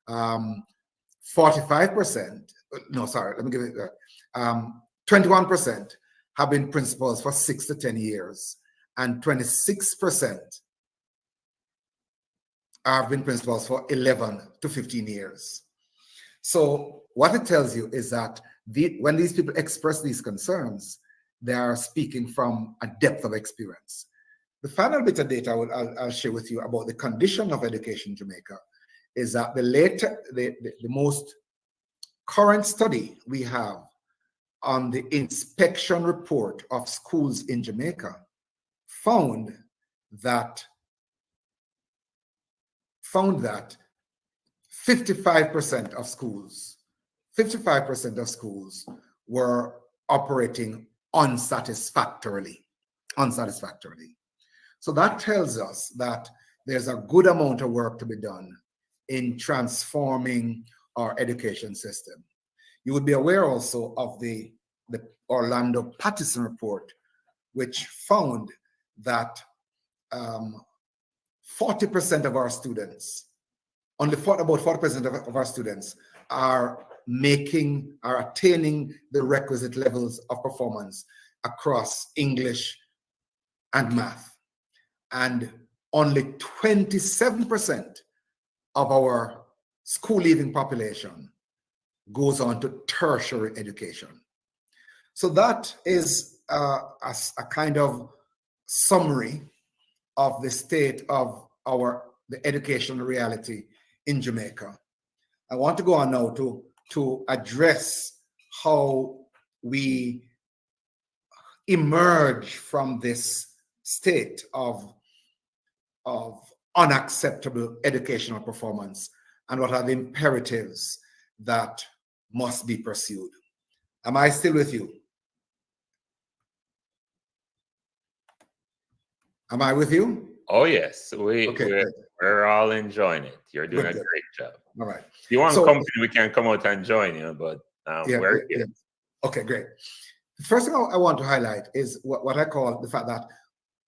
45%, no, sorry, let me give it, 21% have been principals for 6 to 10 years, and 26% have been principals for 11 to 15 years. So what it tells you is that when these people express these concerns, they are speaking from a depth of experience. The final bit of data I'll share with you about the condition of education in Jamaica is that the most current study we have on the inspection report of schools in Jamaica found that 55% of schools were operating unsatisfactorily. So that tells us that there's a good amount of work to be done in transforming our education system. You would be aware also of the Orlando Pattison report, which found that 40% of our students, about 40% of our students are attaining the requisite levels of performance across English and math. And only 27% of our school leaving population goes on to tertiary education. So that is a kind of summary of the state of the educational reality in Jamaica. I want to go on now to address how we emerge from this state of unacceptable educational performance and what are the imperatives that must be pursued. Am I still with you? Am I with you? Oh, yes. We're all enjoying it. You're doing a great job. All right. If you want to come, we can come out and join you, but we're here. Okay, great. The first thing I want to highlight is what I call the fact that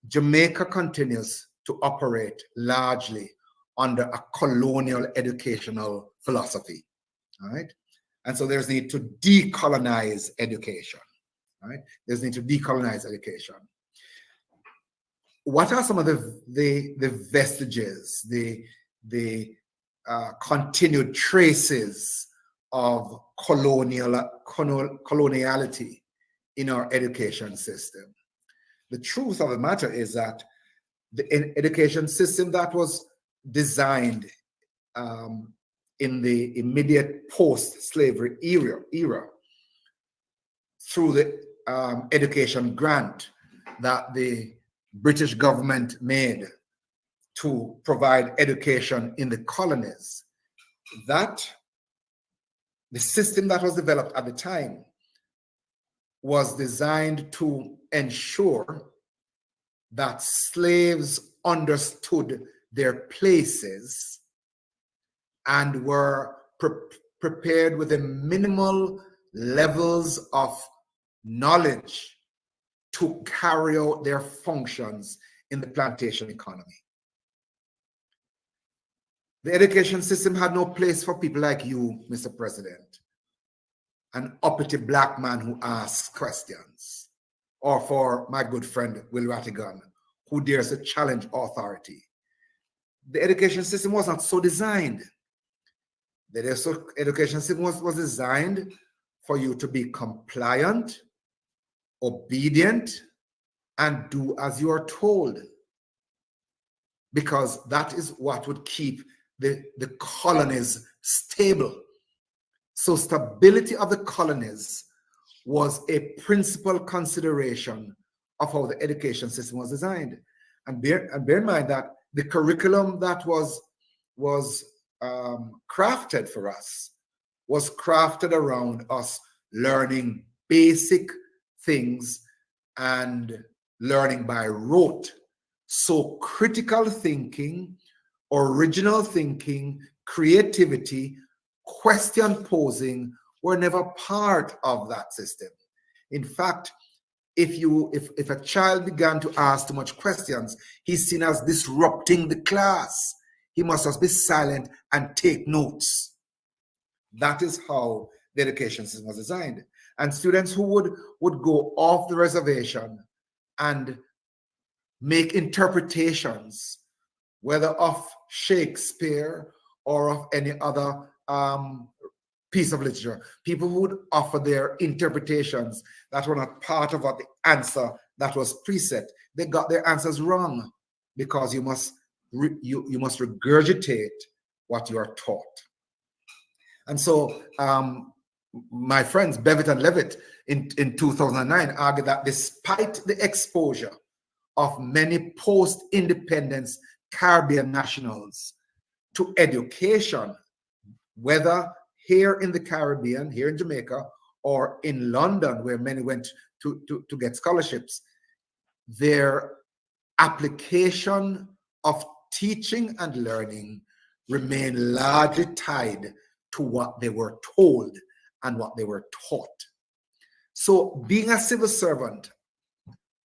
Jamaica continues to operate largely under a colonial educational philosophy, all right? And so there's need to decolonize education, right? There's need to decolonize education. What are some of the vestiges, the continued traces of coloniality in our education system? The truth of the matter is that the education system that was designed in the immediate post-slavery era through the education grant that the British government made to provide education in the colonies, that the system that was developed at the time was designed to ensure that slaves understood their places and were prepared with the minimal levels of knowledge to carry out their functions in the plantation economy. The education system had no place for people like you, Mr. President, an uppity black man who asks questions, or for my good friend Will Rattigan, who dares to challenge authority. The education system was not so designed. The education system was designed for you to be compliant, obedient, and do as you are told, because that is what would keep the colonies stable. So stability of the colonies was a principal consideration of how the education system was designed. And bear in mind that the curriculum that was crafted for us was crafted around us learning basic things and learning by rote. So critical thinking, original thinking, creativity, question posing were never part of that system. In fact, if a child began to ask too much questions, he's seen as disrupting the class. He must just be silent and take notes. That is how the education system was designed. And students who would go off the reservation and make interpretations, whether of Shakespeare or of any other piece of literature, people who would offer their interpretations that were not part of what the answer that was preset, they got their answers wrong, because you must regurgitate what you are taught. And so my friends Bevitt and Levitt in 2009 argued that despite the exposure of many post-independence Caribbean nationals to education, whether here in the Caribbean, here in Jamaica, or in London, where many went to get scholarships, their application of teaching and learning remained largely tied to what they were told and what they were taught. So being a civil servant,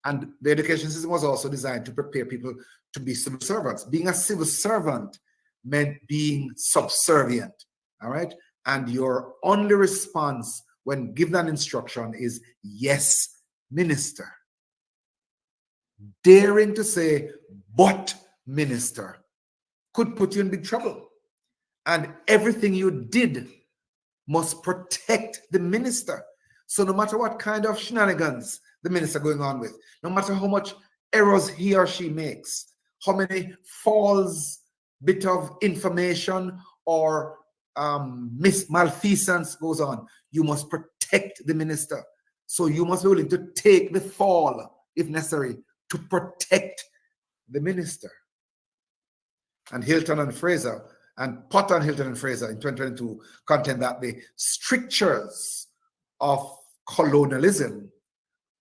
and the education system was also designed to prepare people to be civil servants. Being a civil servant meant being subservient, all right? And your only response when given an instruction is, yes, minister. Daring to say, but minister, could put you in big trouble. And everything you did must protect the minister. So no matter what kind of shenanigans the minister going on with, no matter how much errors he or she makes, how many false bit of information or malfeasance goes on, you must protect the minister. So you must be willing to take the fall, if necessary, to protect the minister. And Hilton and Fraser, and Potter and Hilton and Fraser in 2022 contend that the strictures of colonialism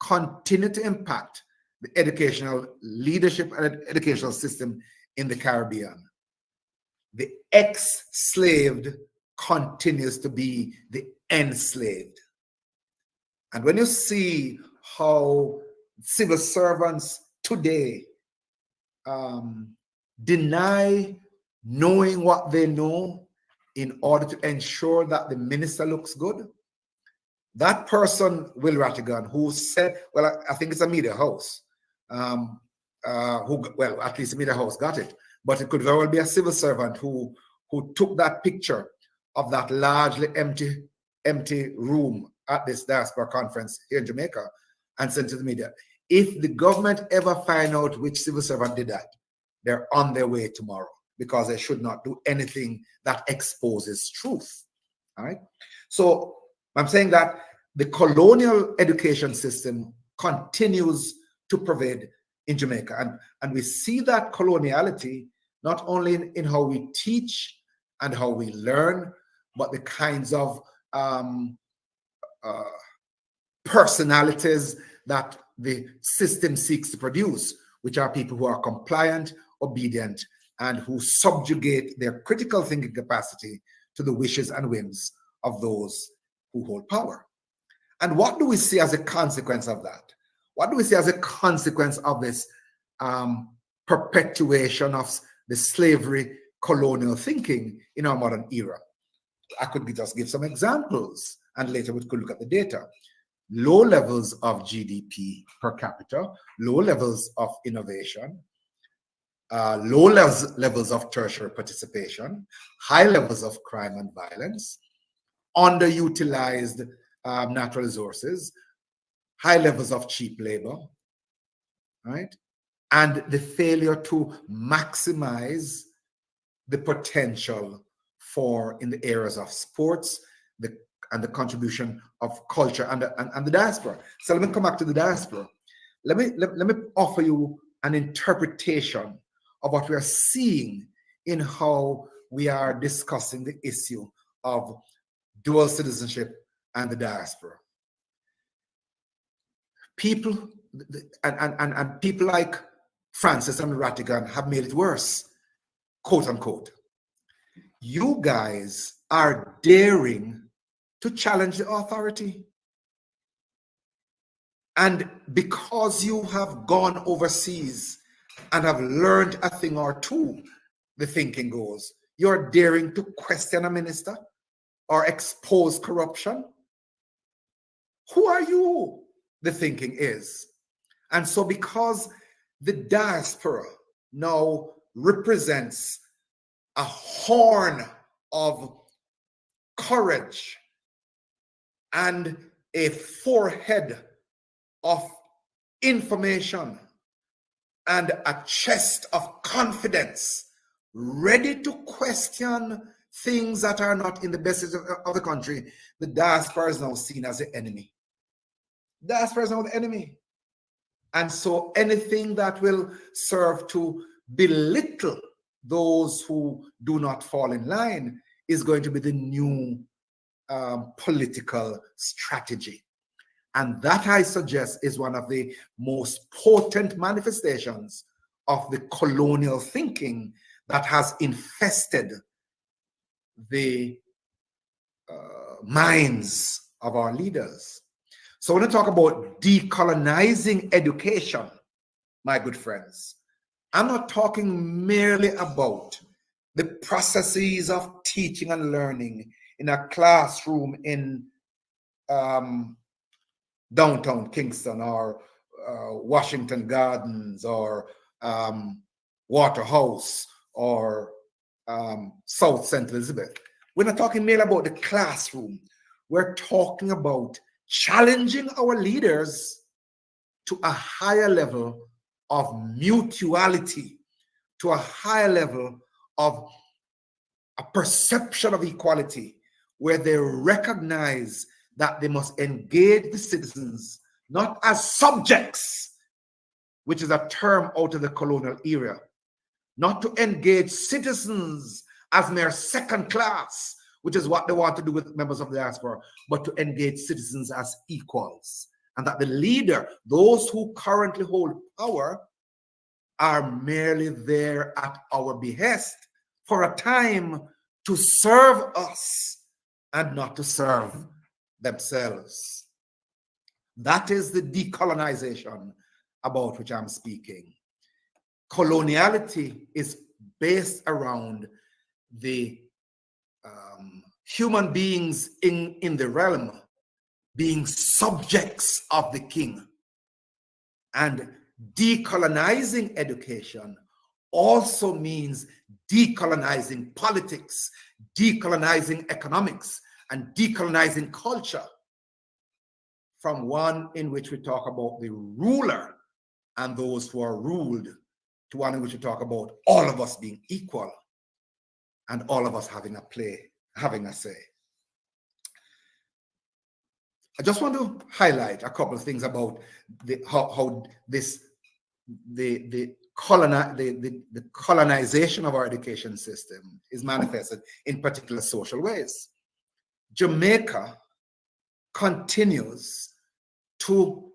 continue to impact the educational leadership and educational system in the Caribbean. The ex-slaved continues to be the enslaved. And when you see how civil servants today deny knowing what they know in order to ensure that the minister looks good, that person, Will Rattigan, who said, well, I think it's a media house, well, at least the media house got it, but it could very well be a civil servant who took that picture of that largely empty room at this diaspora conference here in Jamaica and sent to the media. If the government ever find out which civil servant did that, they're on their way tomorrow, because they should not do anything that exposes truth. All right. So I'm saying that the colonial education system continues to pervade in Jamaica. And we see that coloniality not only in how we teach and how we learn, but the kinds of personalities that the system seeks to produce, which are people who are compliant, obedient, and who subjugate their critical thinking capacity to the wishes and whims of those who hold power. And what do we see as a consequence of that? What do we see as a consequence of this perpetuation of the slavery colonial thinking in our modern era? I could just give some examples, and later we could look at the data. Low levels of GDP per capita, low levels of innovation, low levels of tertiary participation, high levels of crime and violence, underutilized natural resources, high levels of cheap labor, right? And the failure to maximize the potential for in the areas of sports, and the contribution of culture and the diaspora. So let me come back to the diaspora. Let me offer you an interpretation of what we are seeing in how we are discussing the issue of dual citizenship and the diaspora. People and people like Francis and Rattigan have made it worse, quote unquote. You guys are daring to challenge the authority. And because you have gone overseas and have learned a thing or two, the thinking goes. You're daring to question a minister or expose corruption. Who are you? The thinking is. And so because the diaspora now represents a horn of courage and a forehead of information and a chest of confidence, ready to question things that are not in the best of the country, the diaspora is now seen as the enemy. Diaspora is now the enemy. And so anything that will serve to belittle those who do not fall in line is going to be the new political strategy. And that, I suggest, is one of the most potent manifestations of the colonial thinking that has infested the minds of our leaders. So when I talk about decolonizing education, my good friends, I'm not talking merely about the processes of teaching and learning in a classroom in downtown Kingston or Washington Gardens or Waterhouse or South St. Elizabeth. We're not talking merely about the classroom. We're talking about challenging our leaders to a higher level of mutuality, to a higher level of a perception of equality, where they recognize that they must engage the citizens not as subjects, which is a term out of the colonial era, not to engage citizens as mere second class, which is what they want to do with members of the diaspora, but to engage citizens as equals. And that the leader, those who currently hold power, are merely there at our behest for a time to serve us and not to serve themselves. That is the decolonization about which I'm speaking. Coloniality is based around the human beings in the realm being subjects of the king. And decolonizing education also means decolonizing politics, decolonizing economics, and decolonizing culture from one in which we talk about the ruler and those who are ruled to one in which we talk about all of us being equal and all of us having a say. I just want to highlight a couple of things about how the colonization of our education system is manifested in particular social ways. Jamaica continues to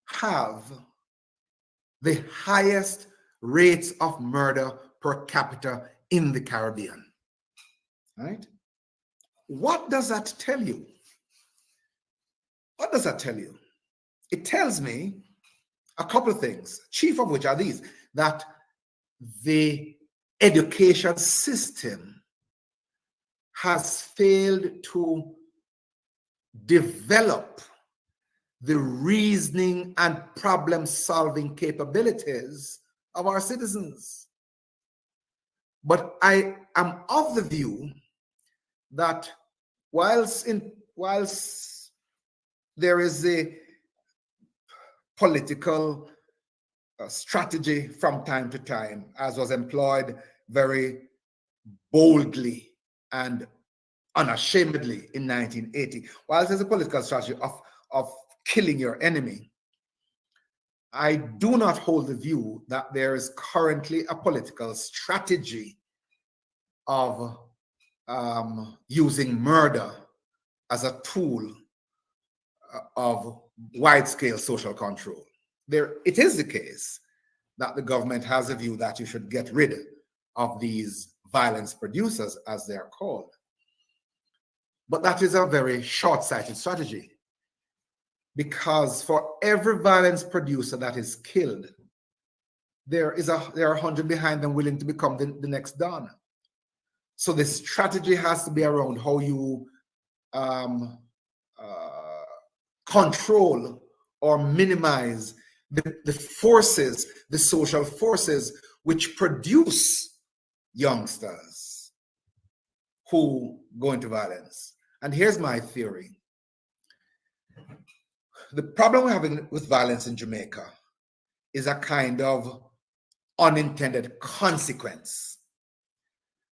have the highest rates of murder per capita in the Caribbean. Right? What does that tell you? What does that tell you? It tells me a couple of things, chief of which are these: that the education system has failed to develop the reasoning and problem-solving capabilities of our citizens. But I am of the view that whilst there is a political strategy from time to time, as was employed very boldly and unashamedly in 1980, whilst there's a political strategy of killing your enemy, I do not hold the view that there is currently a political strategy of using murder as a tool of wide-scale social control. It is the case that the government has a view that you should get rid of these violence producers, as they are called. But that is a very short-sighted strategy, because for every violence producer that is killed, there are 100 behind them willing to become the next Donna. So the strategy has to be around how you control or minimize the forces, the social forces which produce youngsters who go into violence. And here's my theory. The problem we're having with violence in Jamaica is a kind of unintended consequence.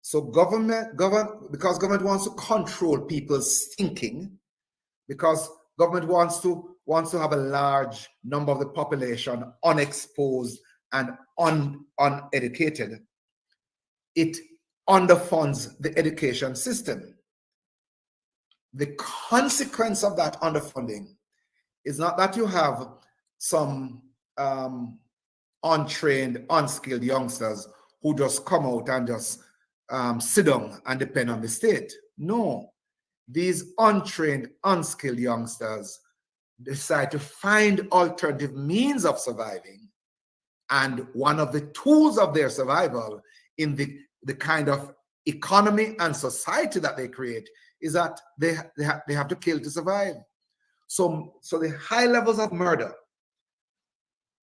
So because government wants to control people's thinking, because government wants to have a large number of the population unexposed and uneducated, it underfunds the education system. The consequence of that underfunding is not that you have some untrained, unskilled youngsters who just come out and just sit down and depend on the state. No, these untrained, unskilled youngsters decide to find alternative means of surviving. And one of the tools of their survival in the kind of economy and society that they create is that they have to kill to survive. So the high levels of murder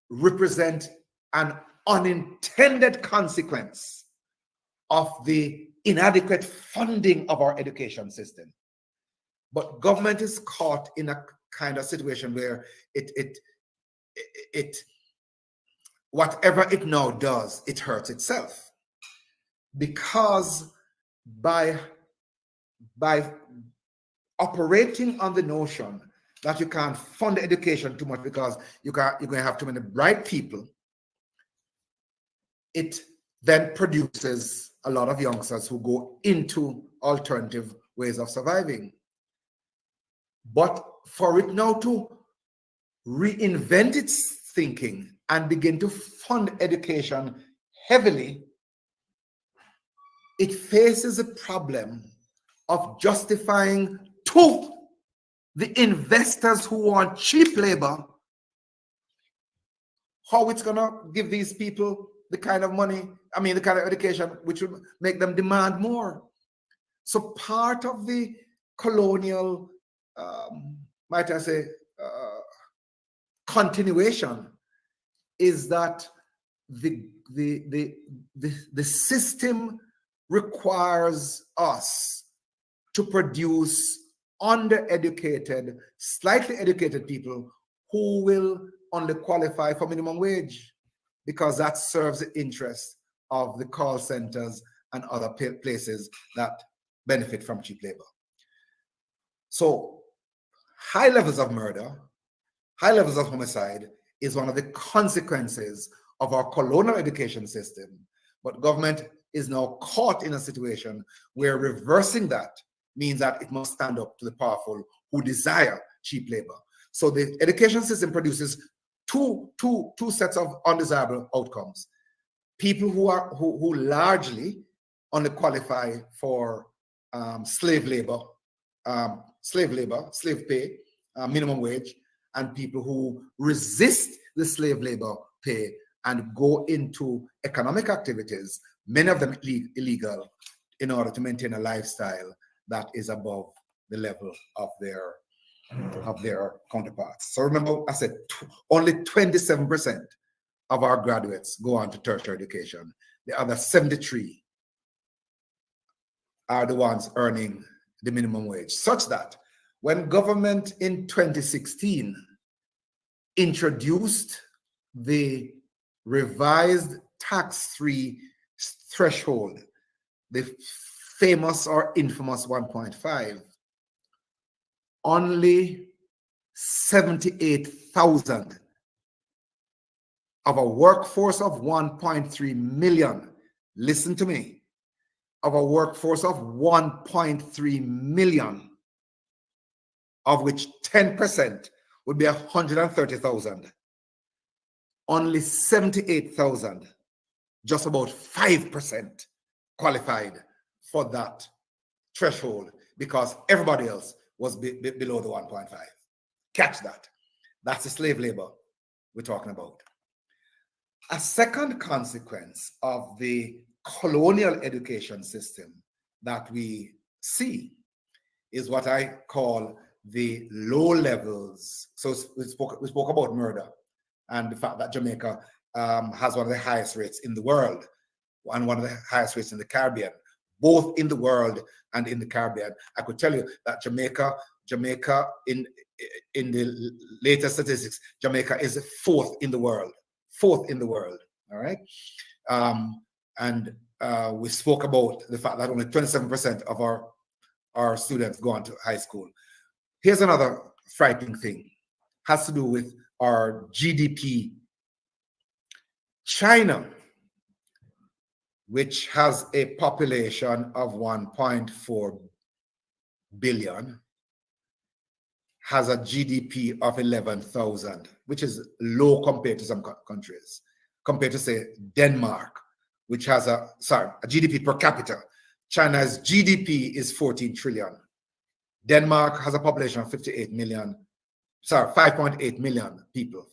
represent an unintended consequence of the inadequate funding of our education system. But government is caught in a kind of situation where it whatever it now does, it hurts itself. Because by operating on the notion that you can't fund education too much because you're going to have too many bright people, it then produces a lot of youngsters who go into alternative ways of surviving. But for it now to reinvent its thinking and begin to fund education heavily, it faces a problem of justifying to the investors who want cheap labor how it's going to give these people the kind of money, the kind of education which will make them demand more. So part of the colonial, might I say, continuation is that the system requires us to produce undereducated, slightly educated people who will only qualify for minimum wage, because that serves the interest of the call centers and other places that benefit from cheap labor. So high levels of murder, high levels of homicide is one of the consequences of our colonial education system. But government is now caught in a situation where reversing that means that it must stand up to the powerful who desire cheap labor. So the education system produces two sets of undesirable outcomes. People who largely only qualify for slave pay, minimum wage, and people who resist the slave labor pay and go into economic activities, many of them illegal, in order to maintain a lifestyle that is above the level of their counterparts. So remember, I said only 27% of our graduates go on to tertiary education. The other 73 are the ones earning the minimum wage, such that when government in 2016 introduced the revised tax-free threshold, the famous or infamous 1.5, only 78,000 of a workforce of 1.3 million, listen to me, of a workforce of 1.3 million, of which 10% would be 130,000. Only 78,000, just about 5%, qualified for that threshold, because everybody else was below the 1.5. Catch that. That's the slave labor we're talking about. A second consequence of the colonial education system that we see is what I call the low levels. So we spoke about murder and the fact that Jamaica has one of the highest rates in the world and one of the highest rates in the Caribbean, both in the world and in the Caribbean. I could tell you that Jamaica in the latest statistics, Jamaica is fourth in the world, all right? We spoke about the fact that only 27% of our students go on to high school. Here's another frightening thing, has to do with our GDP. China, which has a population of 1.4 billion, has a GDP of 11,000, which is low compared to some countries, compared to, say, Denmark, which has a GDP per capita. China's GDP is 14 trillion. Denmark has a population of 5.8 million people,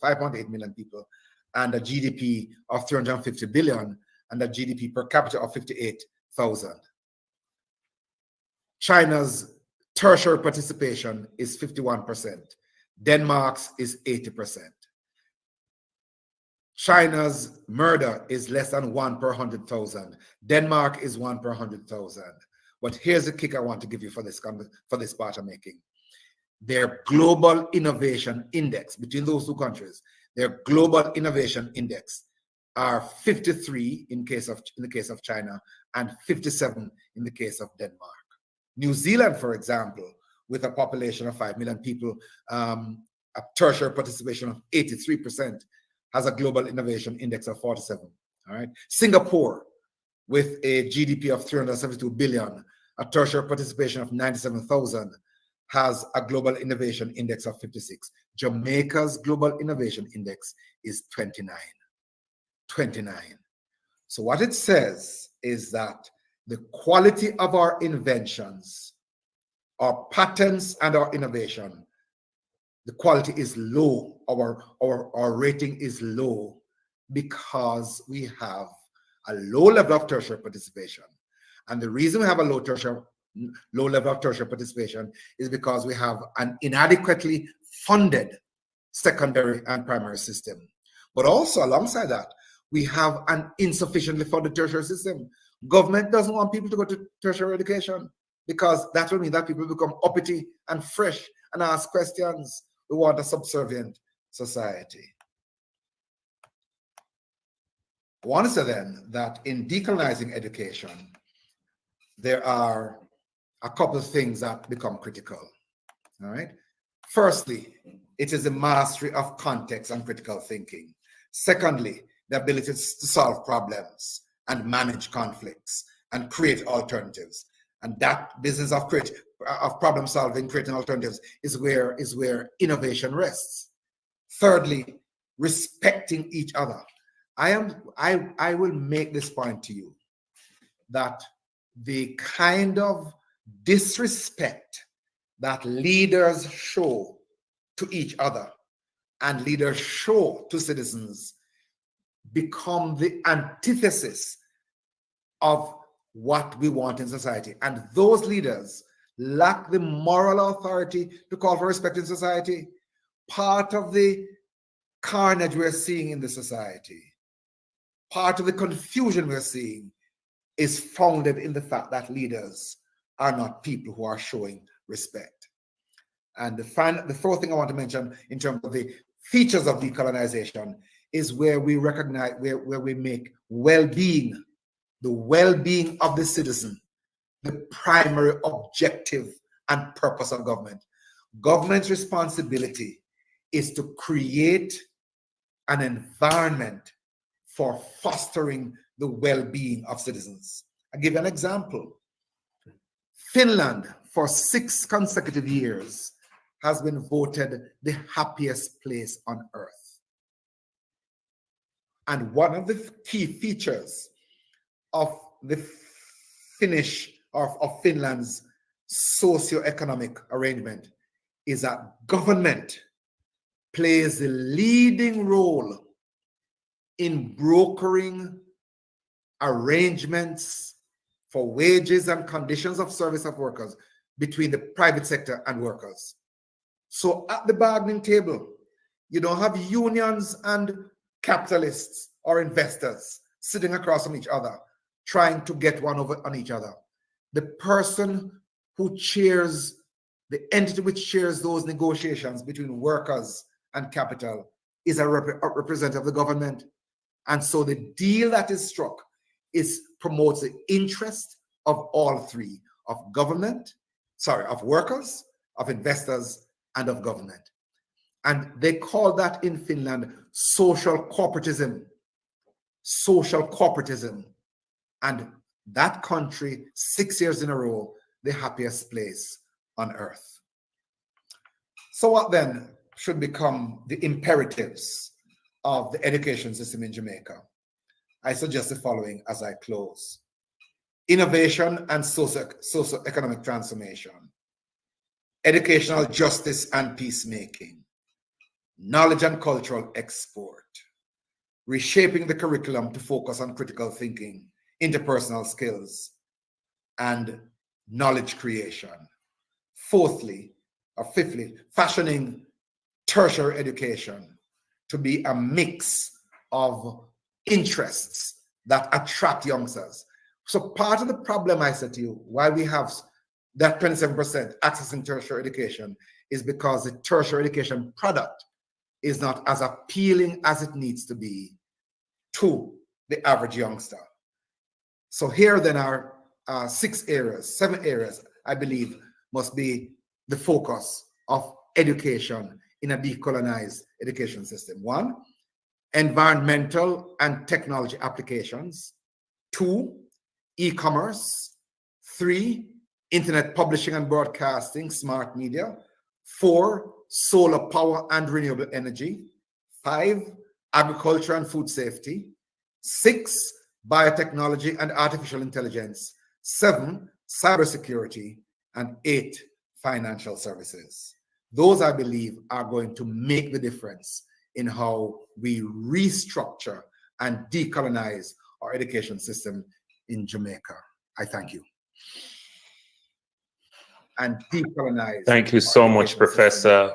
and a GDP of 350 billion, and a GDP per capita of 58,000. China's tertiary participation is 51%. Denmark's is 80%. China's murder is less than 1 per 100,000. Denmark is 1 per 100,000. But here's the kick I want to give you for this part I'm making. Their global innovation index between those two countries, their global innovation index are 53 in the case of China and 57 in the case of Denmark. New Zealand, for example, with a population of 5 million people, a tertiary participation of 83%, has a global innovation index of 47. All right. Singapore, with a GDP of 372 billion, a tertiary participation of 97,000, has a global innovation index of 56. Jamaica's global innovation index is 29. So what it says is that the quality of our inventions, our patents and our innovation, the quality is low. Our rating is low because we have a low level of tertiary participation. And the reason we have a low level of tertiary participation is because we have an inadequately funded secondary and primary system. But also alongside that, we have an insufficiently funded tertiary system. Government doesn't want people to go to tertiary education because that will mean that people become uppity and fresh and ask questions. We want a subservient society. I want to say then that in decolonizing education, there are a couple of things that become critical. All right. Firstly, it is the mastery of context and critical thinking. Secondly, the ability to solve problems and manage conflicts and create alternatives. And that business of problem solving, creating alternatives is where innovation rests. Thirdly, respecting each other. I will make this point to you that the kind of disrespect that leaders show to each other and leaders show to citizens become the antithesis of what we want in society. And those leaders lack the moral authority to call for respect in society. Part of the carnage we're seeing in the society, part of the confusion we're seeing, is founded in the fact that leaders are not people who are showing respect. And the fourth thing I want to mention in terms of the features of decolonization is where we recognize, where we make well-being, the well-being of the citizen, the primary objective and purpose of government. Government's responsibility is to create an environment for fostering the well-being of citizens. I'll give you an example. Finland, for 6 consecutive years, has been voted the happiest place on earth. And one of the key features of the Finland's socio-economic arrangement is that government plays the leading role in brokering arrangements for wages and conditions of service of workers between the private sector and workers. So at the bargaining table, you don't have unions and capitalists or investors sitting across from each other, trying to get one over on each other. The person who chairs, the entity which chairs those negotiations between workers and capital is a representative of the government. And so the deal that is struck promotes the interest of all three, of workers, of investors, and of government. And they call that in Finland social corporatism. Social corporatism. And that country, 6 years in a row, the happiest place on earth. So what then should become the imperatives of the education system in Jamaica? I suggest the following as I close. Innovation and socio-economic transformation, educational justice and peacemaking, knowledge and cultural export, reshaping the curriculum to focus on critical thinking, interpersonal skills, and knowledge creation. Fifthly, fashioning tertiary education to be a mix of interests that attract youngsters. So part of the problem, I said to you, why we have that 27% accessing tertiary education is because the tertiary education product is not as appealing as it needs to be to the average youngster. So here then are 7 areas, I believe, must be the focus of education in a decolonized education system. 1, environmental and technology applications. 2, e-commerce. 3, internet publishing and broadcasting, smart media. 4, solar power and renewable energy. 5, agriculture and food safety. 6, biotechnology and artificial intelligence. 7, cybersecurity. And 8, financial services. Those, I believe, are going to make the difference in how we restructure and decolonize our education system in Jamaica. I thank you. And decolonize. Thank you so much, Professor.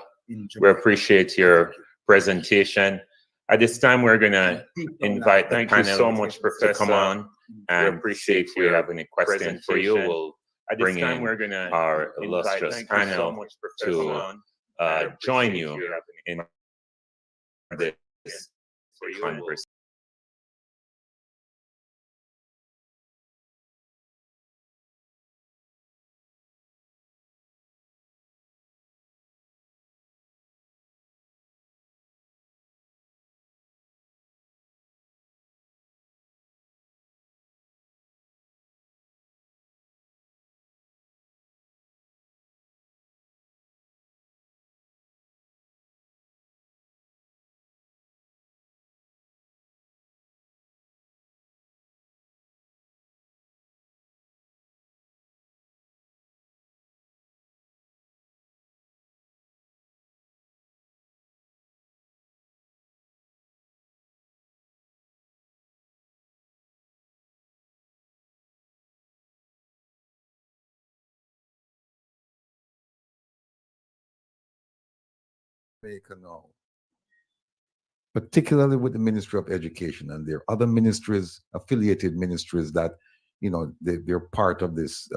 We appreciate your presentation. At this time, we're going to invite the panel to come on and see if we have any questions for you. We'll bring in our illustrious panel to join you in this conversation. Now, particularly with the Ministry of Education, and there are other ministries, affiliated ministries that, you know, they're part of this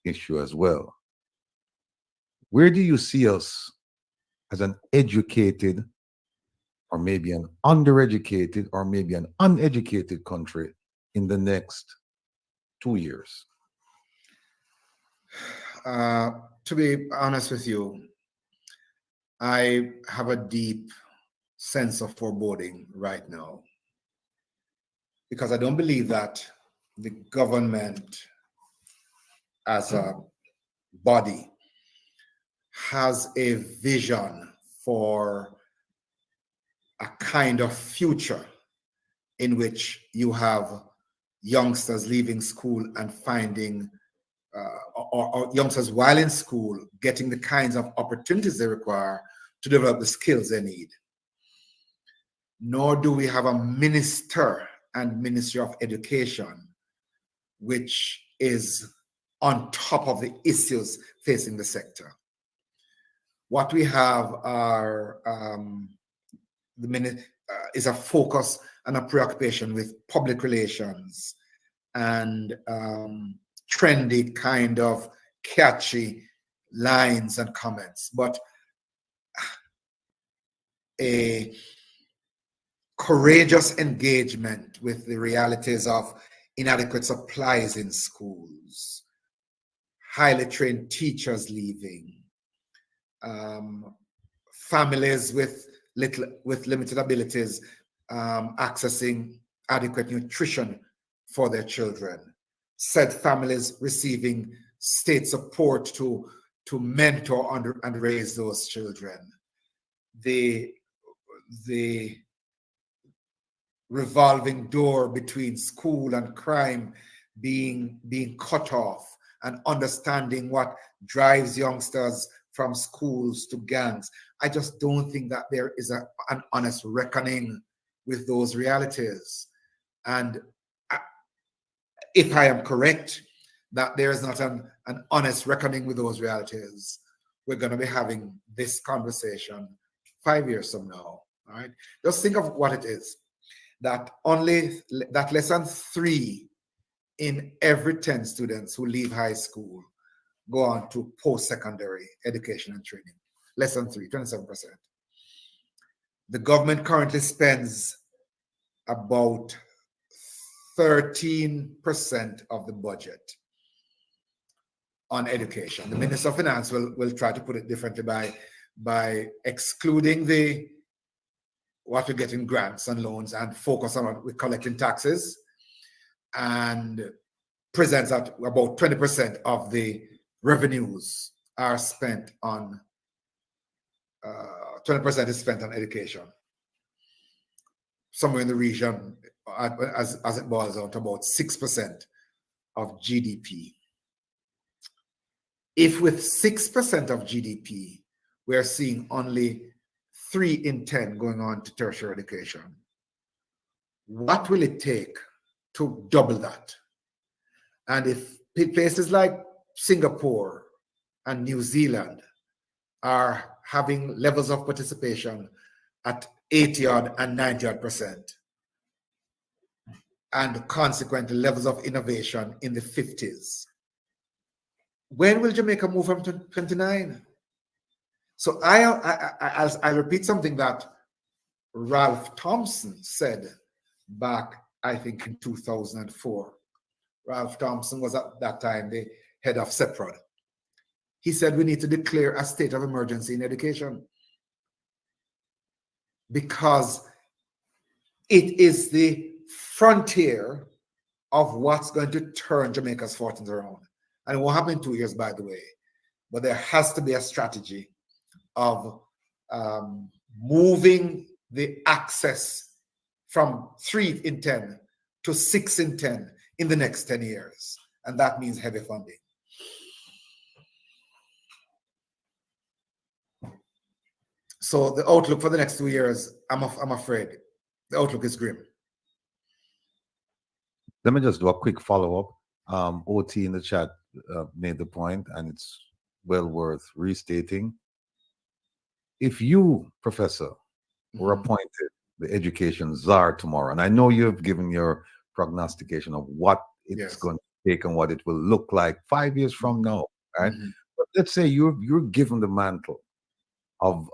issue as well. Where do you see us as an educated, or maybe an undereducated, or maybe an uneducated country in the next 2 years? To be honest with you, I have a deep sense of foreboding right now, because I don't believe that the government as a body has a vision for a kind of future in which you have youngsters leaving school and finding, or youngsters while in school getting the kinds of opportunities they require to develop the skills they need. nor do we have a minister and Ministry of Education, which is on top of the issues facing the sector. What we have are is a focus and a preoccupation with public relations and trendy kind of catchy lines and comments, but a courageous engagement with the realities of inadequate supplies in schools, highly trained teachers leaving, families with limited abilities accessing adequate nutrition for their children, said families receiving state support to mentor and raise those children, the revolving door between school and crime being cut off, and understanding what drives youngsters from schools to gangs. I just don't think that there is an honest reckoning with those realities. And if I am correct that there is not an honest reckoning with those realities, we're going to be having this conversation 5 years from now. All right, just think of what it is, that less than 3 in every 10 students who leave high school go on to post-secondary education and training. Less than 3, 27%. The government currently spends about 13% of the budget on education. The Minister of Finance will try to put it differently by excluding what we get in grants and loans and focus on what we're collecting taxes, and presents that about 20% of the revenues are spent on 20% is spent on education. Somewhere in the region, as it boils down to about 6% of GDP. If with 6% of GDP, we're seeing only 3 in 10 going on to tertiary education, what will it take to double that? And if places like Singapore and New Zealand are having levels of participation at 80-odd and 90-odd%, and consequently levels of innovation in the 50s, when will Jamaica move from 29? So I repeat something that Ralph Thompson said back, I think, in 2004. Ralph Thompson was at that time the head of CEPROD. He said we need to declare a state of emergency in education because it is the frontier of what's going to turn Jamaica's fortunes around. And it won't happen in 2 years, by the way. But there has to be a strategy of moving the access from 3 in 10 to 6 in 10 in the next 10 years. And that means heavy funding. So the outlook for the next 2 years, I'm afraid, the outlook is grim. Let me just do a quick follow-up. OT in the chat made the point, and it's well worth restating. If you, Professor, were appointed the education czar tomorrow, and I know you've given your prognostication of what it's going to take and what it will look like 5 years from now, right? But let's say you're given the mantle of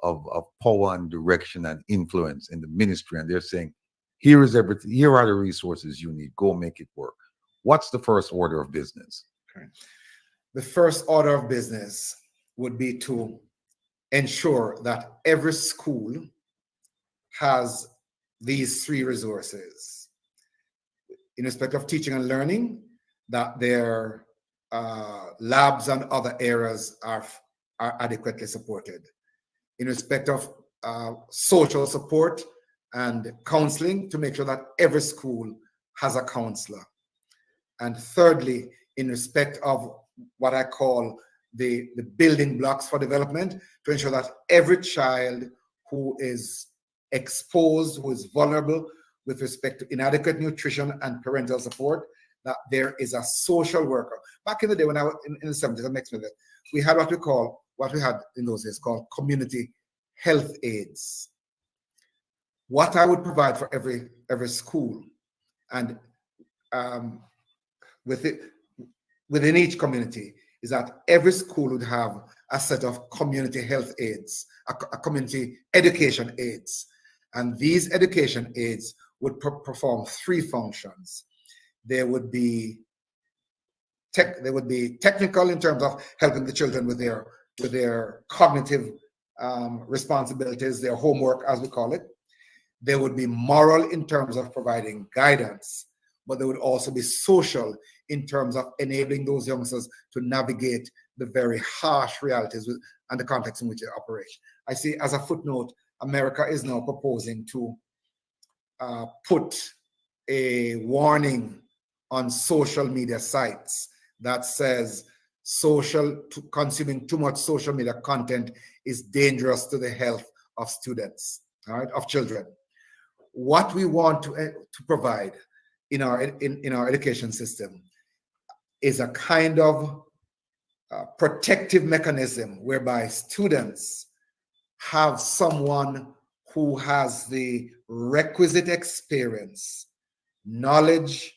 power and direction and influence in the ministry, and they're saying, here is everything, here are the resources you need, go make it work. What's the first order of business? Okay. The first order of business would be to ensure that every school has these 3 resources. In respect of teaching and learning, that their labs and other areas are adequately supported. In respect of social support and counseling, to make sure that every school has a counselor. And thirdly, in respect of what I call the building blocks for development, to ensure that every child who is exposed, who is vulnerable with respect to inadequate nutrition and parental support, that there is a social worker. Back in the day when I was in the 70s, that makes me that we had what we had in those days called community health aides. What I would provide for every school, and within each community, is that every school would have a set of community health aides, a community education aides. And these education aides would perform three functions. They would be technical in terms of helping the children with their cognitive responsibilities, their homework, as we call it. They would be moral in terms of providing guidance, but they would also be social in terms of enabling those youngsters to navigate the very harsh realities and the context in which they operate. I see, as a footnote, America is now proposing to put a warning on social media sites that says consuming too much social media content is dangerous to the health of students, all right, of children. What we want to provide in our education system is a kind of protective mechanism whereby students have someone who has the requisite experience, knowledge,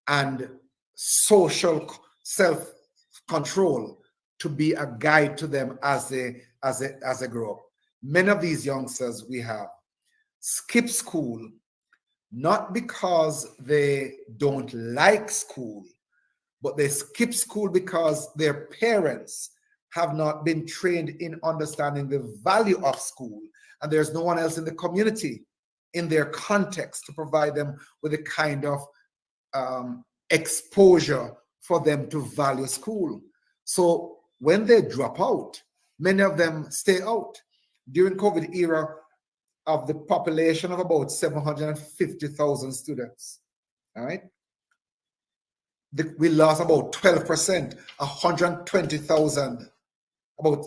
and social self-control to be a guide to them as they grow up. Many of these youngsters we have skip school, not because they don't like school, but they skip school because their parents have not been trained in understanding the value of school, and there's no one else in the community, in their context, to provide them with a kind of exposure for them to value school. So when they drop out, many of them stay out. During COVID era, of the population of about 750,000 students, all right? We lost about 12%, 120,000, about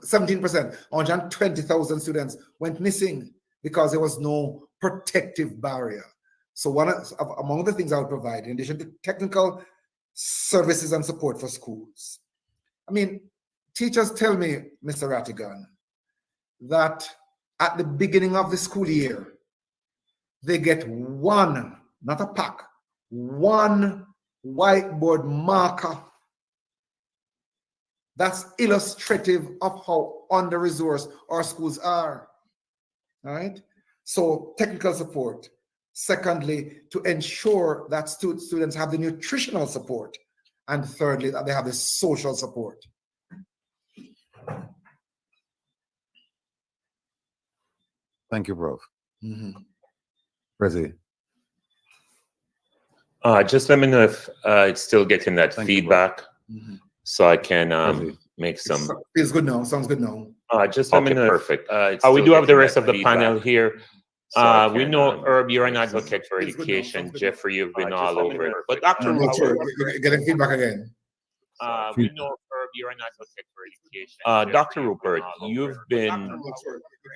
17%, 120,000 students went missing because there was no protective barrier. So among the things I would provide, in addition to technical services and support for schools, I mean, teachers tell me, Mr. Rattigan, that at the beginning of the school year, they get one, not a pack, one whiteboard marker that's illustrative of how under-resourced our schools are, all right? So technical support. Secondly, to ensure that students have the nutritional support. And thirdly, that they have the social support. Thank you, Prof. Prezi. Just let me know if it's still getting that feedback, so I can make some. Feels good now. Sounds good now. Just let me know. Perfect. We do have the rest of the panel here. We know, Herb, you're an advocate for education. Jeffrey, you've been all over it. But Dr. Rupert, getting feedback again. We know, Herb, you're an advocate for education. Dr. Rupert, you've been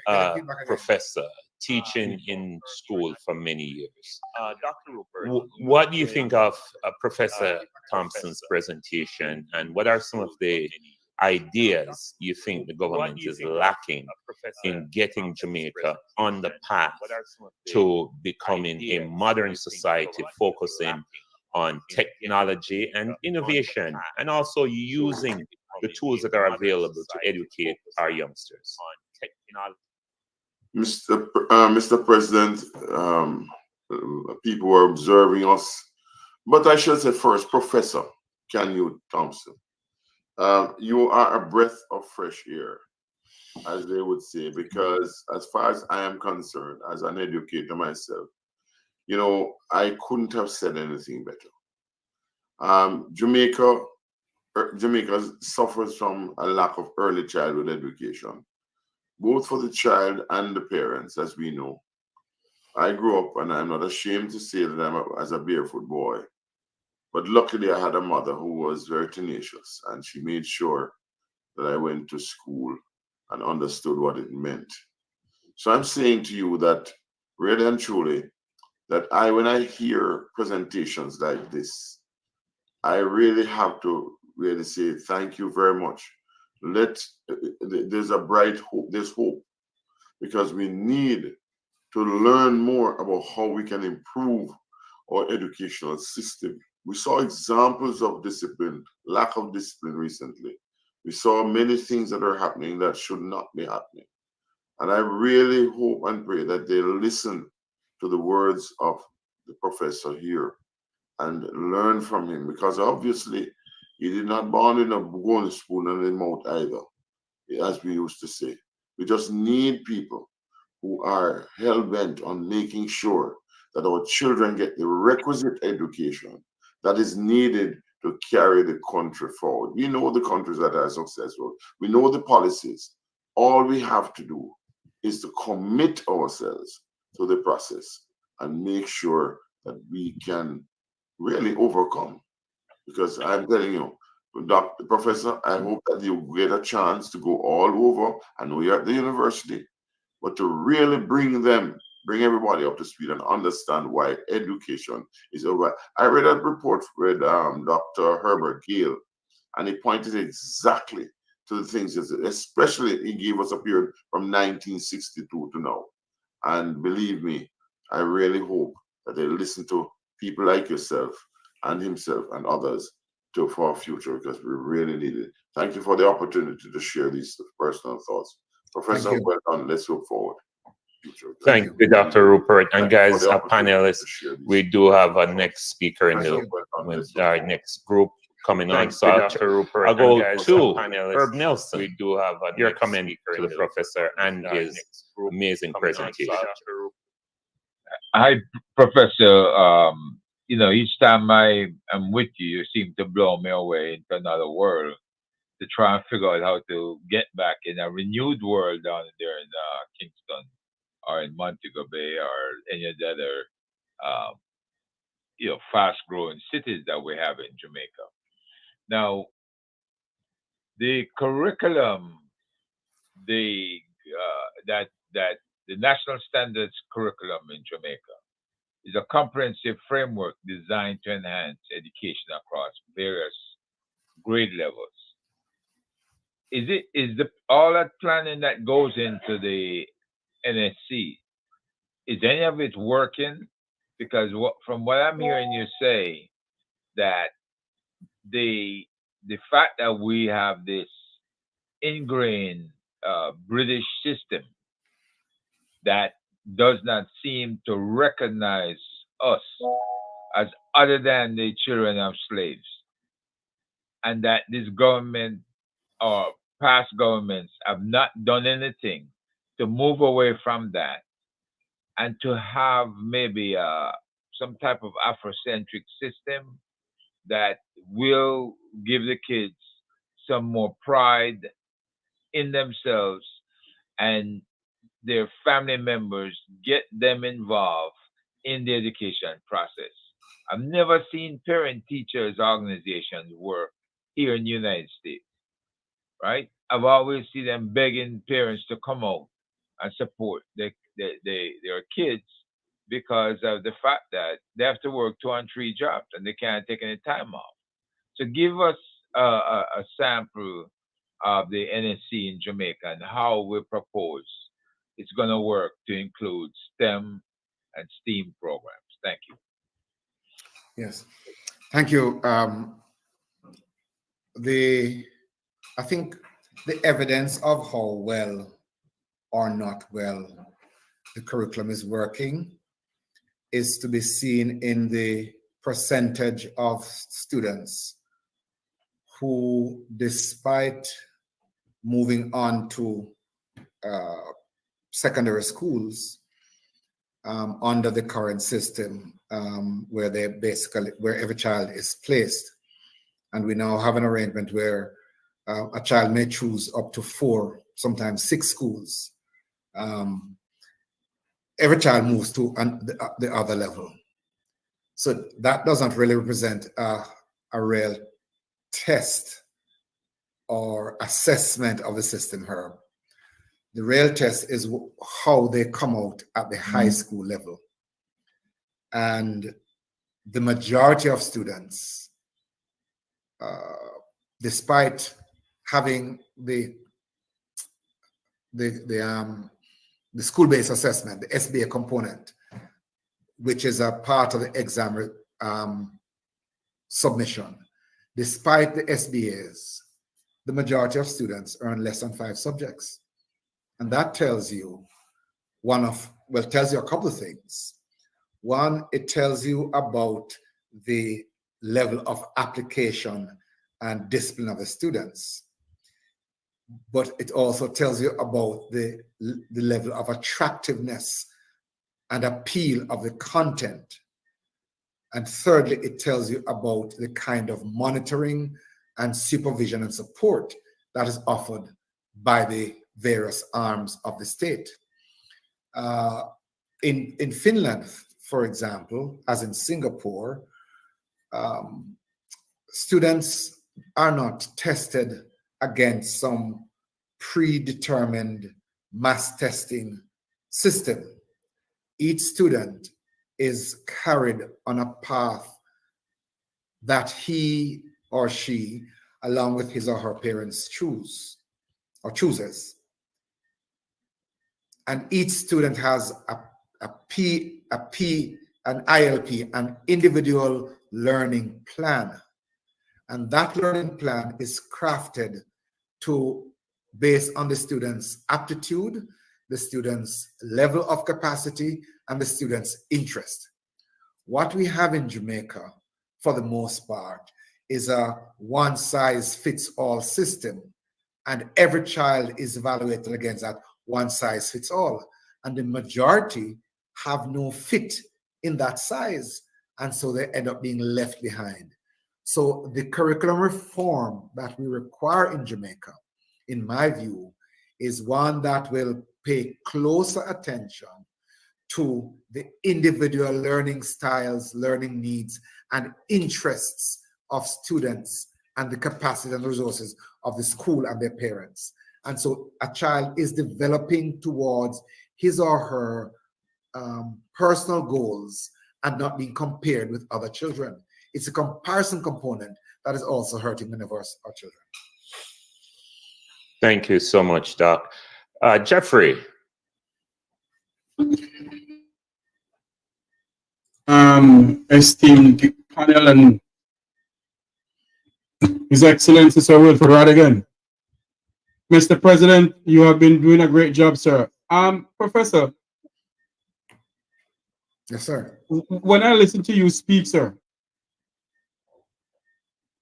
a professor teaching in school for many years. Dr. Rupert, what do you think of Professor Thompson's presentation, and what are some of the ideas you think the government is lacking in getting Jamaica on the path to becoming a modern society focusing on technology and innovation, and also using the tools that are available to educate our youngsters? Mr. President, people were observing us, but I should say first, Professor Canute Thompson. You are a breath of fresh air, as they would say, because as far as I am concerned, as an educator myself, you know, I couldn't have said anything better. Jamaica suffers from a lack of early childhood education, both for the child and the parents, as we know. I grew up, and I'm not ashamed to say that as a barefoot boy. But luckily, I had a mother who was very tenacious, and she made sure that I went to school and understood what it meant. So I'm saying to you that really and truly, that when I hear presentations like this, I really have to really say thank you very much. There's a bright hope, there's hope, because we need to learn more about how we can improve our educational system. We saw examples of discipline, lack of discipline recently. We saw many things that are happening that should not be happening. And I really hope and pray that they listen to the words of the professor here and learn from him, because obviously he did not born in a golden spoon and in mouth either, as we used to say. We just need people who are hell-bent on making sure that our children get the requisite education that is needed to carry the country forward. We know the countries that are successful. We know the policies. All we have to do is to commit ourselves to the process and make sure that we can really overcome. Because I'm telling you, Dr. Professor, I hope that you get a chance to go all over. I know you're at the university, but to really bring everybody up to speed and understand why education is over. I read a report with Dr. Herbert Gale, and he pointed exactly to the things, especially he gave us a period from 1962 to now. And believe me, I really hope that they listen to people like yourself and himself and others for our future, because we really need it. Thank you for the opportunity to share these personal thoughts. Professor, well done. Let's look forward. Thank you, Dr. Rupert. And guys, our panelists, we do have a next speaker in with our next group coming on. So Dr. Rupert, I'll go to Herb Nelson. We do have your comment to the professor and his amazing presentation. Hi, Professor. You know, each time I am with you, you seem to blow me away into another world to try and figure out how to get back in a renewed world down there in Kingston or in Montego Bay or any of the other, fast-growing cities that we have in Jamaica. Now, the curriculum, the national standards curriculum in Jamaica is a comprehensive framework designed to enhance education across various grade levels. All that planning that goes into the NSC, is any of it working? Because from what I'm hearing you say, that the fact that we have this ingrained British system that does not seem to recognize us as other than the children of slaves, and that this government or past governments have not done anything to move away from that and to have maybe some type of Afrocentric system that will give the kids some more pride in themselves and their family members, get them involved in the education process. I've never seen parent-teachers organizations work here in the United States, right? I've always seen them begging parents to come out and support their kids because of the fact that they have to work 2 and 3 jobs and they can't take any time off. So give us a sample of the NSC in Jamaica and how we propose it's going to work to include STEM and STEAM programs. Thank you. Yes, thank you. I think the evidence of how well or not well the curriculum is working is to be seen in the percentage of students who, despite moving on to secondary schools under the current system, where every child is placed, and we now have an arrangement where a child may choose up to 4, sometimes 6 schools. Every child moves to the other level. So that doesn't really represent a real test or assessment of the system, Herb. The real test is how they come out at the high school level. And the majority of students, despite having the school-based assessment, the SBA component, which is a part of the exam submission, despite the SBAs, the majority of students earn less than 5 subjects. And that tells you tells you a couple of things. One, it tells you about the level of application and discipline of the students. But it also tells you about the level of attractiveness and appeal of the content. And thirdly, it tells you about the kind of monitoring and supervision and support that is offered by the various arms of the state. In Finland, for example, as in Singapore, students are not tested against some predetermined mass testing system. Each student is carried on a path that he or she, along with his or her parents, chooses. And each student has an ILP, an individual learning plan. And that learning plan is crafted based on the student's aptitude, the student's level of capacity, and the student's interest. What we have in Jamaica, for the most part, is a one-size-fits-all system, and every child is evaluated against that one-size-fits-all. And the majority have no fit in that size, and so they end up being left behind. So the curriculum reform that we require in Jamaica, in my view, is one that will pay closer attention to the individual learning styles, learning needs, and interests of students, and the capacity and resources of the school and their parents. And so a child is developing towards his or her personal goals and not being compared with other children. It's a comparison component that is also hurting many of our children. Thank you so much, Doc. Jeffrey. Esteemed panel and His Excellency Sir Wilfred Radigan. Mr. President, you have been doing a great job, sir. Professor. Yes, sir. When I listen to you speak, sir,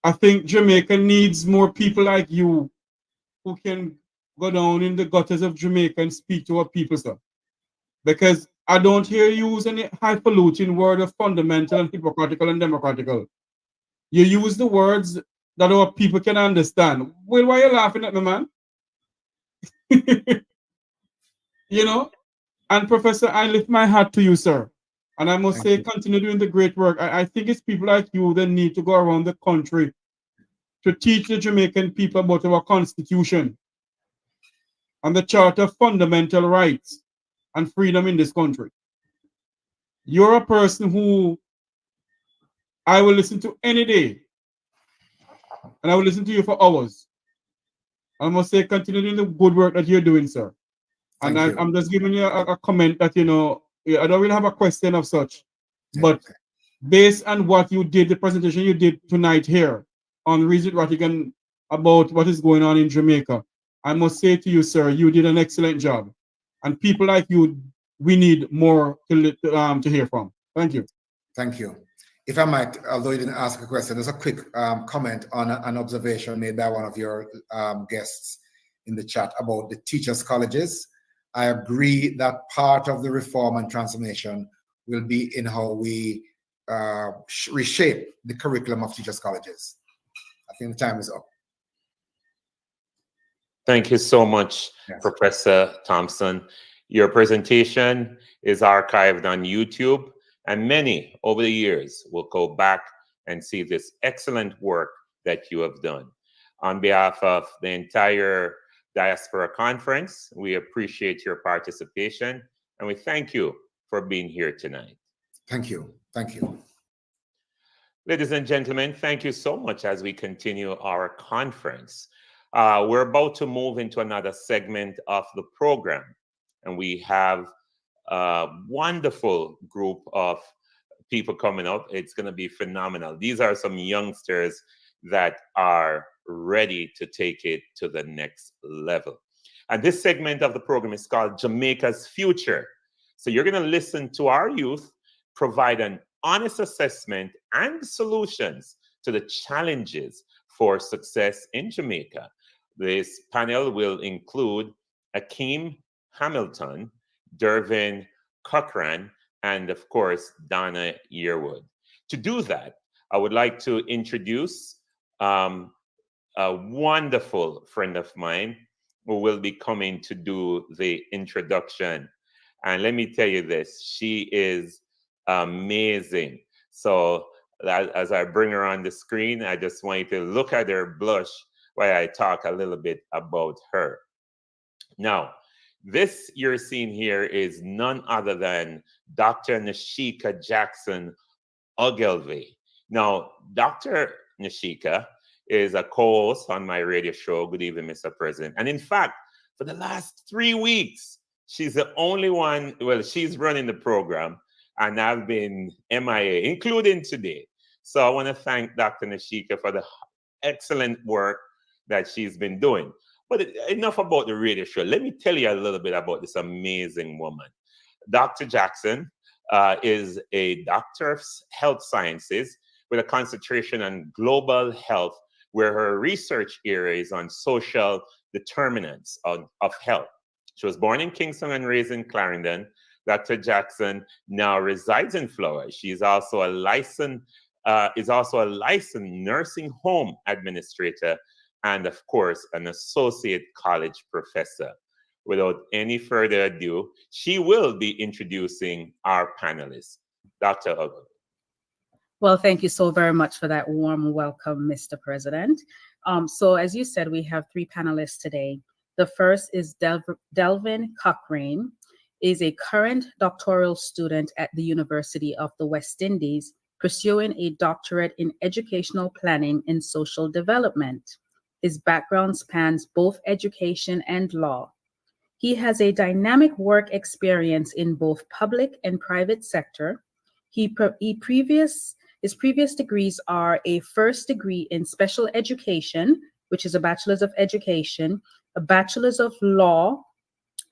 I think Jamaica needs more people like you who can go down in the gutters of Jamaica and speak to our people, sir. Because I don't hear you use any highfalutin word of fundamental and hypocritical and democratical. You use the words that our people can understand. Well, why are you laughing at me, man? You know? And Professor, I lift my hat to you, sir. And I must say, continue doing the great work. I think it's people like you that need to go around the country to teach the Jamaican people about our Constitution and the Charter of Fundamental Rights and freedom in this country. You're a person who I will listen to any day, and I will listen to you for hours. I must say, continue doing the good work that you're doing, sir. And I'm just giving you a comment that, you know, I don't really have a question of such, but based on what you did, the presentation you did tonight here on Regent Ratigan about what is going on in Jamaica, I must say to you, sir, you did an excellent job. And people like you, we need more to hear from. Thank you. Thank you. If I might, although you didn't ask a question, there's a quick comment on an observation made by one of your guests in the chat about the teachers' colleges. I agree that part of the reform and transformation will be in how we reshape the curriculum of teachers' colleges. I think the time is up. Thank you so much, Professor Thompson. Your presentation is archived on YouTube, and many over the years will go back and see this excellent work that you have done. On behalf of the entire Diaspora Conference. We appreciate your participation, and we thank you for being here tonight. Thank you. Thank you. Ladies and gentlemen, thank you so much as we continue our conference. We're about to move into another segment of the program, and we have a wonderful group of people coming up. It's going to be phenomenal. These are some youngsters that are ready to take it to the next level. And this segment of the program is called Jamaica's Future. So you're going to listen to our youth provide an honest assessment and solutions to the challenges for success in Jamaica. This panel will include Akeelim Hamilton, Dervin Cochrane, and of course, Donna Yearwood. To do that, I would like to introduce a wonderful friend of mine who will be coming to do the introduction. And let me tell you this, she is amazing. So as I bring her on the screen, I just want you to look at her blush while I talk a little bit about her. Now, this you're seeing here is none other than Dr. Nashika Jackson Ogilvie. Now, Dr. Nashika is a co-host on my radio show, Good Evening, Mr. President. And in fact, for the last 3 weeks, she's the only one, well, she's running the program, and I've been MIA, including today. So I want to thank Dr. Nashika for the excellent work that she's been doing. But enough about the radio show. Let me tell you a little bit about this amazing woman. Dr. Jackson is a doctor of health sciences with a concentration on global health, where her research area is on social determinants of health. She was born in Kingston and raised in Clarendon. Dr. Jackson now resides in Florida. She's also a licensed nursing home administrator and, of course, an associate college professor. Without any further ado, she will be introducing our panelists. Dr. Ogilvie. Well, thank you so very much for that warm welcome, Mr. President. So as you said, we have 3 panelists today. The first is Dervin Cochrane, is a current doctoral student at the University of the West Indies, pursuing a doctorate in educational planning and social development. His background spans both education and law. He has a dynamic work experience in both public and private sector. His previous degrees are a first degree in special education, which is a bachelor's of education, a bachelor's of law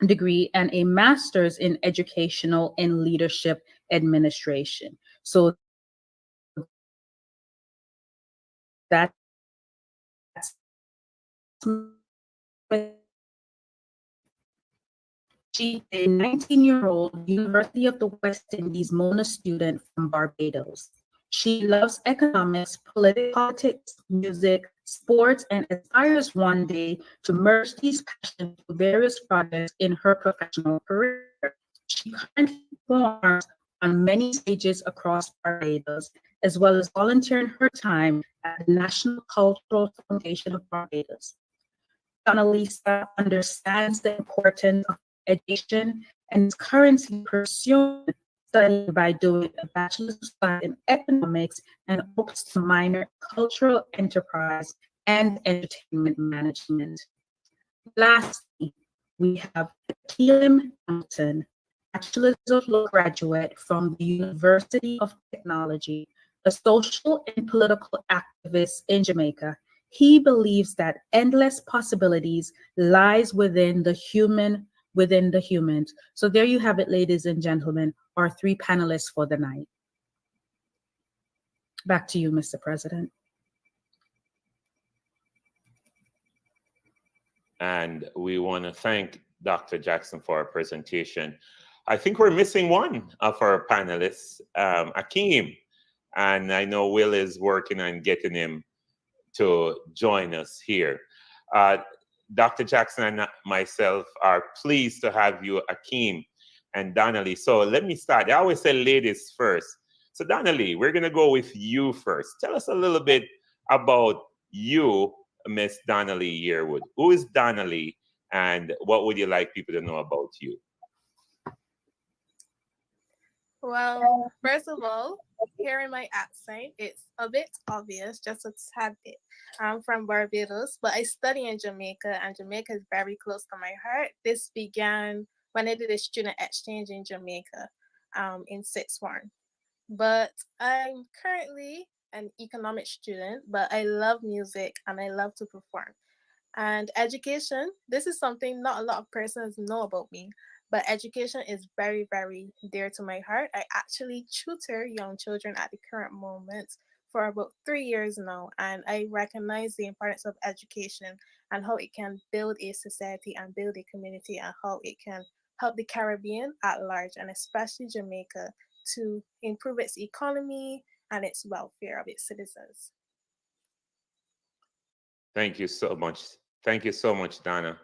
degree, and a master's in educational and leadership administration. So that's she's a 19-year-old University of the West Indies Mona student from Barbados. She loves economics, politics, music, sports, and aspires one day to merge these passions to various projects in her professional career. She currently performs on many stages across Barbados, as well as volunteering her time at the National Cultural Foundation of Barbados. Donna Lisa understands the importance of education and is currently pursuing study by doing a bachelor's of science in economics and hopes to minor in cultural enterprise and entertainment management. Lastly, we have Akeelim Thompson, bachelor's of law graduate from the University of Technology, a social and political activist in Jamaica. He believes that endless possibilities lies within the humans. So there you have it, ladies and gentlemen, our 3 panelists for the night. Back to you, Mr. President. And we want to thank Dr. Jackson for our presentation. I think we're missing one of our panelists, Akeelim. And I know Will is working on getting him to join us here. Dr. Jackson and myself are pleased to have you, Akeelim and Donna Lee. So let me start. I always say ladies first. So Donna Lee, we're going to go with you first. Tell us a little bit about you, Miss Donna Lee Yearwood. Who is Donna Lee and what would you like people to know about you? Well, first of all, hearing my accent, it's a bit obvious, just a tad bit. I'm from Barbados, but I study in Jamaica, and Jamaica is very close to my heart. This began when I did a student exchange in Jamaica in sixth form. But I'm currently an economics student, but I love music and I love to perform. And education, this is something not a lot of persons know about me, but education is very, very dear to my heart. I actually tutor young children at the current moment for about 3 years now, and I recognize the importance of education and how it can build a society and build a community and how it can help the Caribbean at large and especially Jamaica to improve its economy and its welfare of its citizens. Thank you so much. Thank you so much, Donna.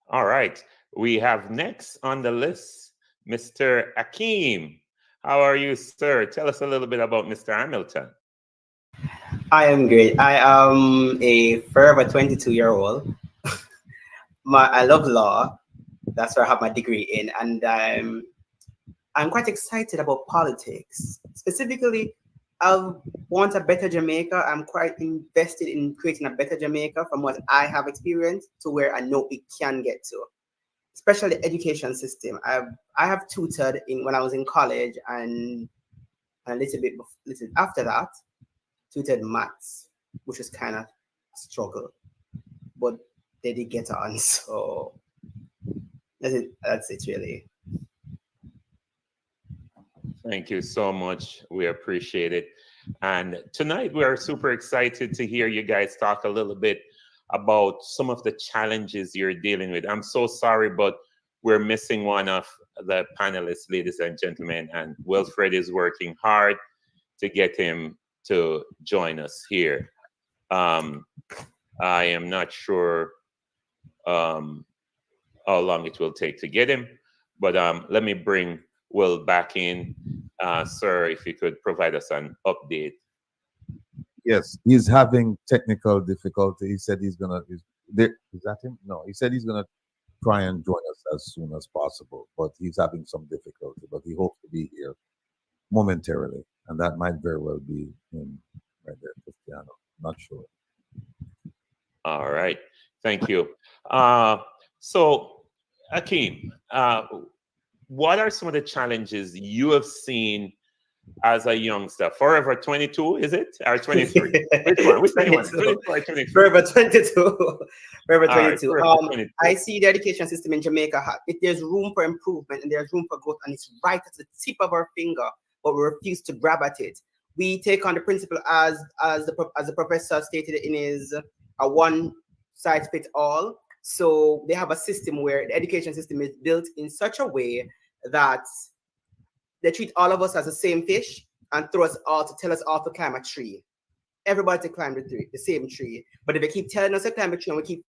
All right. We have next on the list, Mr. Akeelim. How are you, sir? Tell us a little bit about Mr. Hamilton. I am great. I am a forever 22-year-old. I love law. That's where I have my degree in. And I'm quite excited about politics. Specifically, I want a better Jamaica. I'm quite invested in creating a better Jamaica from what I have experienced to where I know it can get to, especially the education system. I have tutored when I was in college and a little bit after that, tutored maths, which was kind of a struggle, but they did get on. So that's it really. Thank you so much. We appreciate it. And tonight we are super excited to hear you guys talk a little bit about some of the challenges you're dealing with. I'm so sorry, but we're missing one of the panelists, ladies and gentlemen, and Wilfred is working hard to get him to join us here. I am not sure how long it will take to get him, but let me bring Will back in. Sir, if you could provide us an update. Yes, he's having technical difficulty. He said he's gonna. Is that him? No, he said he's gonna try and join us as soon as possible, but he's having some difficulty. But he hopes to be here momentarily, and that might very well be him right there, Cristiano. Not sure. All right, thank you. So, Akeem, what are some of the challenges you have seen as a youngster? Forever 22, is it? Or 23? Which one? Which 21? 24 or 23? Forever 22. Forever 22. Right, 22. I see the education system in Jamaica. There's room for improvement and there's room for growth, and it's right at the tip of our finger, but we refuse to grab at it. We take on the principle as the professor stated in his a one size fits all. So they have a system where the education system is built in such a way that they treat all of us as the same fish and tell us all to climb a tree. Everybody to climb the same tree. But if they keep telling us to climb a tree and we keep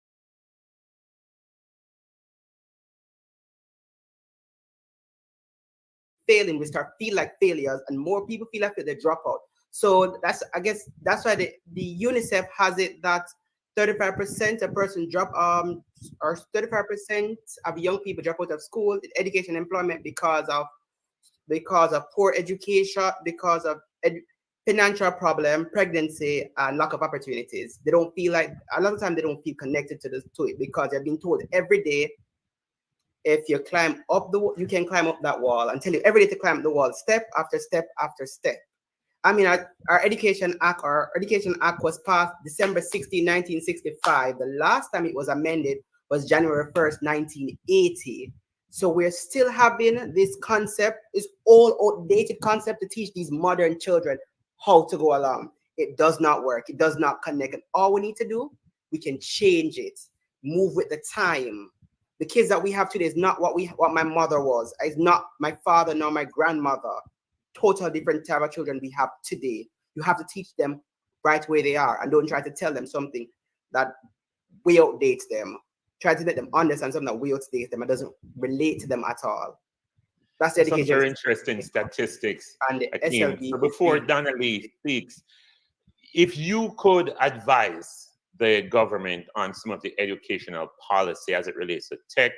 failing, we start feel like failures, and more people feel like they drop out. So I guess that's why the UNICEF has it that 35% of person drop or 35% of young people drop out of school, education, employment because of poor education, because of financial problem, pregnancy, and lack of opportunities. They don't feel like, a lot of time they don't feel connected to it because they're being told every day, if you climb up you can climb up that wall, and tell you every day to climb the wall, step after step after step. I mean, our Education Act was passed December 16, 1965. The last time it was amended was January 1st, 1980. So we're still having this concept, this old outdated concept to teach these modern children how to go along. It does not work. It does not connect. And all we need to do, we can change it, move with the time. The kids that we have today is not what my mother was. It's not my father nor my grandmother. Total different type of children we have today. You have to teach them right where they are, and don't try to tell them something that way outdates them. Try to let them understand something that way outdates them and doesn't relate to them at all. That's the education. Some very interesting statistics. And the SLB, so before Donna Lee speaks, if you could advise the government on some of the educational policy as it relates to tech,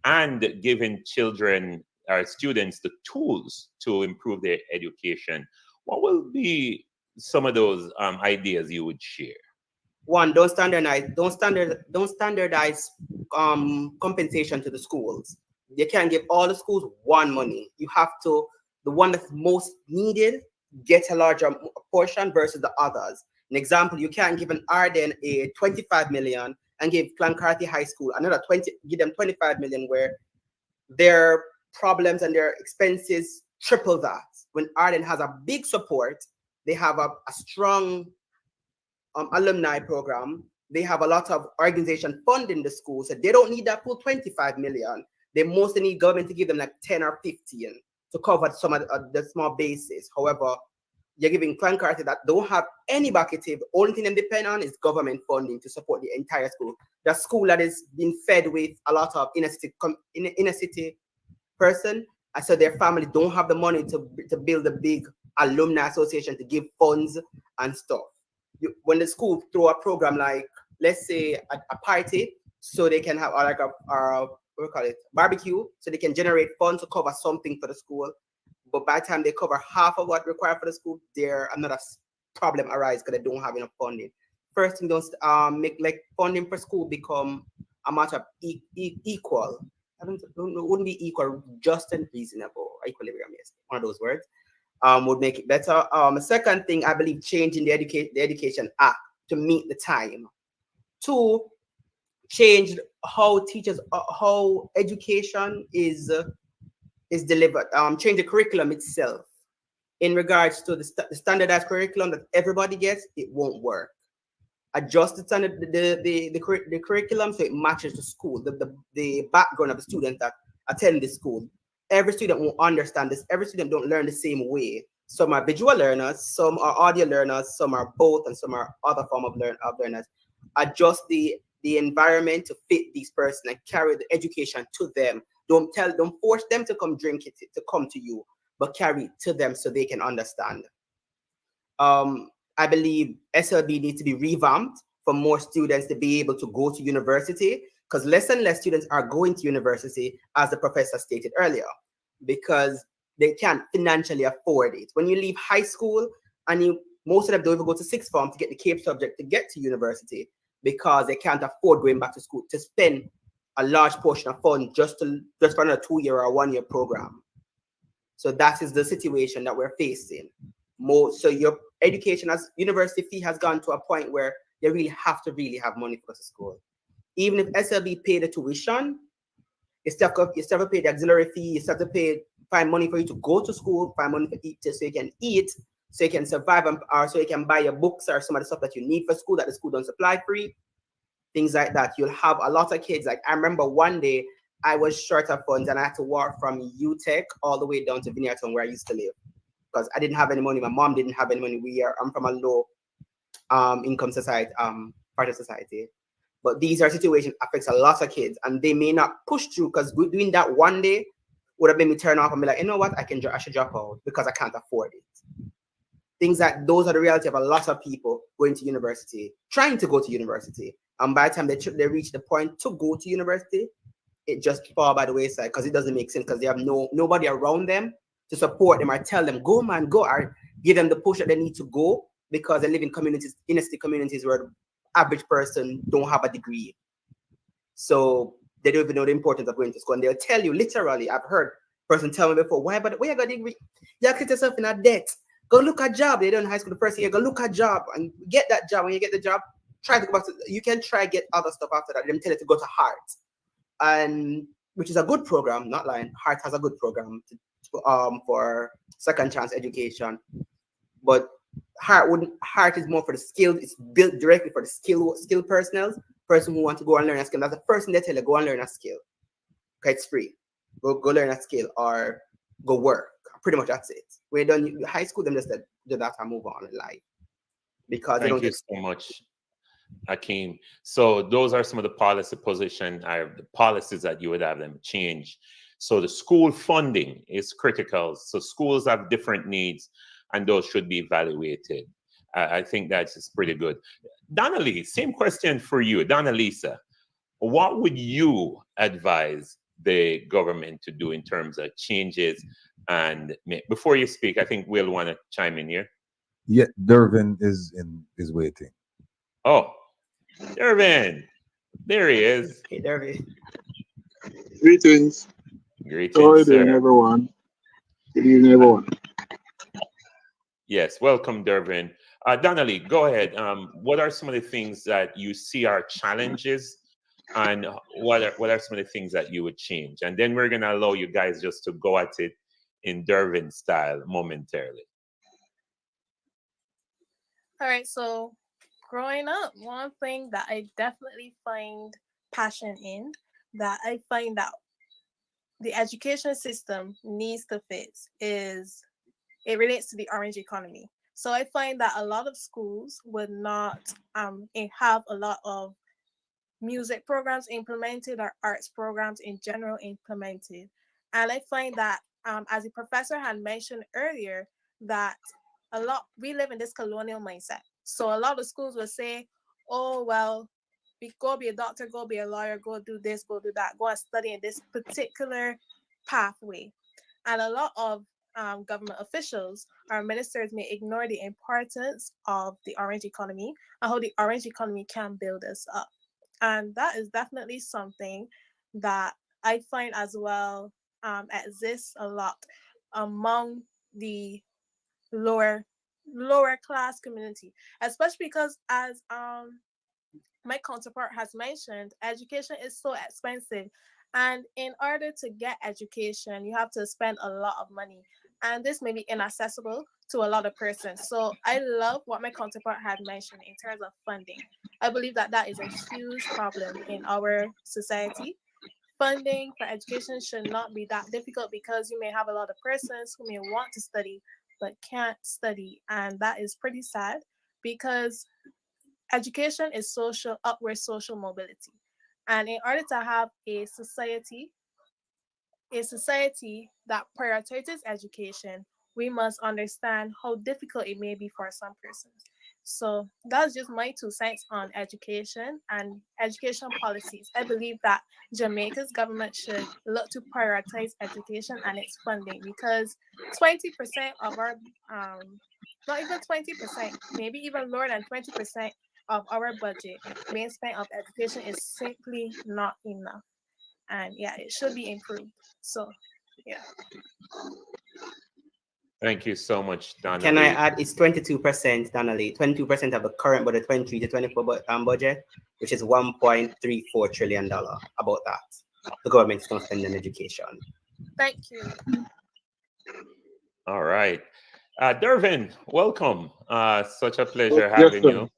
and giving children or students the tools to improve their education, what will be some of those ideas you would share? One, don't standardize compensation to the schools. You can't give all the schools one money. You have to, the one that's most needed, get a larger portion versus the others. An example, you can't give an Arden a 25 million and give Clancarty High School another 20, give them 25 million, where their problems and their expenses triple that. When Arden has a big support, they have a strong alumni program, they have a lot of organization funding the school, so they don't need that full 25 million. They mostly need government to give them like 10 or 15 to cover some of the small bases. However, you're giving Clancarty that don't have any bucketive, only thing they depend on is government funding to support the entire school. The school that is being fed with a lot of inner city person, and so their family don't have the money to build a big alumni association to give funds and stuff. When the school throw a program like, let's say a party, so they can have like a what we call it, barbecue, so they can generate funds to cover something for the school. But by the time they cover half of what required for the school, there another problem arise because they don't have enough funding. First thing, don't make like funding for school become a matter of equal. I don't, it wouldn't be equal, just and reasonable. Equilibrium, yes, one of those words. Would make it better. The second thing, I believe, changing the Education Act to meet the time. 2, change how teachers, how education is delivered. Change the curriculum itself. In regards to the standardized curriculum that everybody gets, it won't work. Adjust the standard, the curriculum so it matches the school, the background of the student that attend the school. Every student won't understand this. Every student don't learn the same way. Some are visual learners, some are audio learners, some are both, and some are other form of learners. Adjust the environment to fit these persons and carry the education to them. Don't force them to come drink it, to come to you, but carry it to them so they can understand. I believe SLB needs to be revamped for more students to be able to go to university, because less and less students are going to university, as the professor stated earlier, because they can't financially afford it. When you leave high school, and most of them don't even go to sixth form to get the CAPE subject to get to university, because they can't afford going back to school to spend a large portion of funds just for another 2-year or 1-year program. So that is the situation that we're facing. So your education as university fee has gone to a point where you really have to have money to go to school. Even if SLB pay the tuition, you still have to pay the auxiliary fee, you still have to find money for you to go to school, find money for eat, so you can eat, so you can survive, or so you can buy your books or some of the stuff that you need for school that the school don't supply free. Things like that. You'll have a lot of kids. Like I remember one day I was short of funds and I had to walk from UTech all the way down to Vineyardton where I used to live, because I didn't have any money. My mom didn't have any money. I'm from a low income society, part of society. But these are situations affects a lot of kids, and they may not push through, because doing that one day would have made me turn off and be like, you know what, I should drop out because I can't afford it. Things like those are the reality of a lot of people going to university, trying to go to university, and by the time they reach the point to go to university, it just fall by the wayside because it doesn't make sense, because they have nobody around them to support them or tell them, go man, go, or give them the push that they need to go, because they live in communities, inner city communities, where the average person don't have a degree. So they don't even know the importance of going to school. And they'll tell you, literally, I've heard a person tell me before, why you got a degree? You get yourself in a debt. Go look at a job. They done high school the first year. Go look at a job and get that job. When you get the job, try to go back to, you can try get other stuff after that. Them tell you to go to Heart, and which is a good program, not lying. Heart has a good program for second chance education, but Heart is more for the skilled. It's built directly for the skilled person who want to go and learn a skill. That's the first thing they tell you, go and learn a skill. Okay, it's free. Go learn a skill or go work. Pretty much that's it. When you're done high school, then just do that and move on in life. Because thank you so much, Akeem. So those are some of the policy positions, the policies that you would have them change. So the school funding is critical. So schools have different needs, and those should be evaluated. I think that's just pretty good. Donna, same question for you. Donna Lisa, what would you advise the government to do in terms of changes? And before you speak, I think we'll want to chime in here. Yeah, Dervin is waiting. Oh, Dervin, there he is. Hey, Dervin. Greetings. Greetings, How are you doing, sir. everyone? Good evening, everyone. Yes, welcome, Dervin. Donnelly, go ahead. What are some of the things that you see are challenges, and what are some of the things that you would change? And then we're gonna allow you guys just to go at it in Dervin style momentarily. All right, so growing up, one thing that I definitely find passion in, that I find that the education system needs to fix, is it relates to the orange economy. So I find that a lot of schools would not have a lot of music programs implemented or arts programs in general implemented. And I find that, as the professor had mentioned earlier, that we live in this colonial mindset. So a lot of schools will say, oh, well, go be a doctor, go be a lawyer, go do this, go do that, go and study in this particular pathway. And a lot of government officials or ministers may ignore the importance of the orange economy and how the orange economy can build us up. And that is definitely something that I find as well exists a lot among the lower class community, especially because, as my counterpart has mentioned, education is so expensive. And in order to get education, you have to spend a lot of money. And this may be inaccessible to a lot of persons. So I love what my counterpart had mentioned in terms of funding. I believe that that is a huge problem in our society. Funding for education should not be that difficult, because you may have a lot of persons who may want to study but can't study. And that is pretty sad, because education is upward social mobility. And in order to have a society that prioritizes education, we must understand how difficult it may be for some persons. So that's just my 2 cents on education and education policies. I believe that Jamaica's government should look to prioritize education and its funding, because 20% of our, not even 20%, maybe even lower than 20% of our budget being spent on education is simply not enough. And yeah, it should be improved. So yeah. Thank you so much, Donna. Can I add, it's 22%, Donna Lee, 22% of the current budget, 23 to 24 budget, which is $1.34 trillion. About that, the government is going to spend on education. Thank you. All right. Dervin, welcome. Such a pleasure having you.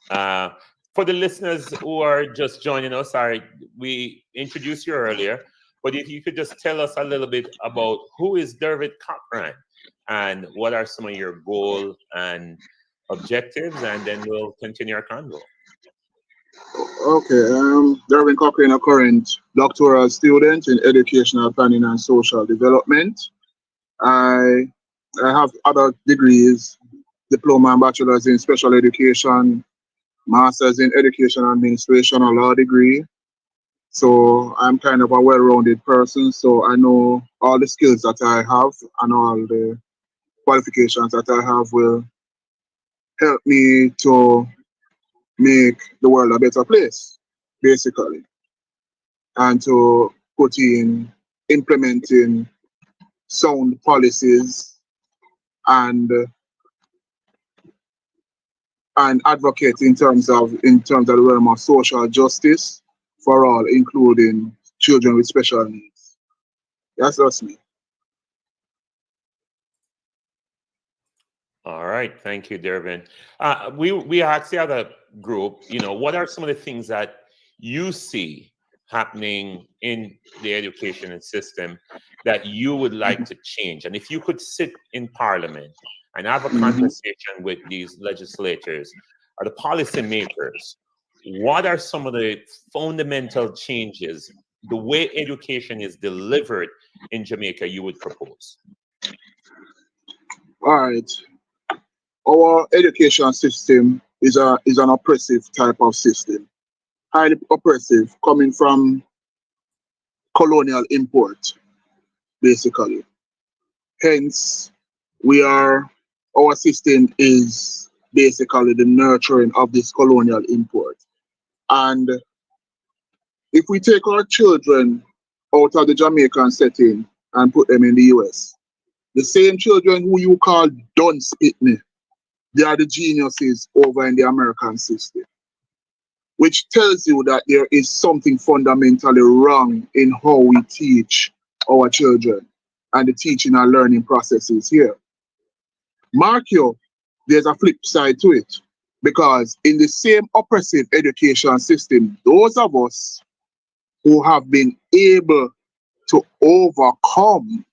For the listeners who are just joining us, we introduced you earlier, but if you could just tell us a little bit about who is Dervin Cochrane and what are some of your goals and objectives, and then we'll continue our convo. Okay, Dervin Cochrane, a current doctoral student in educational planning and social development. I have other degrees, diploma and bachelor's in special education, master's in education administration, a law degree. So I'm kind of a well-rounded person. So I know all the skills that I have and all the qualifications that I have will help me to make the world a better place, basically, and to put in implementing sound policies and advocate in terms of the realm of social justice for all, including children with special needs. That's just me. All right, thank you, Dervin. We actually have a group. What are some of the things that you see happening in the education system that you would like to change? And if you could sit in Parliament and have a conversation with these legislators or the policymakers, what are some of the fundamental changes, the way education is delivered in Jamaica, you would propose? All right. our education system is an oppressive type of system, highly oppressive, coming from colonial import, basically. Hence, our system is basically the nurturing of this colonial import. And if we take our children out of the Jamaican setting and put them in the US, the same children who you call dunce pitney, they are the geniuses over in the American system, which tells you that there is something fundamentally wrong in how we teach our children and the teaching and learning processes here. Mark you, there's a flip side to it, because in the same oppressive education system, those of us who have been able to overcome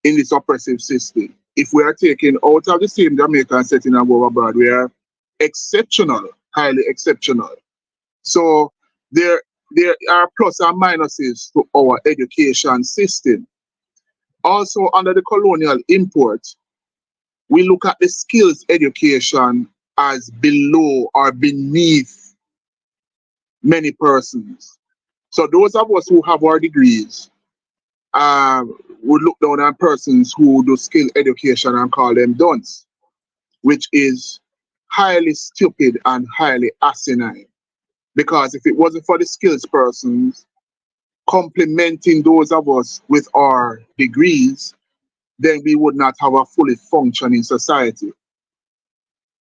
in this oppressive system, if we are taken out of the same Jamaican setting and go abroad, we are exceptional, highly exceptional. So there are plus and minuses to our education system. Also, under the colonial import, we look at the skills education as below or beneath many persons. So those of us who have our degrees would look down on persons who do skill education and call them dunce, which is highly stupid and highly asinine. Because if it wasn't for the skills persons complementing those of us with our degrees, then we would not have a fully functioning society.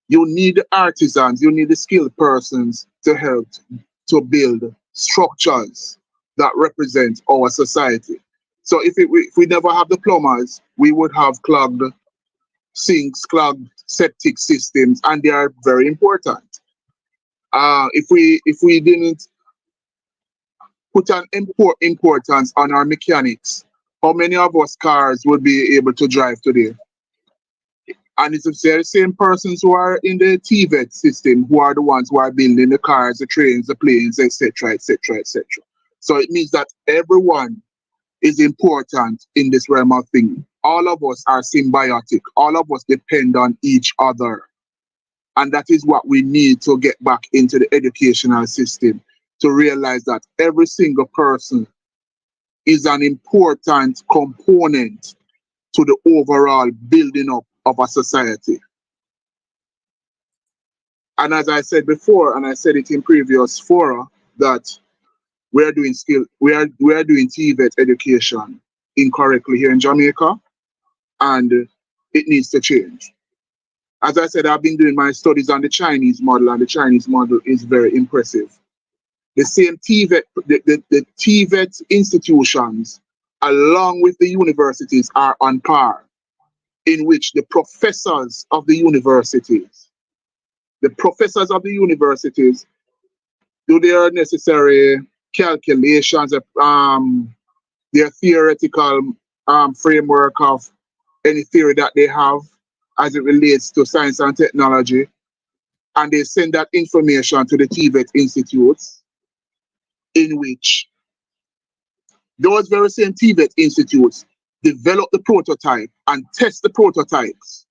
You need the artisans, you need the skilled persons to help to build structures that represent our society. So if we never have the plumbers, we would have clogged sinks, clogged septic systems, and they are very important. If we didn't put an importance on our mechanics, how many of us cars would be able to drive today? And it's the same persons who are in the TVET system who are the ones who are building the cars, the trains, the planes, etc., etc., etc. So it means that everyone is important in this realm of things. All of us are symbiotic. All of us depend on each other. And that is what we need to get back into the educational system, to realize that every single person is an important component to the overall building up of a society. And as I said before, and I said it in previous fora, that we are doing TVET education incorrectly here in Jamaica, and it needs to change. As I said, I've been doing my studies on the Chinese model, and the Chinese model is very impressive. The same TVET, the TVET institutions, along with the universities, are on par, in which the professors of the universities do their necessary calculations, their theoretical framework of any theory that they have as it relates to science and technology, and they send that information to the TVET institutes, in which those very same TVET institutes develop the prototype and test the prototypes.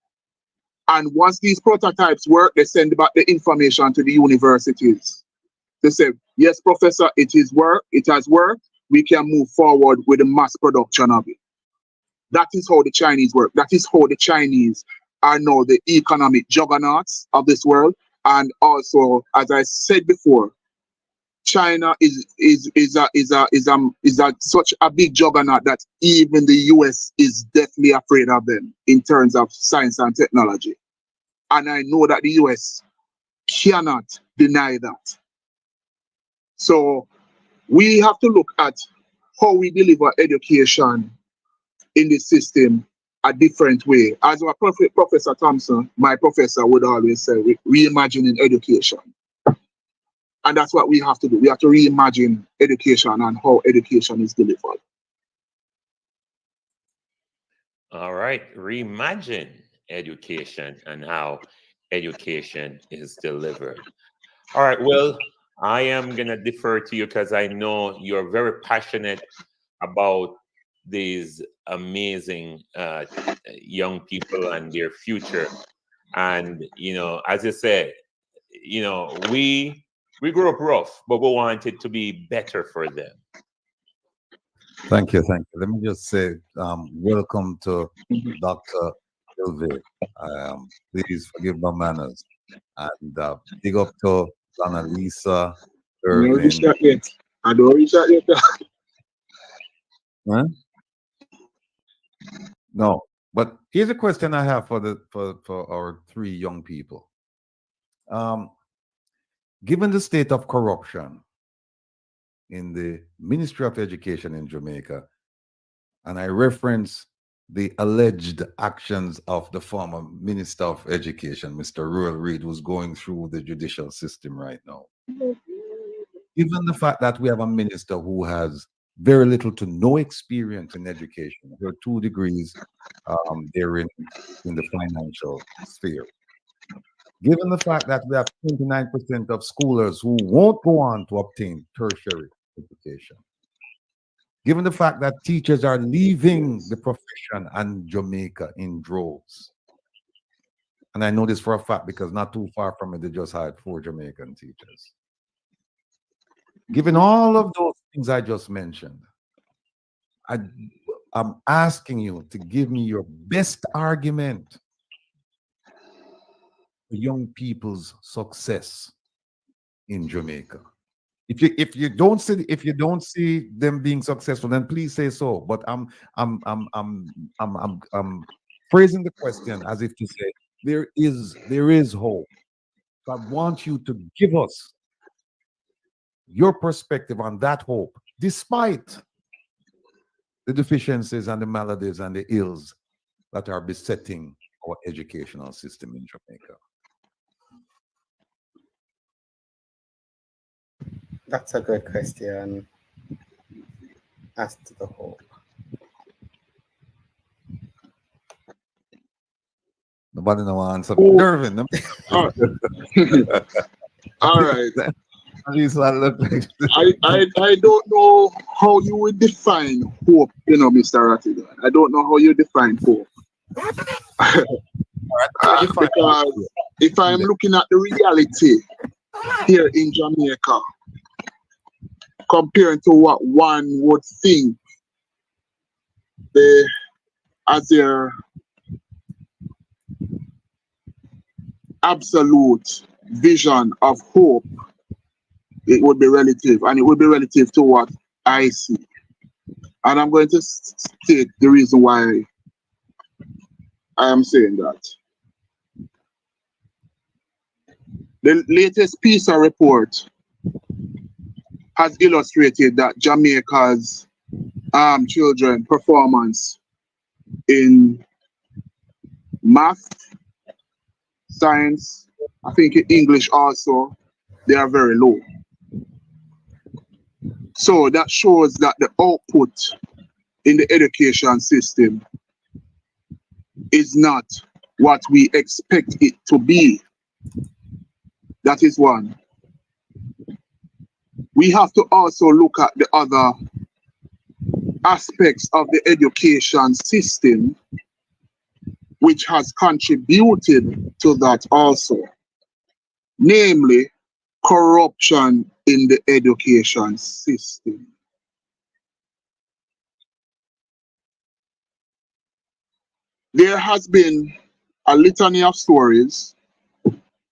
And once these prototypes work, they send back the information to the universities. They say, yes, professor, it has worked. We can move forward with the mass production of it. That is how the Chinese work. That is how the Chinese are now the economic juggernauts of this world. And also, as I said before, China is such a big juggernaut that even the US is definitely afraid of them in terms of science and technology. And I know that the US cannot deny that. So we have to look at how we deliver education in the system a different way. As our Professor Thompson, my professor, would always say, reimagining education. And that's what we have to do. We have to reimagine education and how education is delivered. All right, reimagine education and how education is delivered. All right, well, I am going to defer to you because I know you're very passionate about these amazing young people and their future. And, you know, as you said, you know, we grew up rough, but we want it to be better for them. Thank you, thank you. Let me just say, welcome to Dr. Sylvie. Please forgive my manners. And big up to Donna, Lisa, Dervin. I don't reach that yet. Huh? No, but here's a question I have for our three young people. Given the state of corruption in the Ministry of Education in Jamaica, and I reference the alleged actions of the former Minister of Education, Mr. Royal Reid, who's going through the judicial system right now. Given the fact that we have a minister who has very little to no experience in education, her 2 degrees, they're in the financial sphere. Given the fact that we have 29% of schoolers who won't go on to obtain tertiary education, given the fact that teachers are leaving the profession and Jamaica in droves, and I know this for a fact because not too far from it, they just hired 4 Jamaican teachers. Given all of those things I just mentioned, I'm asking you to give me your best argument for young people's success in Jamaica. If you don't see them being successful, then please say so. But I'm phrasing the question as if to say there is hope. So I want you to give us your perspective on that hope, despite the deficiencies and the maladies and the ills that are besetting our educational system in Jamaica. That's a good question. As to the hope. Nobody no answer. Dervin. All right. I don't know how you would define hope, you know, Mr. Rattigan. I don't know how you define hope. Because if I'm looking at the reality here in Jamaica, comparing to what one would think as their absolute vision of hope, it would be relative, and it would be relative to what I see. And I'm going to state the reason why I am saying that. The latest PISA report has illustrated that Jamaica's children performance in math, science, I think in English also, they are very low. So that shows that the output in the education system is not what we expect it to be. That is one. We have to also look at the other aspects of the education system which has contributed to that also, namely corruption in the education system. There has been a litany of stories.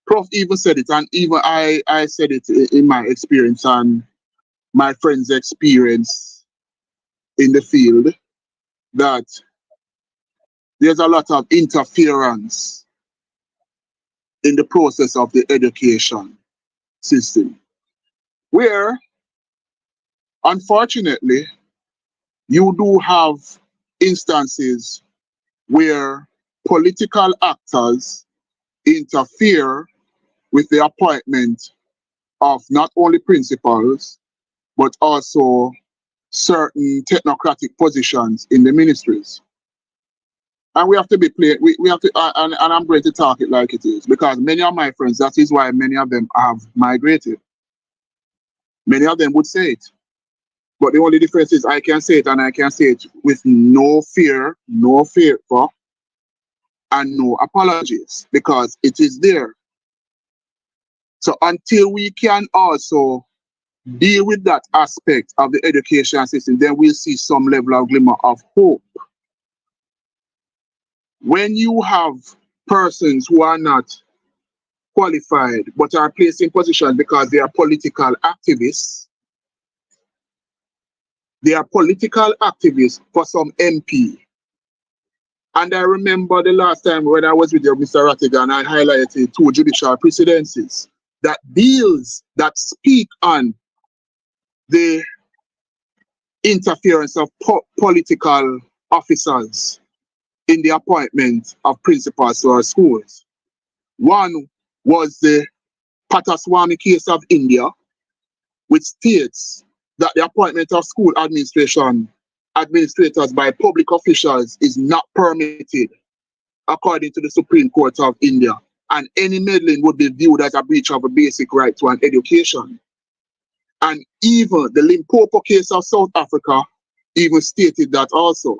Prof even said it, and even I said it in my experience and my friend's experience in the field, that there's a lot of interference in the process of the education system, where, unfortunately, you do have instances where political actors interfere with the appointment of not only principals, but also certain technocratic positions in the ministries. And we have to be clear, we have to, and I'm going to talk it like it is, because many of my friends, that is why many of them have migrated. Many of them would say it. But the only difference is I can say it, and I can say it with no fear for and no apologies, because it is there. So until we can also deal with that aspect of the education system, then we'll see some level of glimmer of hope. When you have persons who are not qualified but are placed in positions because they are political activists, for some MP. And I remember the last time when I was with you, Mr. Rattigan, I highlighted 2 judicial precedences that speak on the interference of political officers in the appointment of principals to our schools. One was the Pataswamy case of India, which states that the appointment of school administrators by public officials is not permitted according to the Supreme Court of India, and any meddling would be viewed as a breach of a basic right to an education. And even the Limpopo case of South Africa even stated that also.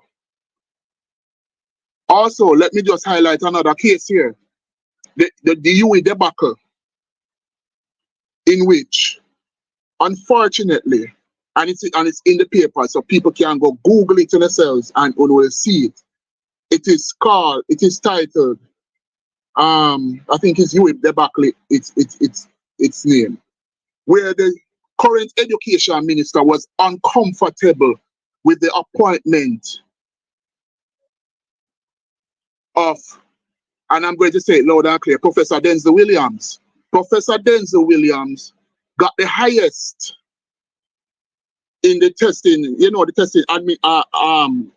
Also, let me just highlight another case here. The UWI debacle, in which, unfortunately, and it's in the paper, so people can go Google it themselves and will see it. It is titled, I think it's UWI debacle, its name, where the current education minister was uncomfortable with the appointment of, and I'm going to say it loud and clear, Professor Denzel Williams. Professor Denzel Williams got the highest in the testing, the testing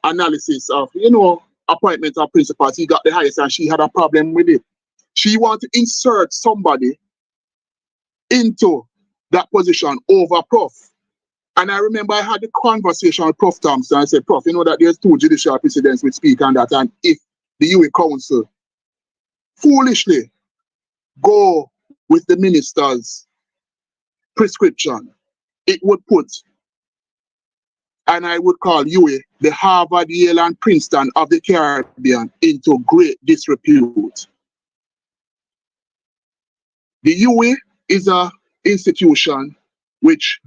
analysis of, appointment of principals. He got the highest and she had a problem with it. She wanted to insert somebody into that position over Prof. And I remember I had a conversation with Prof. Thompson. I said, Prof, you know that there's 2 judicial precedents which speak on that, and if the UWI Council foolishly go with the minister's prescription, it would put, and I would call UWI the Harvard, Yale, and Princeton of the Caribbean, into great disrepute. The UWI is an institution which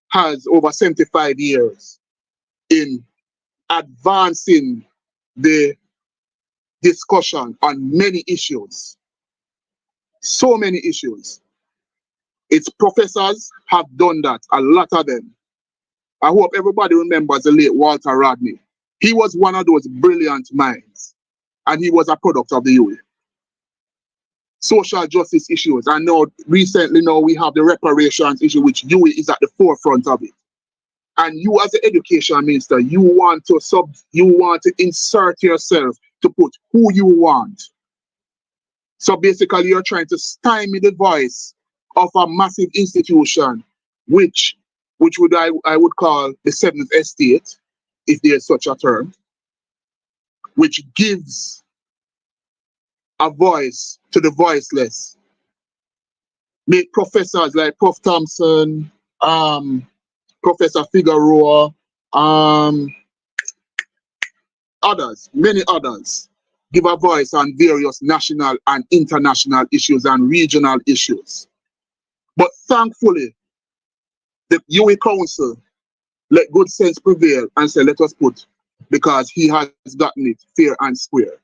has over 75 years in advancing the discussion on many issues. So many issues. Its professors have done that, a lot of them. I hope everybody remembers the late Walter Rodney. He was one of those brilliant minds, and he was a product of the UWI. Social justice issues, and now recently we have the reparations issue, which UWI is at the forefront of it. And you, as the education minister, you want to insert yourself to put who you want. So basically, you're trying to stymie the voice of a massive institution, which I would call the 7th estate, if there's such a term, which gives a voice to the voiceless. Make professors like Prof. Thompson, Professor Figueroa, others, many others, give a voice on various national and international issues and regional issues. But thankfully, the UWI Council let good sense prevail and say, let us put, because he has gotten it fair and square.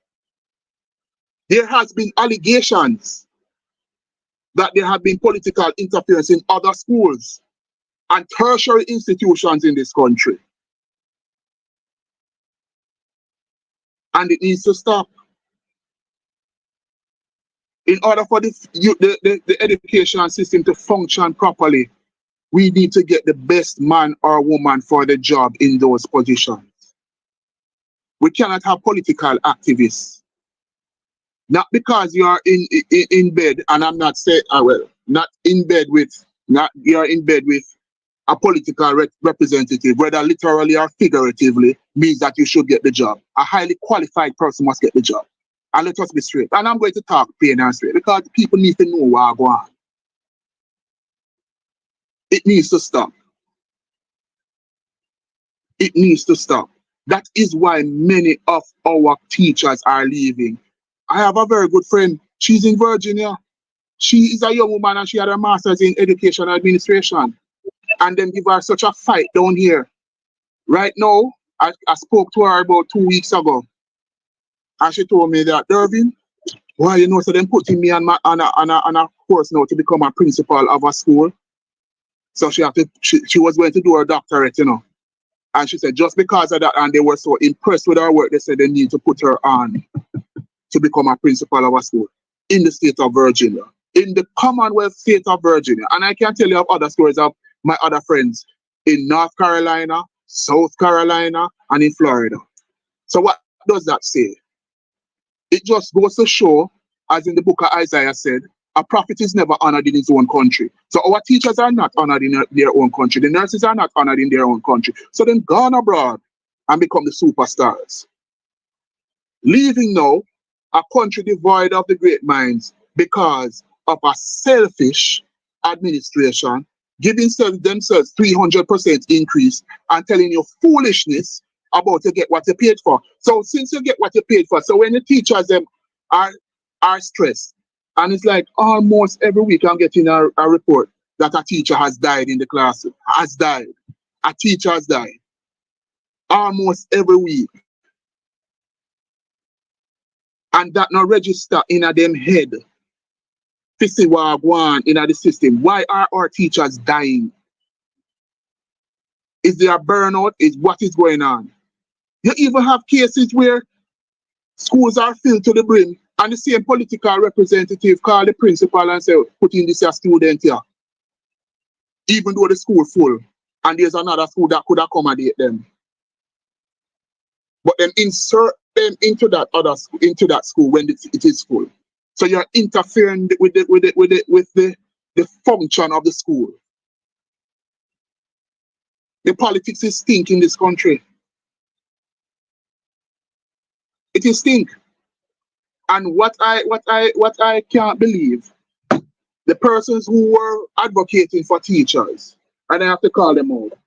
There has been allegations that there have been political interference in other schools and tertiary institutions in this country. And it needs to stop. In order for the education system to function properly, we need to get the best man or woman for the job in those positions. We cannot have political activists. Not because you are in bed, and I'm not saying, not in bed with, you're in bed with a political representative, whether literally or figuratively, means that you should get the job. A highly qualified person must get the job. And let us be straight. And I'm going to talk plain and straight, because people need to know what going on. It needs to stop. It needs to stop. That is why many of our teachers are leaving. I have a very good friend. She's in Virginia. She is a young woman and she had a master's in education administration. And then give her such a fight down here. Right now, I spoke to her about 2 weeks ago. And she told me that, Dervin, why you know, so them putting me on a course now to become a principal of a school. So she was going to do her doctorate, you know. And she said just because of that, and they were so impressed with her work, they said they need to put her on to become a principal of a school in the state of Virginia, in the Commonwealth state of Virginia. And I can tell you of other stories of my other friends in North Carolina, South Carolina, and in Florida. So what does that say? It just goes to show, as in the book of Isaiah said, a prophet is never honored in his own country. So our teachers are not honored in their own country. The nurses are not honored in their own country. So then gone abroad and become the superstars. Leaving now a country devoid of the great minds because of a selfish administration, giving themselves 300% increase and telling you foolishness about to get what you paid for. So since you get what you paid for, so when the teachers them are stressed, and it's like almost every week I'm getting a report that a teacher has died in the classroom, has died. A teacher has died. Almost every week. And that not register in a them head. To see what going in the system. Why are our teachers dying? Is there a burnout? Is what is going on? You even have cases where schools are filled to the brim and the same political representative call the principal and say, put in this student here. Even though the school full and there's another school that could accommodate them. But then insert them into that school when it is full. So you're interfering with the function of the school. The politics is stink in this country. It is stink. And what I can't believe, the persons who were advocating for teachers, and I have to call them out,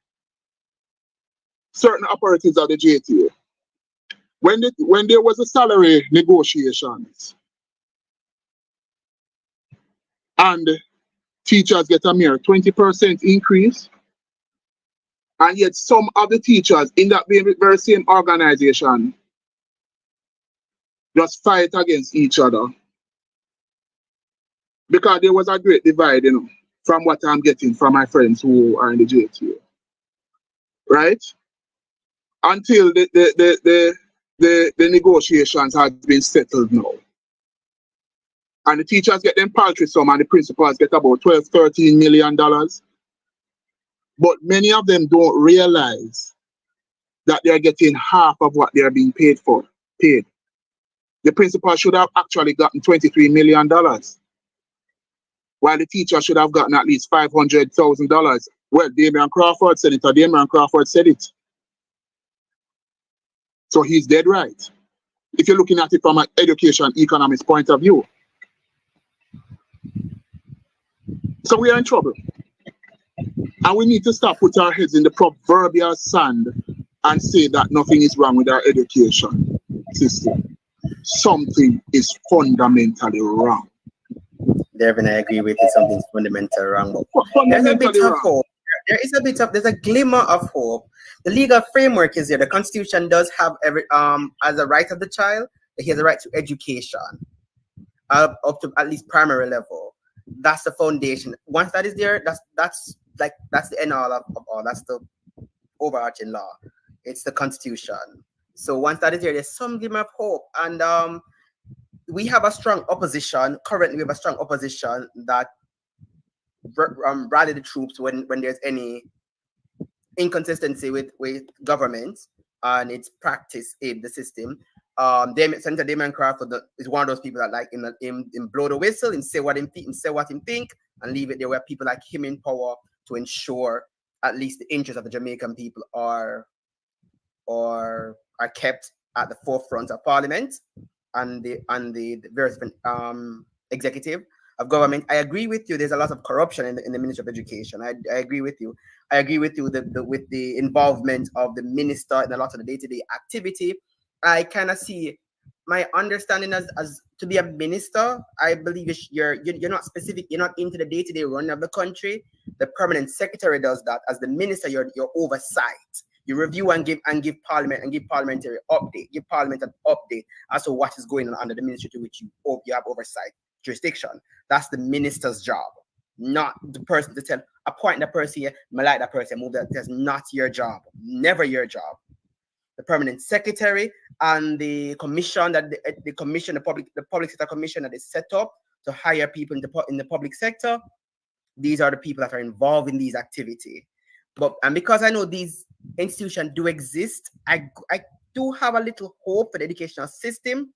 certain operatives of the JTA, when there was a salary negotiations, and teachers get a mere 20% increase, and yet some of the teachers in that very same organization just fight against each other. Because there was a great divide, you know, from what I'm getting from my friends who are in the JTA. Right? Until the negotiations have been settled now. And the teachers get them paltry sum and the principals get about $12, $13 million. But many of them don't realize that they're getting half of what they're being paid. The principal should have actually gotten $23 million. While the teacher should have gotten at least $500,000. Well, Senator Damian Crawford said it. So he's dead right. If you're looking at it from an education economics point of view. So we are in trouble. And we need to stop putting our heads in the proverbial sand and say that nothing is wrong with our education system. Something is fundamentally wrong. Dervin, I agree with you. Something's fundamentally wrong. But there's a bit of hope. There's a glimmer of hope. The legal framework is there. The Constitution does have as a right of the child, he has a right to education up to at least primary level. That's the foundation. Once that is there, that's the end all of all. That's the overarching law. It's the Constitution. So once that is there, there's some glimmer of hope. And we have a strong opposition. Currently, we have a strong opposition that rally the troops when there's any inconsistency with government and its practice in the system. Senator Damian Crawford is one of those people that like him blow the whistle and say what him think and leave it there, where people like him in power to ensure at least the interests of the Jamaican people are kept at the forefront of Parliament and the various executive of government. I agree with you. There's a lot of corruption in the Ministry of Education. I agree with you. I agree with you with the involvement of the minister in a lot of the day-to-day activity. I kind of see my understanding as to be a minister, I believe you're not specific. You're not into the day-to-day running of the country. The permanent secretary does that. As the minister, you're oversight. You review and give parliamentary update. Give parliament an update as to what is going on under the ministry to which you have oversight jurisdiction. That's the minister's job, not the person to tell appoint that person here, I like that person, move that. That's not your job. Never your job. The permanent secretary and the commission that the public sector commission that is set up to hire people in the public sector. These are the people that are involved in these activities. And because I know these institutions do exist, I do have a little hope for the educational system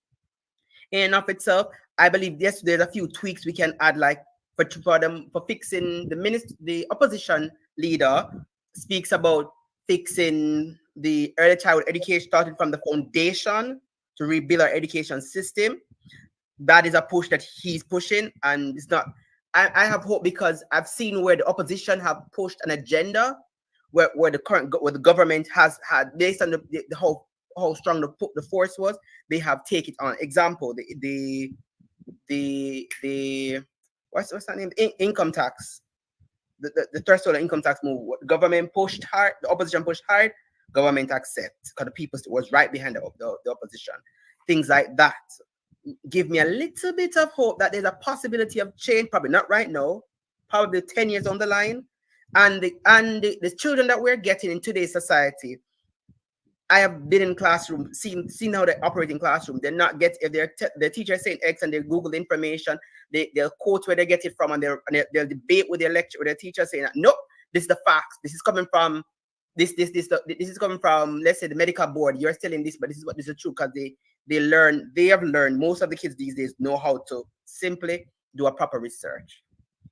in and of itself. I believe there's a few tweaks we can add, like for fixing the opposition leader speaks about fixing the early childhood education, starting from the foundation to rebuild our education system. That is a push that he's pushing, and it's not. I have hope because I've seen where the opposition have pushed an agenda where the government has had, based on how strong the force was, they have taken it on. Example, the what's that name? Income tax. The threshold of income tax move. Government pushed hard, the opposition pushed hard, government accept because the people was right behind the opposition. Things like that give me a little bit of hope that there's a possibility of change, probably not right now, probably 10 years on the line. And the children that we're getting in today's society, I have been in classroom, seen how they operate in classroom. They're not if the teacher is saying X and they Google information, they'll quote where they get it from, and they'll debate with their teacher saying, nope, this is the facts. This is coming from this is coming from, let's say, the medical board. You're telling this, but this is true because they have learned. Most of the kids these days know how to simply do a proper research.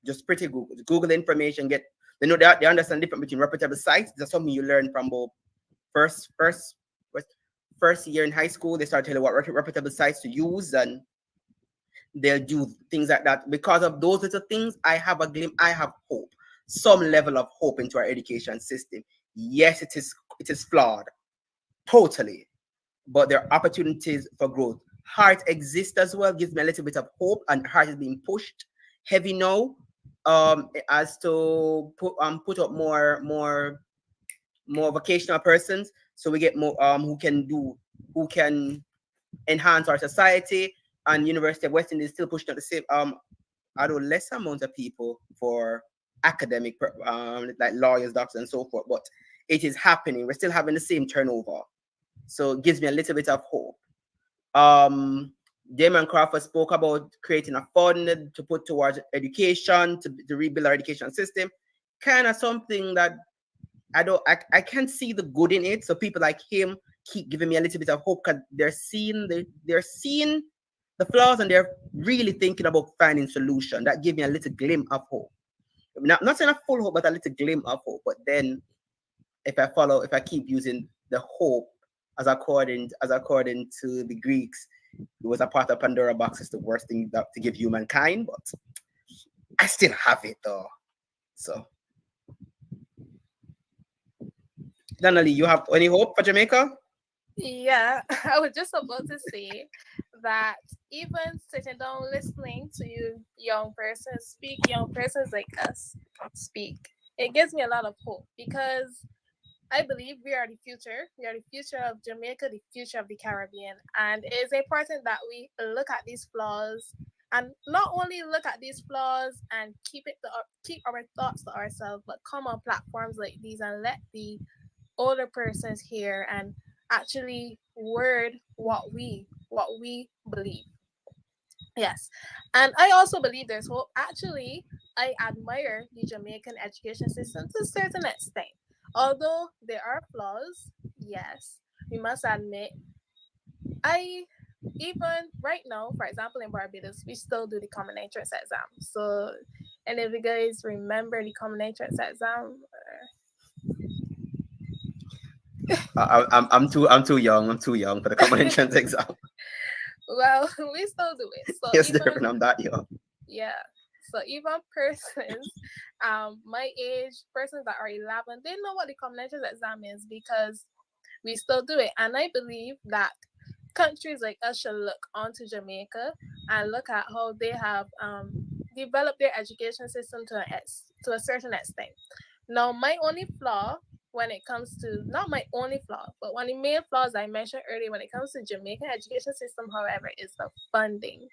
Just pretty Google information. They understand the difference between reputable sites. That's something you learn from both first year in high school. They start telling you what reputable sites to use, and they'll do things like that. Because of those little things, I have hope, some level of hope into our education system. Yes, it is flawed, totally, but there are opportunities for growth. Heart exists as well, gives me a little bit of hope, and heart is being pushed heavy now, as to put up more vocational persons, so we get more who can enhance our society. And University of West Indies still pushing up the same although less amount of people for academic like lawyers, doctors, and so forth, but it is happening. We're still having the same turnover, so it gives me a little bit of hope. Damon Crawford spoke about creating a fund to put towards education, to rebuild our education system. Kind of something that I can't see the good in it. So people like him keep giving me a little bit of hope because they're seeing the flaws, and they're really thinking about finding solution. That gives me a little glimpse of hope. Not saying a full hope, but a little glimpse of hope. But then if I keep using the hope as according to the Greeks, it was a part of Pandora box, is the worst thing to give humankind, but I still have it though. So Donna, you have any hope for Jamaica? Yeah, I was just about to say that even sitting down listening to you young persons like us speak, it gives me a lot of hope, because I believe we are the future. We are the future of Jamaica, the future of the Caribbean. And it is important that we look at these flaws, and not only look at these flaws and keep our thoughts to ourselves, but come on platforms like these and let the older persons hear and actually word what we believe. Yes. And I also believe there's hope. Actually, I admire the Jamaican education system to a certain extent. Although there are flaws, yes, we must admit. Even right now, for example, in Barbados, we still do the common entrance exam. So, and if you guys remember the common entrance exam, I'm too young for the common entrance exam. well, we still do it. So yes, Dervin, I'm that young. Yeah. So even persons, my age, persons that are 11, they know what the common entrance exam is, because we still do it. And I believe that countries like us should look onto Jamaica and look at how they have developed their education system to a certain extent. Now, my only flaw when it comes to, not my only flaw, but one of the main flaws I mentioned earlier when it comes to Jamaican education system, however, is the funding.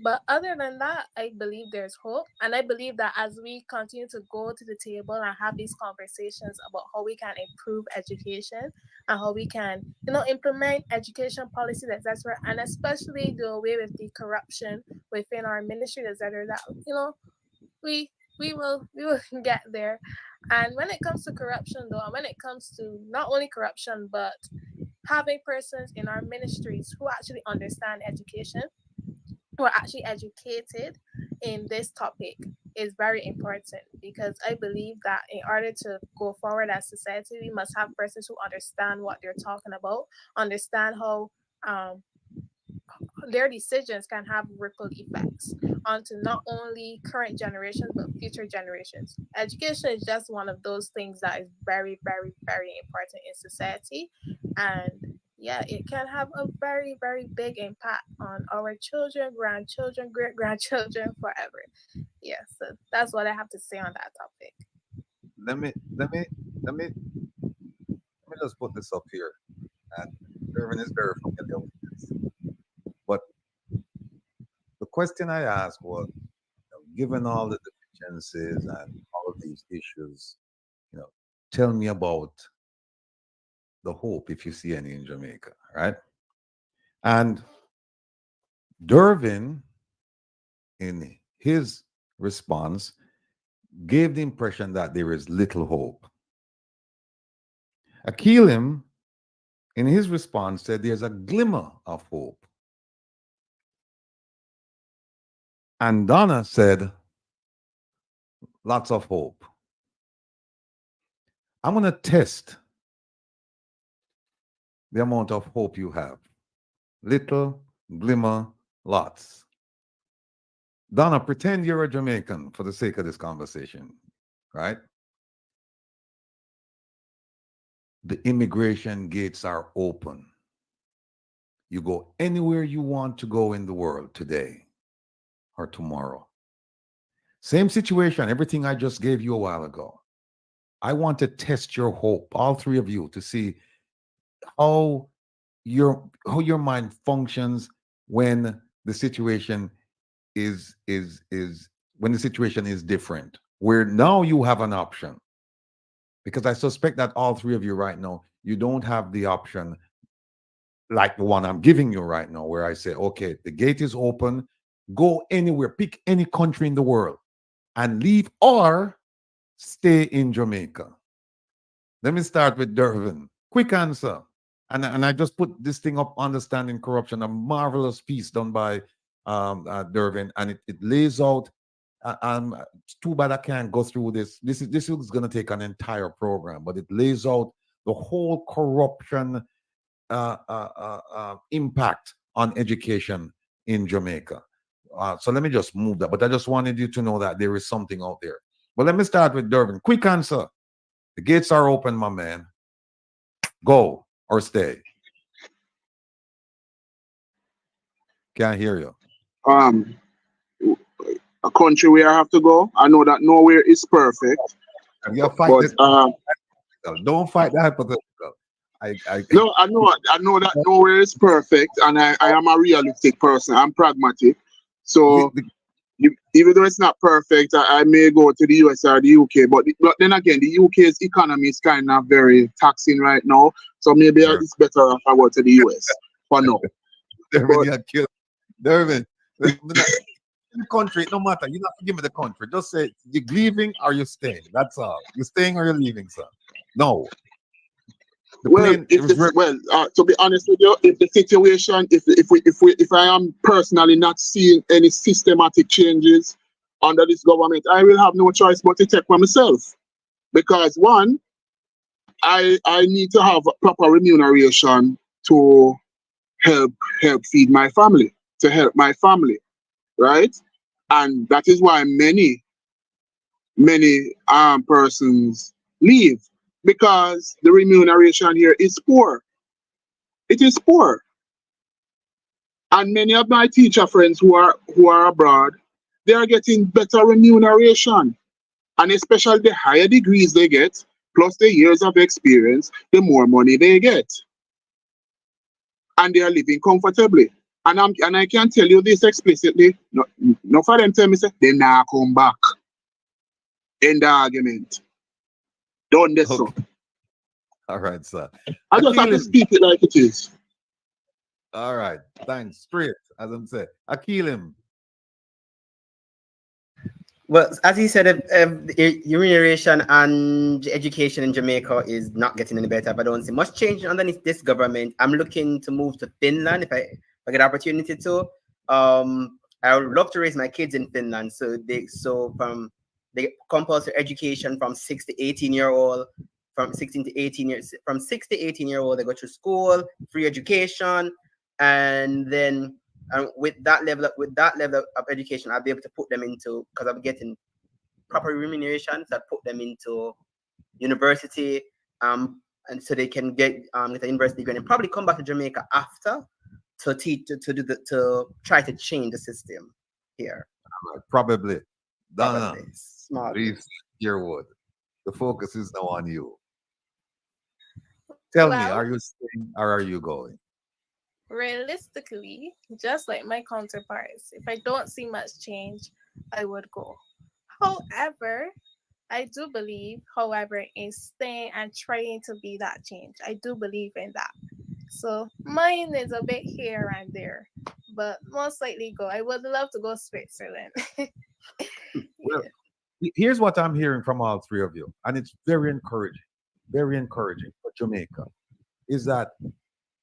But other than that, I believe there's hope. And I believe that as we continue to go to the table and have these conversations about how we can improve education and how we can, implement education policies, etc., and especially do away with the corruption within our ministry, etc., that, we will get there. And when it comes to corruption, though, and when it comes to not only corruption, but having persons in our ministries who actually understand education, who are actually educated in this topic, is very important, because I believe that in order to go forward as society, we must have persons who understand what they're talking about, understand how their decisions can have ripple effects onto not only current generations but future generations. Education is just one of those things that is very, very, very important in society, and yeah, it can have a very, very big impact on our children, grandchildren, great grandchildren, forever. Yeah, so that's what I have to say on that topic. Let me just put this up here, and Dervin is very familiar with this. But the question I asked was, given all the deficiencies and all of these issues, tell me about the hope, if you see any, in Jamaica, right? And Dervin, in his response, gave the impression that there is little hope. Akeelim, in his response, said there's a glimmer of hope. And Donna said, lots of hope. I'm going to test the amount of hope you have. Little, glimmer, lots. Donna, pretend you're a Jamaican for the sake of this conversation, right? The immigration gates are open. You go anywhere you want to go in the world today or tomorrow. Same situation, everything I just gave you a while ago. I want to test your hope, all three of you, to see how your mind functions when the situation is different, where now you have an option. Because I suspect that all three of you right now, you don't have the option like the one I'm giving you right now, where I say, okay, the gate is open, go anywhere, pick any country in the world and leave, or stay in Jamaica. Let me start with Dervin. Quick answer. And I just put this thing up, Understanding Corruption, a marvelous piece done by Dervin, and it lays out. It's too bad I can't go through this. This is going to take an entire program, but it lays out the whole corruption impact on education in Jamaica. So let me just move that. But I just wanted you to know that there is something out there. But let me start with Dervin. Quick answer. The gates are open, my man. Go or stay. Can't hear you. A country where I have to go. I know that nowhere is perfect. But, don't fight the hypothetical. No, I know that nowhere is perfect, and I am a realistic person. I'm pragmatic. So even though it's not perfect, I may go to the US or the UK. But then again, the UK's economy is kind of very taxing right now. So maybe it's better if I go to the US for now. Dervin, the country, no matter. You don't have to give me the country. Just say you're leaving or you're staying. That's all. You're staying or you're leaving, sir. No. To be honest with you, if the situation, if I am personally not seeing any systematic changes under this government, I will have no choice but to take for myself. Because one, I need to have proper remuneration to help feed my family, to help my family, right? And that is why many persons leave, because the remuneration here is poor. It is poor. And many of my teacher friends who are abroad, they are getting better remuneration. And especially the higher degrees they get, plus the years of experience, the more money they get. And they are living comfortably. And I can tell you this explicitly. No for them tell me say they now come back. End the argument. Done this so. All right, sir. I just have to speak it like it is. All right, thanks. Straight, as I'm saying. Akeelim. Well, as he said, remuneration and education in Jamaica is not getting any better. But I don't see much change underneath this government. I'm looking to move to Finland if I get an opportunity to. I would love to raise my kids in Finland. So from the compulsory education from 6 to 18-year-old, from 16 to 18 years, from 6 to 18-year-old, they go to school, free education, and then. And with that level of education, I'll be able to put them into, because I'm getting proper remuneration, so I put them into university, and so they can get a university degree and probably come back to Jamaica after to teach to try to change the system here. Probably. Donna, Smart. Yearwood. The focus is now on you. Tell me, are you staying or are you going? Realistically, just like my counterparts, if I don't see much change, I would go. However, I do believe, in staying and trying to be that change. I do believe in that. So mine is a bit here and there, but most likely go. I would love to go Switzerland. Well, here's what I'm hearing from all three of you, and it's very encouraging for Jamaica, is that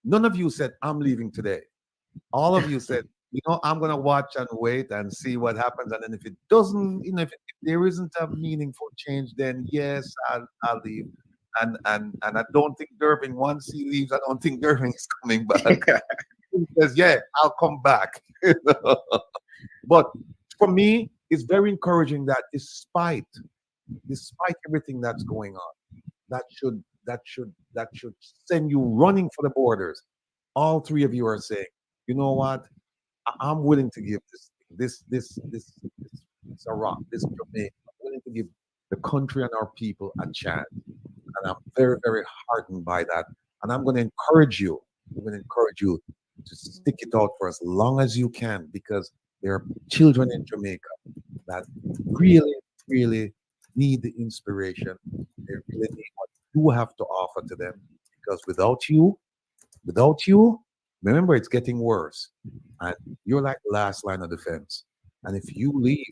none of you said, I'm leaving today. All of you said, I'm going to watch and wait and see what happens. And then if it doesn't, if there isn't a meaningful change, then yes, I'll leave. And I don't think Dervin, once he leaves, I don't think Dervin is coming back. He says, yeah, I'll come back. But for me, it's very encouraging that despite everything that's going on, that should send you running for the borders. All three of you are saying, you know what? I'm willing to give this a rock, this Jamaica. I'm willing to give the country and our people a chance. And I'm very, very heartened by that. And I'm going to encourage you. To stick it out for as long as you can, because there are children in Jamaica that really, really need the inspiration. They really need what you have to offer to them, because without you, remember, it's getting worse, and you're like the last line of defense. And if you leave,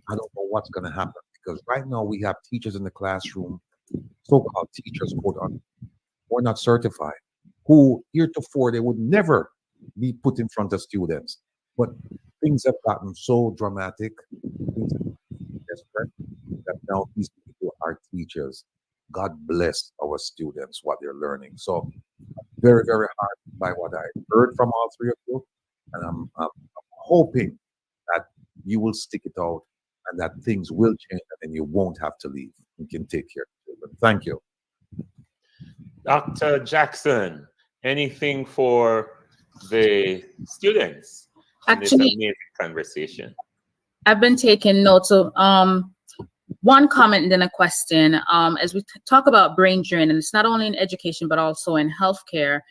I don't know what's going to happen, because right now we have teachers in the classroom, so-called teachers, quote unquote, who are not certified, who heretofore they would never be put in front of students. But things have gotten so dramatic, things have gotten desperate, that now these people are teachers. God bless our students, what they're learning. So very, very hard by what I heard from all three of you. And I'm hoping that you will stick it out and that things will change and you won't have to leave. You can take care of children. Thank you. Dr. Jackson, anything for the students in this amazing conversation? I've been taking notes of one comment and then a question. As we talk about brain drain, and it's not only in education, but also in healthcare,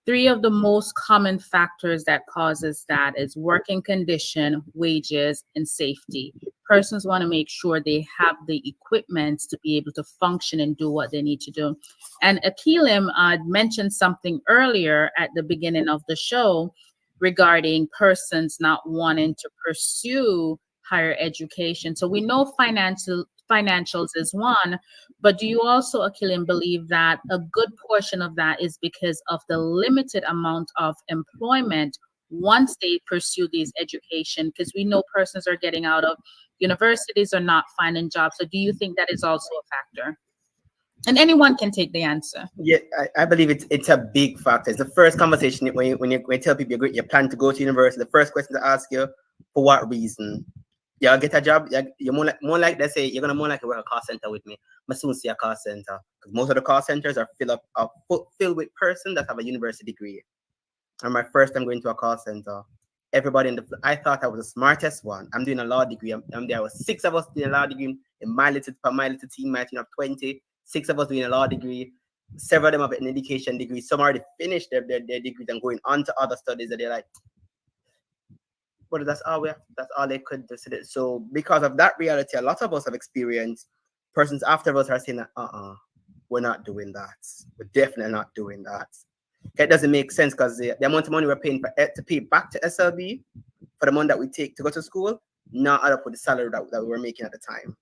three of the most common factors that causes that is working condition, wages, and safety. Persons want to make sure they have the equipment to be able to function and do what they need to do. And Akeelim mentioned something earlier at the beginning of the show regarding persons not wanting to pursue higher education. So we know financials is one, but do you also, Akeelim, believe that a good portion of that is because of the limited amount of employment once they pursue these education? Because we know persons are getting out of universities or not finding jobs. So do you think that is also a factor? And anyone can take the answer. Yeah, I believe it's a big factor. It's the first conversation when you tell people you plan to go to university. The first question to ask you, for what reason? You'll get a job. You're more like they say you're gonna more like work a call center with me. I soon see a call center because most of the call centers are filled with persons that have a university degree. and my first time going to a call center. Everybody I thought I was the smartest one. I'm doing a law degree. There was 6 of us doing a law degree in my little team, my team of 20. 6 of us doing a law degree. Several of them have an education degree. Some already finished their degrees and going on to other studies that they're like, but that's all they could do. So because of that reality, a lot of us have experienced persons after us are saying, we're not doing that. We're definitely not doing that. It doesn't make sense because the amount of money we're paying to pay back to SLB for the money that we take to go to school, not add up with the salary that we were making at the time.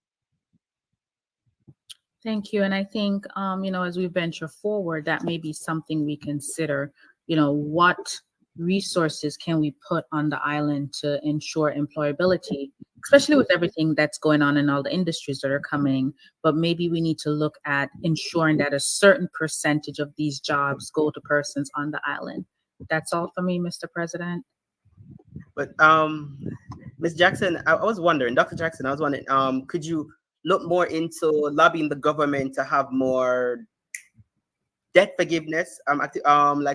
Thank you. And I think, as we venture forward, that may be something we consider, what resources can we put on the island to ensure employability, especially with everything that's going on in all the industries that are coming. But maybe we need to look at ensuring that a certain percentage of these jobs go to persons on the island. That's all for me, Mr. President. But Ms. Jackson, I was wondering, Dr. Jackson, I was wondering, could you look more into lobbying the government to have more debt forgiveness, like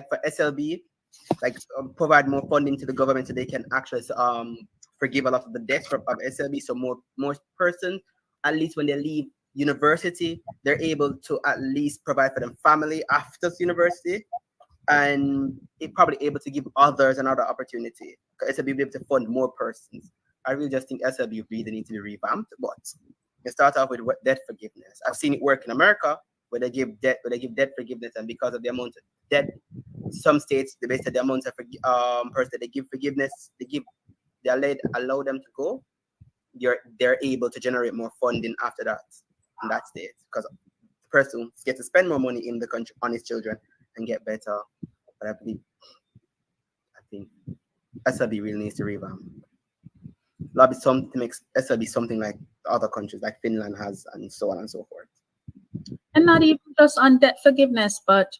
for SLB, like provide more funding to the government so they can actually forgive a lot of the debts of SLB, so more persons, at least when they leave university, they're able to at least provide for them family after university, and probably able to give others another opportunity. SLB will be able to fund more persons. I really just think SLB really needs to be revamped, but you start off with debt forgiveness. I've seen it work in America where they give debt forgiveness, and because of the amount of debt, some states, based on the amount of person that they give forgiveness, they allow them to go. They're able to generate more funding after that in that state, because the person gets to spend more money in the country on his children and get better. But I think SLB really needs to revamp. Lobby something makes SLB something like other countries like Finland has, and so on and so forth. And not even just on debt forgiveness, but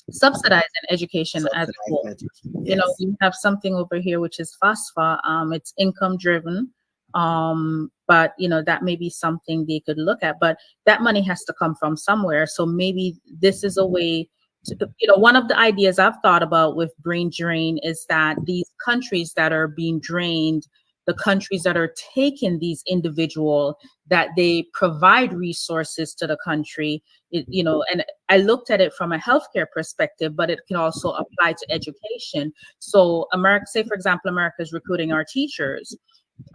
subsidizing education as a whole. Yes. We have something over here which is FAFSA. It's income driven, but that may be something they could look at. But that money has to come from somewhere. So maybe this is a way to, one of the ideas I've thought about with brain drain is that these countries that are being drained, the countries that are taking these individual, that they provide resources to the country, and I looked at it from a healthcare perspective, but it can also apply to education. So America, say for example, America is recruiting our teachers.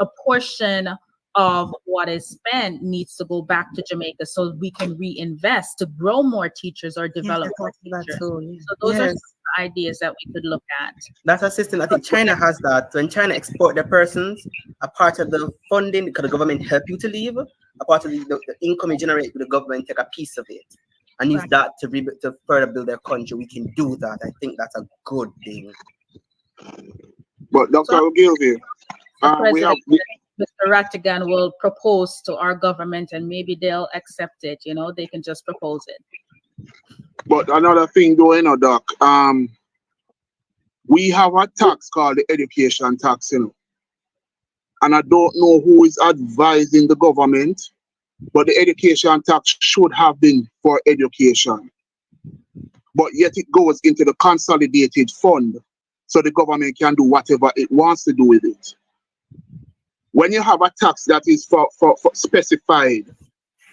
A portion of what is spent needs to go back to Jamaica so we can reinvest to grow more teachers or develop more teachers. So those are some ideas that we could look at. That's a system. I think China has that. When China export their persons, a part of the funding, because the government help you to leave, a part of the income you generate with the government, take a piece of it and use that to further build their country. We can do that. I think that's a good thing. But Dr. Ogilvy, we have... Mr. Rattigan will propose to our government and maybe they'll accept it. They can just propose it. But another thing though, Doc, we have a tax called the education tax, and I don't know who is advising the government, but the education tax should have been for education. But yet it goes into the consolidated fund, so the government can do whatever it wants to do with it. When you have a tax that is for specified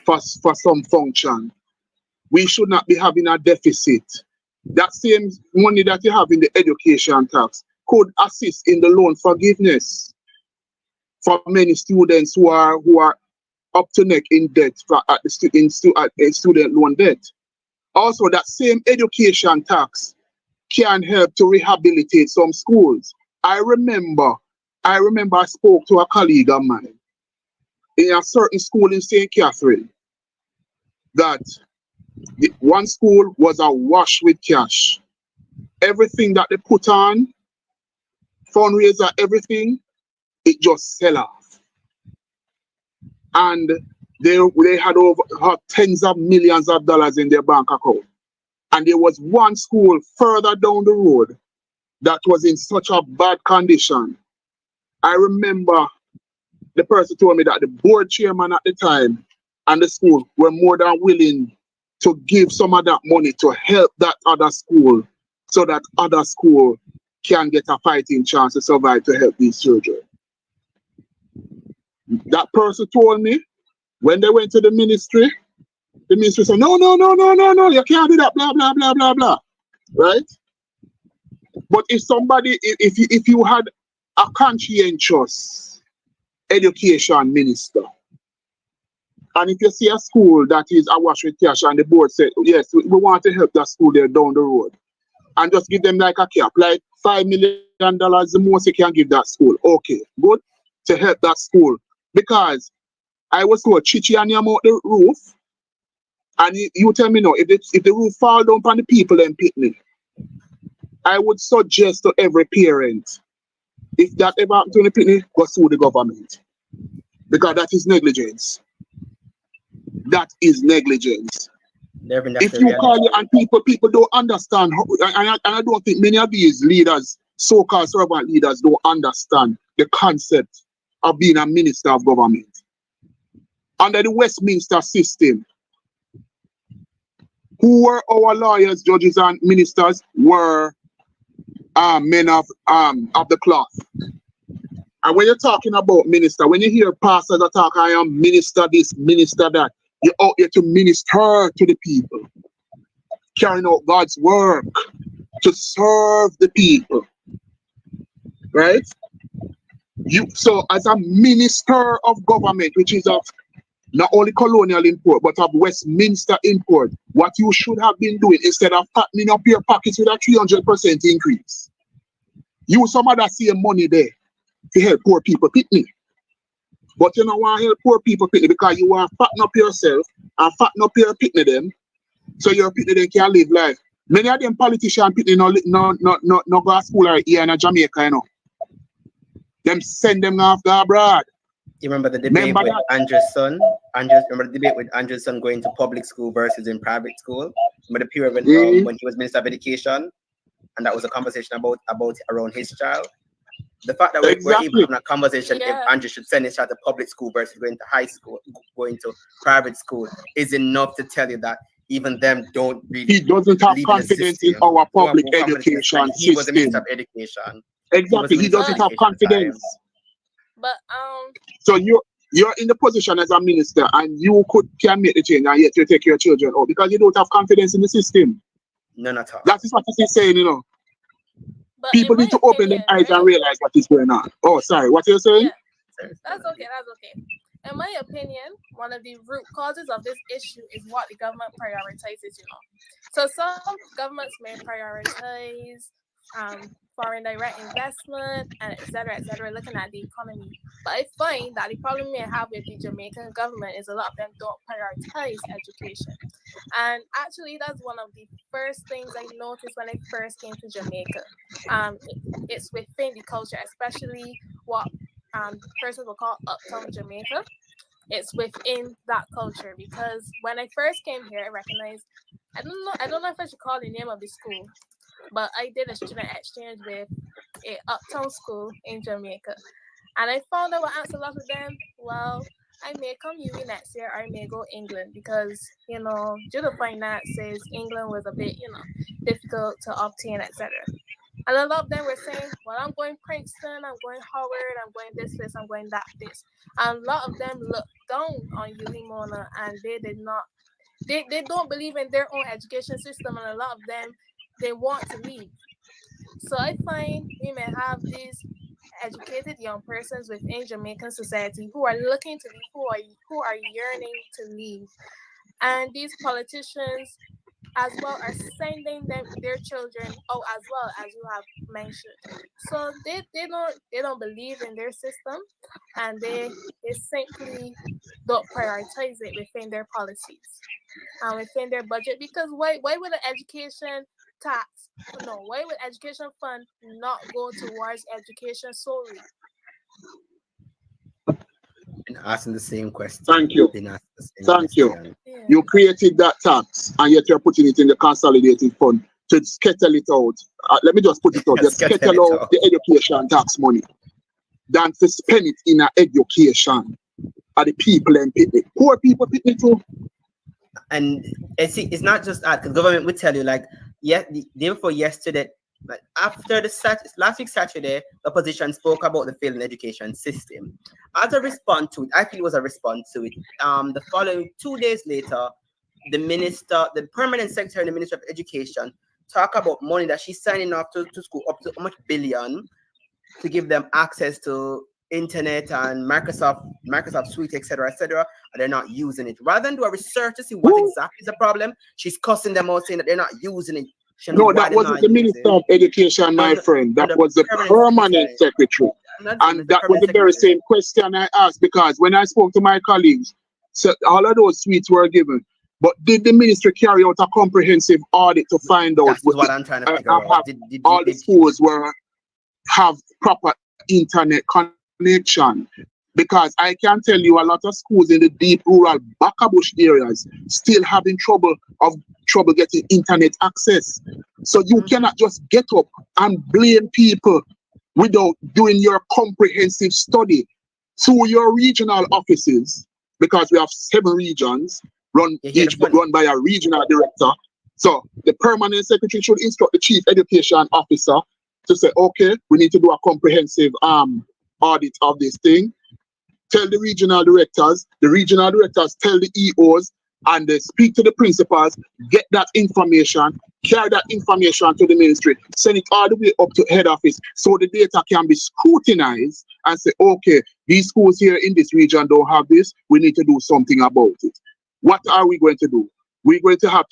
for some function, we should not be having a deficit. That same money that you have in the education tax could assist in the loan forgiveness for many students who are up to neck in debt at student loan debt. Also, that same education tax can help to rehabilitate some schools. I remember I spoke to a colleague of mine in a certain school in St. Catherine that one school was awash with cash. Everything that they put on, fundraiser, everything, it just sell off. And they had over tens of millions of dollars in their bank account. And there was one school further down the road that was in such a bad condition. I remember the person told me that the board chairman at the time and the school were more than willing to give some of that money to help that other school so that other school can get a fighting chance to survive to help these children. That person told me when they went to the ministry said, no, you can't do that, blah, blah, blah, blah, blah. Right? But if somebody, if you had a conscientious education minister, and if you see a school that is awash with cash and the board said, yes, we want to help that school there down the road, and just give them like a cap, like $5 million, the most you can give that school. Okay, good, to help that school. Because I was told, Chichi and him out the roof, and you tell me now, if the roof fall down on the people and picnic, I would suggest to every parent, if that ever happened to the picnic, go sue the government. Because that is negligence. That is negligence. If you call it and people don't understand, and I don't think many of these leaders, so-called servant leaders, don't understand the concept of being a minister of government. Under the Westminster system, who were our lawyers, judges, and ministers were men of the cloth. And when you're talking about minister, when you hear pastors that talk, I am minister this, minister that, you're out here to minister to the people, carrying out God's work, to serve the people, right? So as a minister of government, which is of not only colonial import, but of Westminster import, what you should have been doing instead of fattening up your pockets with a 300% increase, use some of that same money there to help poor people picnic. But you don't want to help poor people picnic because you want to fatten up yourself and fatten up your picnic them, so your picnic them can live life. Many of them politicians picnic no go to school right here in Jamaica, you know. Them send them off the abroad. You remember the debate with Andrew's son? Remember the debate with Andrew's son going to public school versus in private school? Remember the period when he was Minister of Education, and that was a conversation about around his child. The fact that we're even having a conversation if Andrew should send his child to public school versus going to high school, going to private school, is enough to tell you that even them don't really. He doesn't have confidence in our public education system. He was a Minister of Education. Exactly, he doesn't have confidence. But so you're in the position as a minister, and you can make the change, and yet you take your children out because you don't have confidence in the system. None at all. That is what he's saying, you know. But people need to open their eyes and realize what is going on. Oh, sorry, what you're saying? Yeah, that's okay. In my opinion, one of the root causes of this issue is what the government prioritizes, So some governments may prioritize foreign direct investment, and et cetera, looking at the economy. But I find that the problem we have with the Jamaican government is a lot of them don't prioritize education. And actually, that's one of the first things I noticed when I first came to Jamaica. It's within the culture, especially what persons will call uptown Jamaica. It's within that culture, because when I first came here, I recognized, I don't know if I should call the name of the school, but I did a student exchange with an uptown school in Jamaica. And I found out what answered a lot of them, well, I may come UWI next year, or I may go England, because, due to finances, England was a bit, difficult to obtain, etc. And a lot of them were saying, well, I'm going Princeton, I'm going Howard, I'm going this, I'm going that, this. And a lot of them looked down on UWI Mona, and they did not, they don't believe in their own education system, and a lot of them, they want to leave. So I find we may have these educated young persons within Jamaican society who are looking to leave, who are yearning to leave. And these politicians as well are sending their children out as well, as you have mentioned. So they don't believe in their system, and they simply don't prioritize it within their policies and within their budget. Because why would an education tax, why would education fund not go towards education solely? And asking the same question. Thank you. Yeah. You created that tax, and yet you're putting it in the consolidated fund to skettle it out. Let me just put it out. Just skettle out the education tax money than to spend it in education. Are the people and picnic. Poor people picnic too. And it's not just that, because government would tell you, like, the day before yesterday, but after the last week Saturday, the opposition spoke about the failing education system. As a response to it, I feel it was a response to it. The following 2 days later, the permanent secretary in the Ministry of Education, talk about money that she's signing off to school up to how much billion to give them access to internet and Microsoft Suite, etc., and they're not using it. Rather than do a research to see what exactly is the problem, she's cussing them out, saying that they're not using it. No, that wasn't the Minister of Education, my friend. That was the permanent secretary. And that was the very same question I asked, because when I spoke to my colleagues, so all of those suites were given. But did the ministry carry out a comprehensive audit to find out what I'm trying to figure out? All the schools have proper internet connection? Because I can tell you a lot of schools in the deep rural Baccabush areas still having trouble getting internet access. So you cannot just get up and blame people without doing your comprehensive study through your regional offices, because we have 7 regions each run by a regional director. So the permanent secretary should instruct the chief education officer to say, okay, we need to do a comprehensive audit of this thing. Tell the regional directors tell the EOs, and they speak to the principals, get that information, carry that information to the ministry, send it all the way up to head office so the data can be scrutinized and say, okay, these schools here in this region don't have this, we need to do something about it. What are we going to do? We're going to have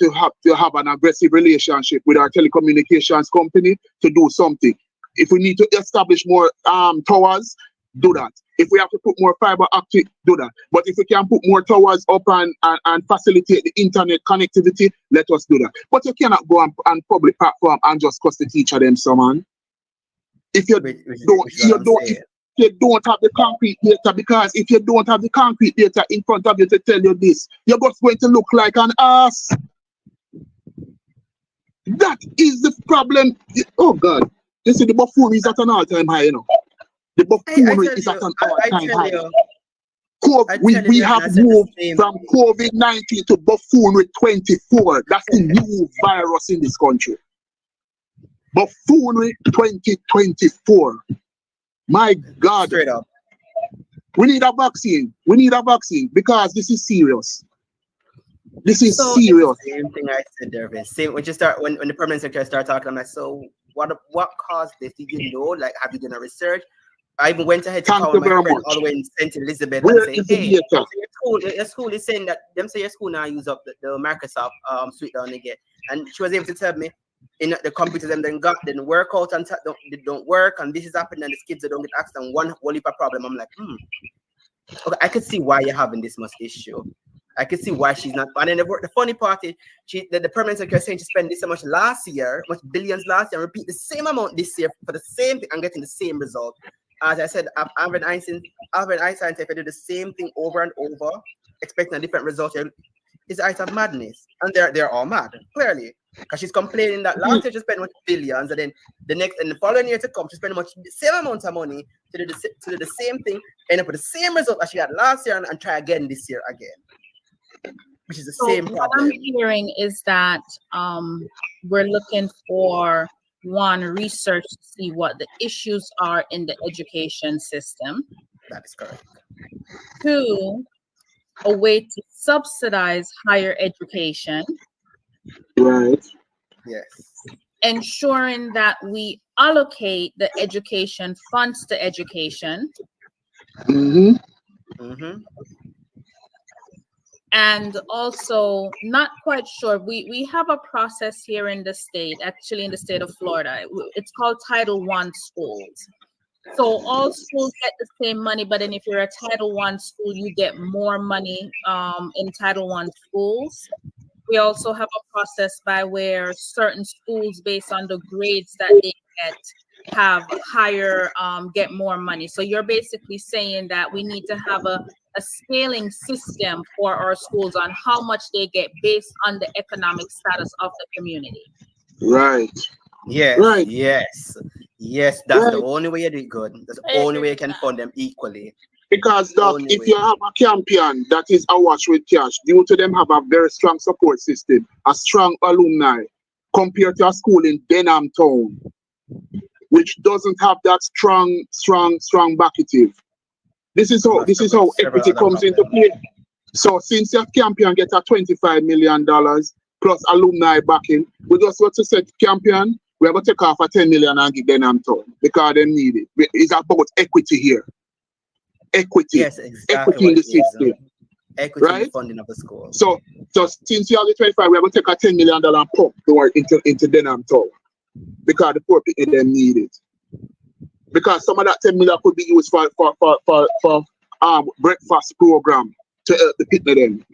an aggressive relationship with our telecommunications company to do something. If we need to establish more towers, do that. If we have to put more fiber optic, do that. But if we can put more towers up and facilitate the internet connectivity, let us do that. But you cannot go on public platform and just cuss the teacher them, so man. If you don't have the concrete data, because if you don't have the concrete data in front of you to tell you this, you're just going to look like an ass. That is the problem. Oh God, you see the buffoonery is at an all-time high, you know. The buffoonery is at an all-time high. We have moved from COVID-19 to buffoonery 24. That's the new virus in this country. Buffoonery 2024. My God. Straight up. We need a vaccine. We need a vaccine because this is serious. This is serious. Same thing I said, Dervin. Same when the permanent secretary started talking, I'm like, so what caused this? Did you know? Like, have you done a research? I even went ahead to call my friend all the way in St. Elizabeth and say, hey, your school is saying that your school now use up the Microsoft suite down again. And she was able to tell me in the computers them didn't work out and they don't work, and this is happening, and the kids don't get access, and one heap of problem. I'm like, okay, I could see why you're having this much issue. I could see why she's not. And then the funny part is, the permanent secretary saying she spent this so much last year, much billions last year, and repeat the same amount this year for the same thing and getting the same result. As I said, Albert Einstein said, if I do the same thing over and over, expecting a different result, it's the height of madness. And they're all mad, clearly. Because she's complaining that last year she spent much billions, and then the following year to come, she spent the same amount of money to do the same thing, end up with the same result that she had last year and try again this year again. Which is the same problem. What I'm hearing is that we're looking for research to see what the issues are in the education system. That is correct. 2, a way to subsidize higher education. Right. Yes. Ensuring that we allocate the education funds to education. And also, not quite sure, we have a process here in the state, actually in the state of Florida. It's called Title I schools. So all schools get the same money, but then if you're a Title I school, you get more money in Title I schools. We also have a process by where certain schools, based on the grades that they get, have higher, get more money. So you're basically saying that we need to have a scaling system for our schools on how much they get based on the economic status of the community. Right. Yes. Right. Yes. That's the only way you do it good. That's the only way you can fund them equally. Because if you have a champion that is awash with cash, due to them have a very strong support system, a strong alumni, compared to a school in Denham Town, which doesn't have that strong backative. This is how equity comes into play. So since your Campion get a $25 million plus alumni backing, we just want to say Campion, we're going to take off a $10 million and give Denham Town because they need it. It's about equity here. Equity. Yes, exactly. Equity in the system. Equity right? funding of the school. So since you have the 25, we're going to take a $10 million pump into Denham Town because the poor people them need it. Because some of that 10 million could be used for breakfast program to help the people them,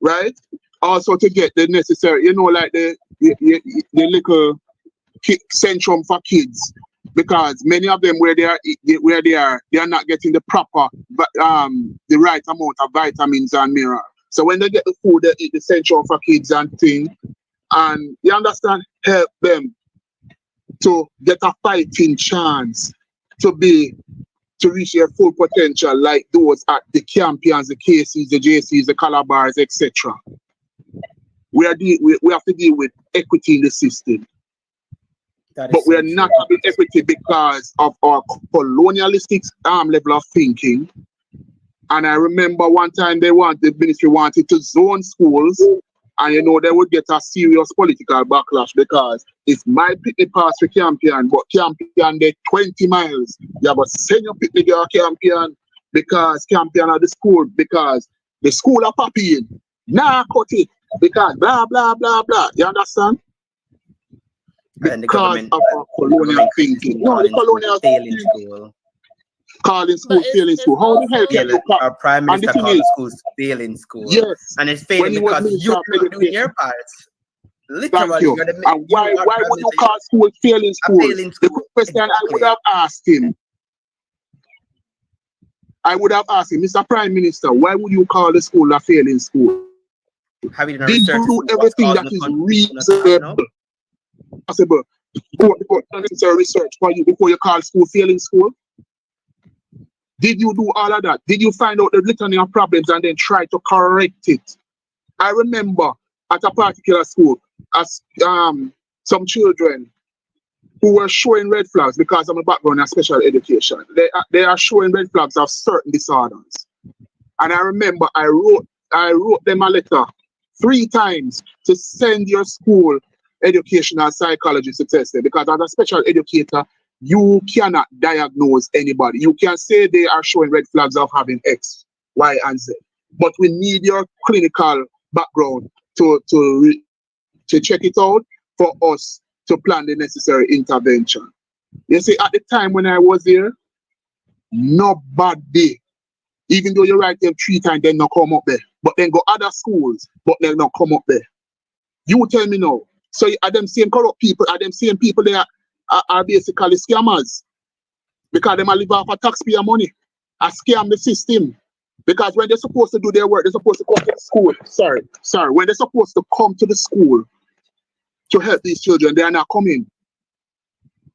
right? Also to get the necessary, like the little centrum for kids, because many of them where they are, they are not getting the proper, the right amount of vitamins and mineral. So when they get the food, they eat the centrum for kids and things, and you understand, help them to get a fighting chance to reach their full potential, like those at the Campions, the KCs, the JCs, the Calabars, etc. We have to deal with equity in the system. But we are not having equity because of our colonialistic level of thinking. And I remember one time the ministry wanted to zone schools, and they would get a serious political backlash because if my picnic pass for Campion, but Campion they 20 miles, you have to send your picnic to Campion because Campion are the school, because the school are poppy in. Nah, cut it because blah blah blah blah. You understand? Because of our colonial thinking. No, the colonial thinking. Calling school, failing school. How the hell can you call? Our prime minister called schools failing school. Yes. And it's failing because you're not doing your part. Literally, and why would you call school failing school? The question I would have asked him. Mr. Prime Minister, why would you call the school a failing school? Did you do everything that is reasonable, possible, before necessary research for you before you call school failing school? Did you do all of that? Did you find out the litany of problems and then try to correct it? I remember at a particular school, as some children who were showing red flags because of my background in special education. They are showing red flags of certain disorders. And I remember I wrote them a letter 3 times to send your school educational psychologist to test them, because as a special educator, you cannot diagnose anybody. You can say they are showing red flags of having X, Y, and Z. But we need your clinical background to check it out for us to plan the necessary intervention. You see, at the time when I was there, nobody, even though you write them 3 times, they not come up there. But then go other schools, but they not come up there. You tell me now. So are them same corrupt people, are them same people there are basically scammers, because they might live off of taxpayer money, scam the system. Because when they're supposed to do their work, they're supposed to come to the school. Sorry. When they're supposed to come to the school to help these children, they are not coming.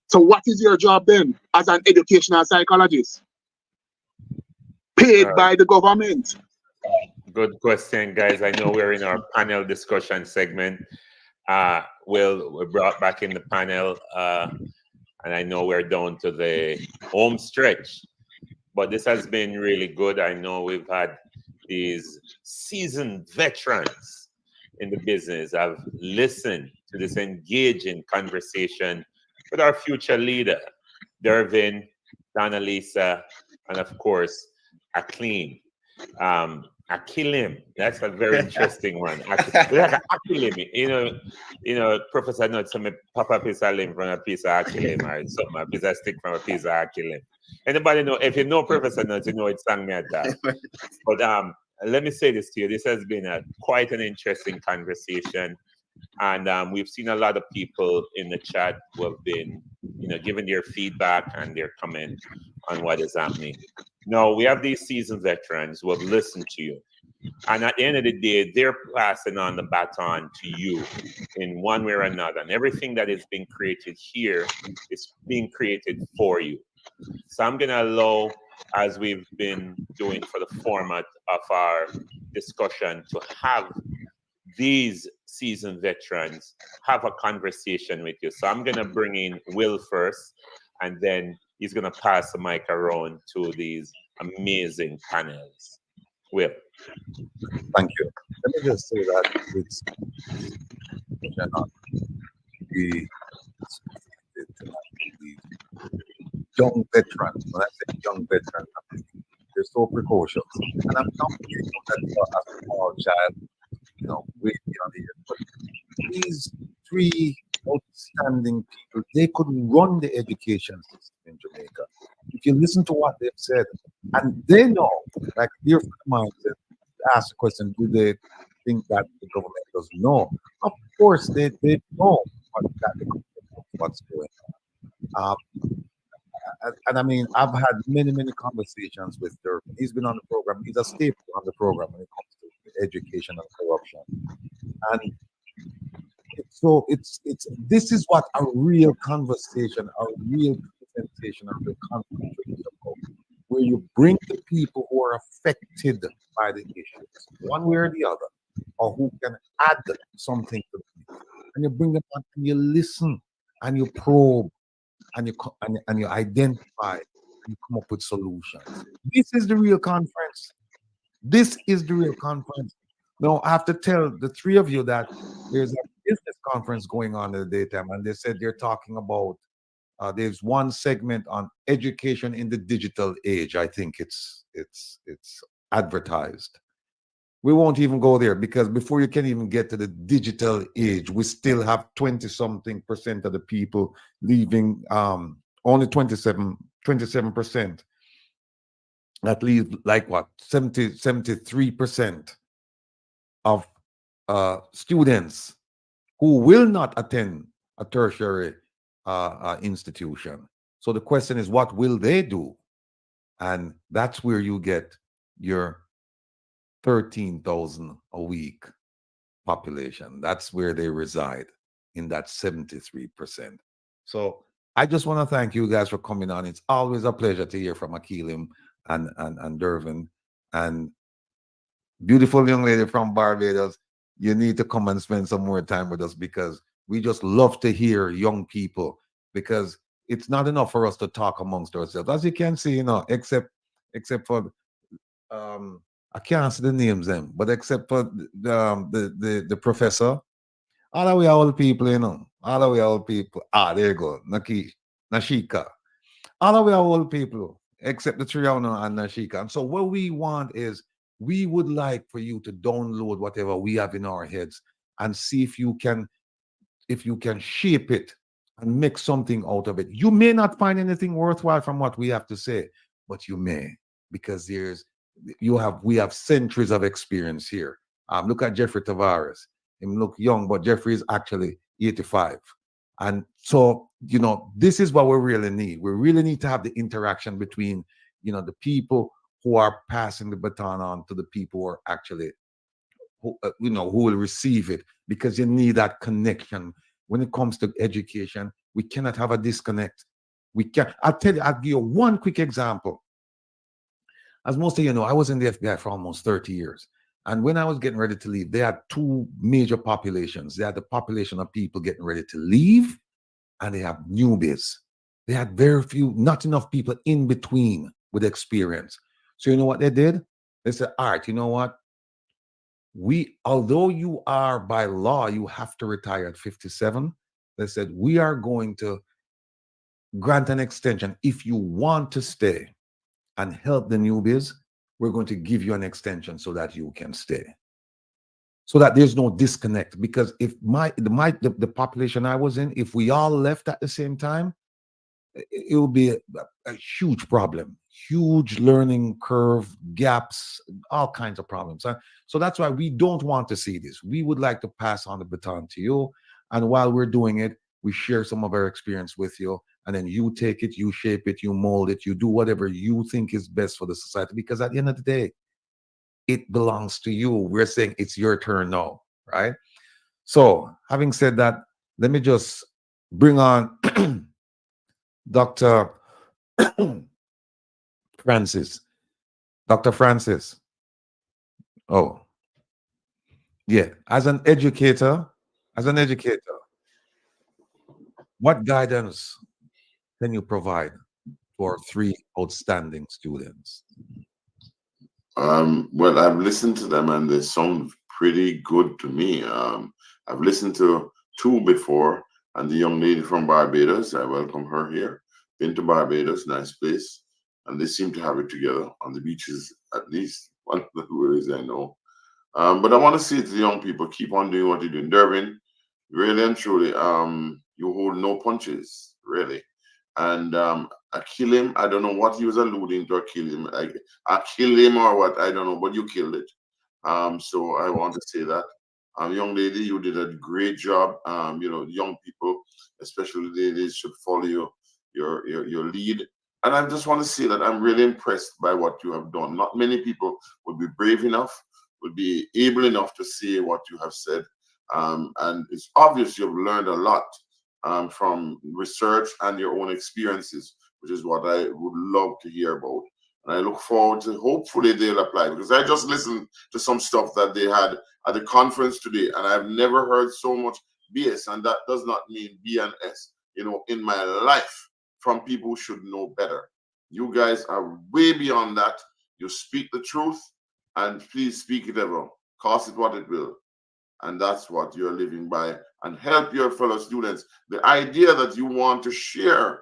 So what is your job then as an educational psychologist? Paid by the government. Good question, guys. I know we're in our panel discussion segment. We're brought back in the panel, and I know we're down to the home stretch, but this has been really good. I know we've had these seasoned veterans in the business. I've listened to this engaging conversation with our future leader, Dervin, Donna, Lisa, and of course, Akeelim. Akeelim, that's a very interesting one. Akeelim, Professor Nuts, some pop a piece of limb from a piece of Akeelim, or something, a piece of stick from a piece of Akeelim. Anybody know? If you know Professor Nuts, you know it sang me at that. But let me say this to you: this has been quite an interesting conversation, and we've seen a lot of people in the chat who have been, giving their feedback and their comment on what is happening. No, we have these seasoned veterans who have listened to you. And at the end of the day, they're passing on the baton to you in one way or another. And everything that is being created here is being created for you. So I'm going to allow, as we've been doing for the format of our discussion, to have these seasoned veterans have a conversation with you. So I'm going to bring in Will first, and then he's going to pass the mic around to these amazing panels. Will. Thank you. Let me just say that it's the young veterans. When I say young veterans, they're so precocious. And I'm not saying that as a small child, you know, way beyond the years. But these three outstanding people, they could run the education system in Jamaica. If you listen to what they've said, and they know, like dear friend of mine said, ask the question, do they think that the government doesn't know? Of course, they know what's going on. And I mean, I've had many conversations with Dervin. He's been on the program. He's a staple on the program when it comes to education and corruption. And so it's this is what a real conversation, a real presentation, a real conference is about, where you bring the people who are affected by the issues, one way or the other, or who can add something to it, and you bring them on and you listen and you probe and you identify and you come up with solutions. This is the real conference. This is the real conference. Now, I have to tell the three of you that there's a business conference going on in the daytime, and they said they're talking about, there's one segment on education in the digital age. I think it's advertised. We won't even go there, because before you can even get to the digital age, we still have 20-something% of the people leaving, only 27% that leave, like what, 73% of students who will not attend a tertiary institution. So the question is, what will they do? And that's where you get your 13,000 a week population. That's where they reside, in that 73%. So I just want to thank you guys for coming on. It's always a pleasure to hear from Akeelim and Dervin, and beautiful young lady from Barbados. You need to come and spend some more time with us, because we just love to hear young people, because it's not enough for us to talk amongst ourselves. As you can see, you know, except for I can't see the names them, but except for the professor, all of we are old people, you know. All of we are old people. Ah, there you go. Nashika. All of we are old people, except the Triana and Nashika. And so what we want is, we would like for you to download whatever we have in our heads and see if you can shape it and make something out of it. You may not find anything worthwhile from what we have to say, but you may, because we have centuries of experience here. Look at Jeffrey Tavares. Him look young, but Jeffrey is actually 85. And so, you know, this is what we really need. We really need to have the interaction between, you know, the people who are passing the baton on to the people who are actually, who will receive it, because you need that connection. When it comes to education, we cannot have a disconnect. We can't. I'll give you one quick example. As most of you know, I was in the FBI for almost 30 years. And when I was getting ready to leave, they had two major populations. They had the population of people getting ready to leave, and they have newbies. They had very few, not enough people in between with experience. So you know what they did? They said, all right, you know what? Although you are, by law, you have to retire at 57, they said, we are going to grant an extension. If you want to stay and help the newbies, we're going to give you an extension so that you can stay, so that there's no disconnect. Because if the population I was in, if we all left at the same time, it will be a huge problem, huge learning curve, gaps, all kinds of problems. So that's why we don't want to see this. We would like to pass on the baton to you, and while we're doing it, we share some of our experience with you. And then you take it, you shape it, you mold it, you do whatever you think is best for the society. Because at the end of the day, it belongs to you. We're saying it's your turn now, right? So having said that, let me just bring on Dr. Francis. Dr. Francis. Oh, Yeah, as an educator, what guidance can you provide for 3 outstanding students? Well, I've listened to them and they sound pretty good to me. I've listened to 2 before, and the young lady from Barbados, I welcome her here. Been to Barbados, nice place, and they seem to have it together on the beaches, at least one of the ways I know. But I want to say to the young people, keep on doing what you're doing. Dervin, really and truly, you hold no punches, really. And Akeelim, I don't know what he was alluding to, Akeelim. Akeelim or what, I don't know, but you killed it. So I want to say that. Young lady, you did a great job. You know, young people, especially ladies, should follow your lead. And I just want to say that I'm really impressed by what you have done. Not many people would be brave enough, would be able enough to say what you have said. And it's obvious you've learned a lot from research and your own experiences, which is what I would love to hear about. And I look forward to, hopefully they'll apply, because I just listened to some stuff that they had at the conference today, and I've never heard so much BS, and that does not mean B and S, you know, in my life, from people who should know better. You guys are way beyond that. You speak the truth, and please speak it ever, cost it what it will. And that's what you're living by, and help your fellow students. The idea that you want to share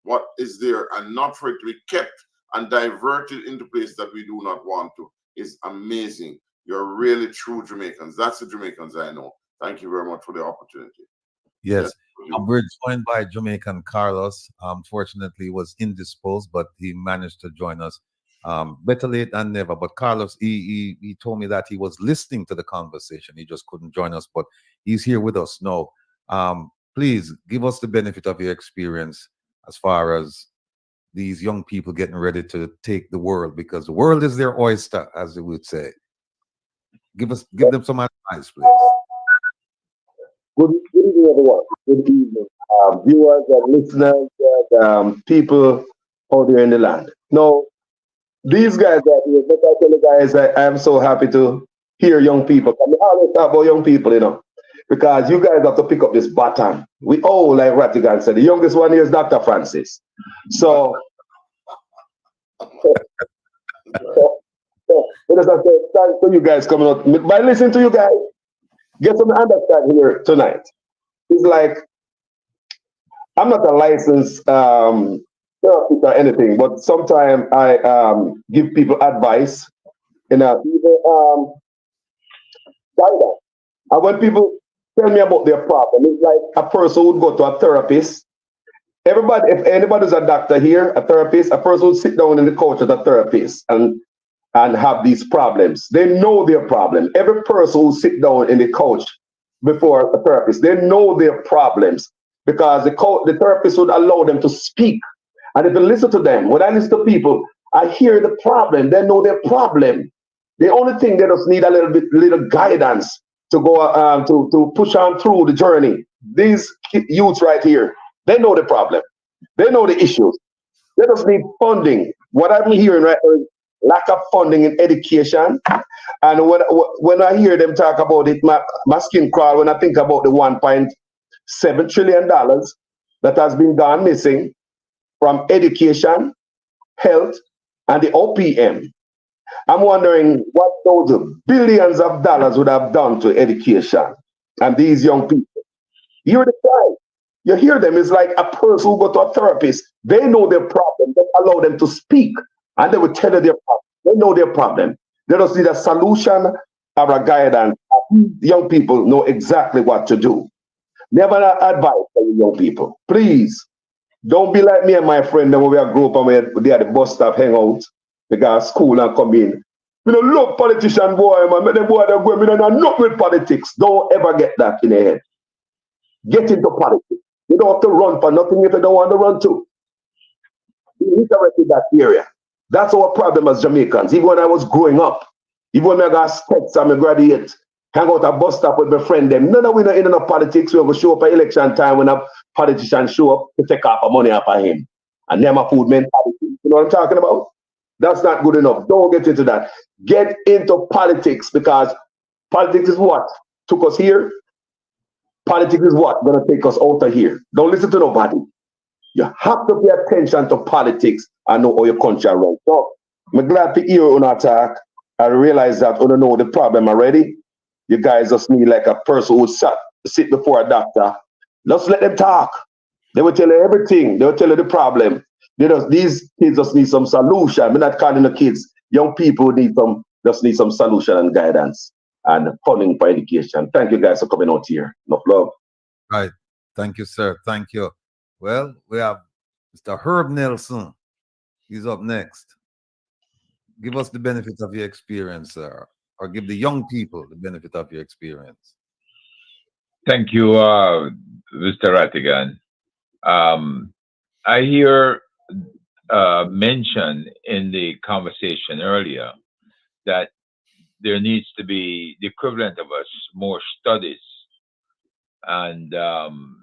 what is there and not for it to be kept and diverted into places that we do not want to is amazing. You're really true Jamaicans. That's the Jamaicans I know. Thank you very much for the opportunity. Yes. We're joined by Jamaican Carlos. Fortunately, he was indisposed, but he managed to join us. Better late than never. But Carlos, he told me that he was listening to the conversation. He just couldn't join us, but he's here with us now. Please give us the benefit of your experience as far as these young people getting ready to take the world, because the world is their oyster, as they would say. Give them some advice, please. Good evening, everyone. Good evening, viewers and listeners and people out there in the land. Now, these guys are here, but I tell you guys, I am so happy to hear young people. I always talk about young people, you know, because you guys have to pick up this baton. We all, like Ratigan said, the youngest one here is Dr. Francis. So, thanks to you guys coming out. By listening to you guys, get some understand here tonight. It's like, I'm not a licensed therapist or anything, but sometimes I give people advice in a guidance. And when people tell me about their problem, it's like a person would go to a therapist. Everybody, if anybody's a doctor here, a therapist, a person would sit down in the couch with a therapist and have these problems. They know their problem. Every person who sit down in the couch before a therapist, they know their problems, because the therapist would allow them to speak. And if you listen to them, when I listen to people, I hear the problem. They know their problem. The only thing, they just need a little guidance to go to push on through the journey. These youths right here, they know the problem. They know the issues. They just need funding. What I'm hearing right now is lack of funding in education. And when I hear them talk about it, my skin crawl when I think about the $1.7 trillion that has been gone missing from education, health, and the OPM. I'm wondering what those billions of dollars would have done to education and these young people. You hear the cry. You hear them. It's like a person who go to a therapist. They know their problem. They allow them to speak, and they will tell you their problem. They know their problem. They just need a solution or a guidance. Young people know exactly what to do. Never advice for you young people. Please, don't be like me and my friend when we are grow up and we at the bus stop hang out. They got school and come in. We don't love politician boy, man. Make them boy they go. We don't know with politics. Don't ever get that in your head. Get into politics. You don't have to run for nothing if you don't want to run to. Be interested in that area. That's our problem as Jamaicans. Even when I was growing up, even when I got specs and I graduate, hang out at bus stop with my friend them. None of we not in enough politics. We will show up at election time when a politician show up to take off money off of him. And them a food mentality. You know what I'm talking about? That's not good enough. Don't get into that. Get into politics, because Politics is what took us here. Politics is what gonna take us out of here. Don't listen to nobody. You have to pay attention to politics and know how your country are run. So I'm glad to hear you attack. I realize that you don't know the problem already. You guys just need like a person who sit before a doctor. Just let them talk. They will tell you everything. They will tell you the problem. These kids just need some solution. I'm not calling the kids. Young people just need some solution and guidance and funding for education. Thank you guys for coming out here. Enough love. Right. Thank you, sir. Thank you. Well, we have Mr. Herb Nelson. He's up next. Give us the benefit of your experience, sir, or give the young people the benefit of your experience. Thank you, Mr. Rattigan. I hear mention in the conversation earlier that there needs to be the equivalent of us more studies. And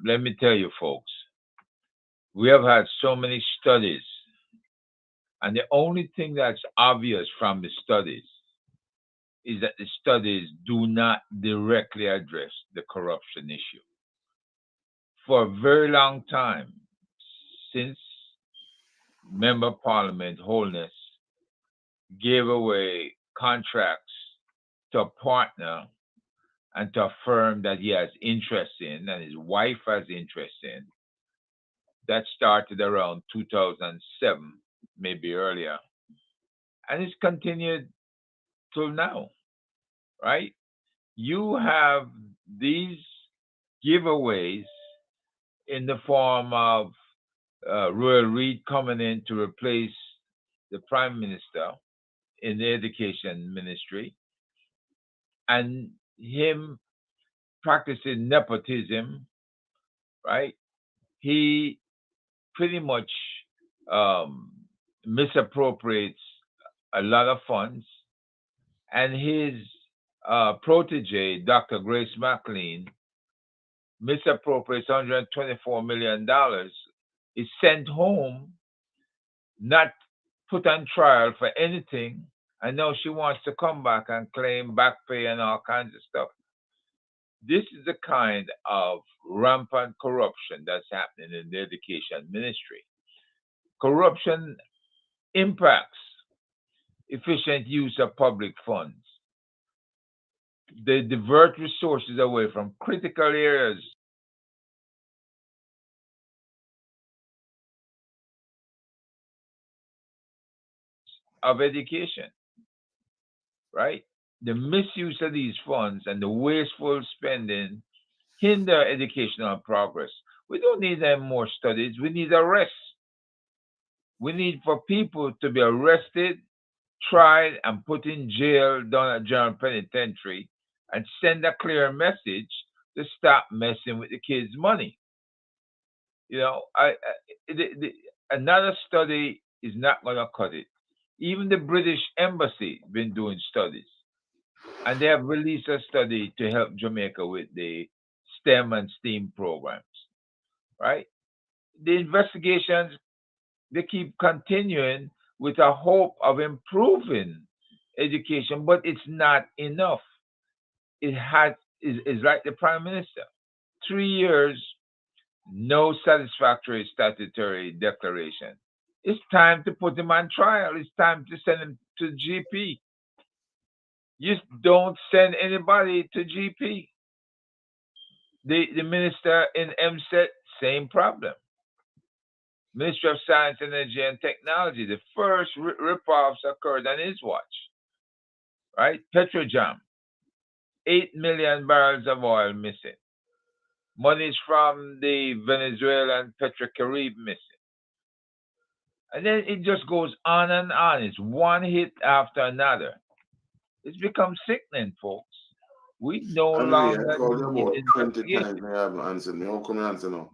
let me tell you, folks, we have had so many studies, and the only thing that's obvious from the studies is that the studies do not directly address the corruption issue. For a very long time, since Member of Parliament Holness gave away contracts to a partner and to a firm that he has interest in and his wife has interest in, that started around 2007, maybe earlier, and it's continued till now, right? You have these giveaways in the form of Royal Reed coming in to replace the Prime Minister in the Education Ministry, and him practicing nepotism, right? He pretty much misappropriates a lot of funds, and his protege, Dr. Grace McLean, misappropriates $124 million, is sent home, not put on trial for anything, and now she wants to come back and claim back pay and all kinds of stuff. This is the kind of rampant corruption that's happening in the education ministry. Corruption impacts efficient use of public funds. They divert resources away from critical areas of education, right? The misuse of these funds and the wasteful spending hinder educational progress. We don't need any more studies. We need arrests. We need for people to be arrested, tried, and put in jail down at General Penitentiary, and send a clear message to stop messing with the kids' money. You know, another study is not going to cut it. Even the British Embassy been doing studies, and they have released a study to help Jamaica with the STEM and STEAM programs, right? The investigations, they keep continuing with a hope of improving education, but it's not enough. It is like the Prime Minister. 3 years, no satisfactory statutory declaration. It's time to put him on trial. It's time to send him to GP. You don't send anybody to GP. The minister in MSET, same problem. Ministry of Science, Energy, and Technology, the first rip-offs occurred on his watch, right? Petrojam, 8 million barrels of oil missing. Monies from the Venezuelan Petrocaribe missing. And then it just goes on and on. It's one hit after another. It's become sickening, folks. We no longer need investigation. I haven't answered me. How come you answer now?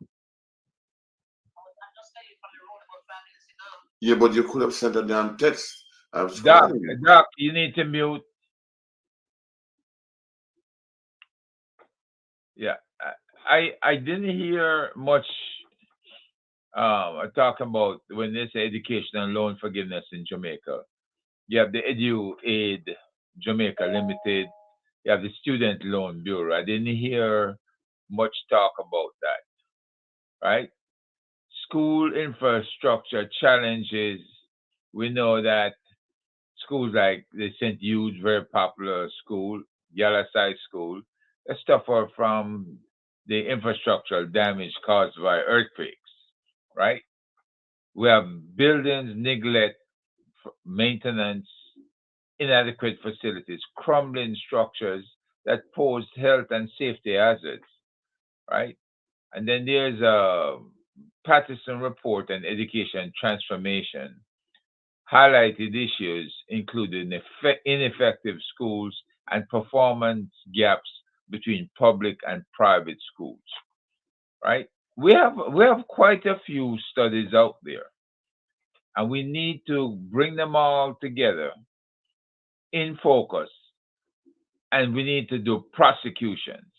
Yeah, but you could have sent a damn text. Doc, you need to mute. Yeah, I didn't hear much talking about when they say education and loan forgiveness in Jamaica. You have the Edu Aid Jamaica Limited. You have the Student Loan Bureau. I didn't hear much talk about that, right? School infrastructure challenges. We know that schools like the St. Jude's, very popular school, Yaliside School, they suffer from the infrastructural damage caused by earthquakes, right? We have buildings, neglect, maintenance, inadequate facilities, crumbling structures that pose health and safety hazards, right? And then there's a Patterson report on education transformation, highlighted issues including ineffective schools and performance gaps between public and private schools, right? We have quite a few studies out there, and we need to bring them all together in focus, and we need to do prosecutions.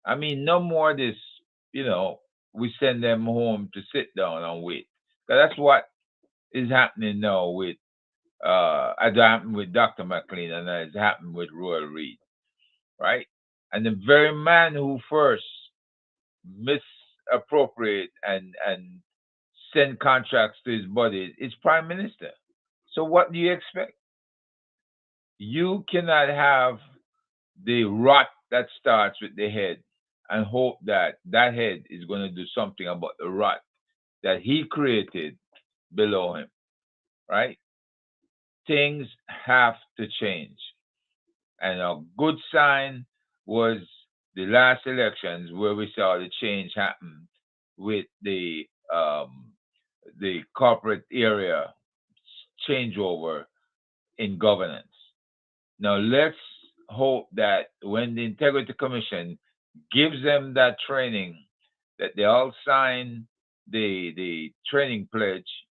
I mean, no more this, we send them home to sit down and wait. 'Cause that's what is happening now with it happened with Dr. McLean, and it's happened with Royal Reed, right? And the very man who first misappropriate and send contracts to his buddies is Prime Minister. So what do you expect? You cannot have the rot that starts with the head and hope that that head is going to do something about the rot that he created below him, right? Things have to change. And a good sign was the last elections where we saw the change happen with the corporate area changeover in governance. Now let's hope that when the Integrity Commission gives them that training, that they all sign the training pledge,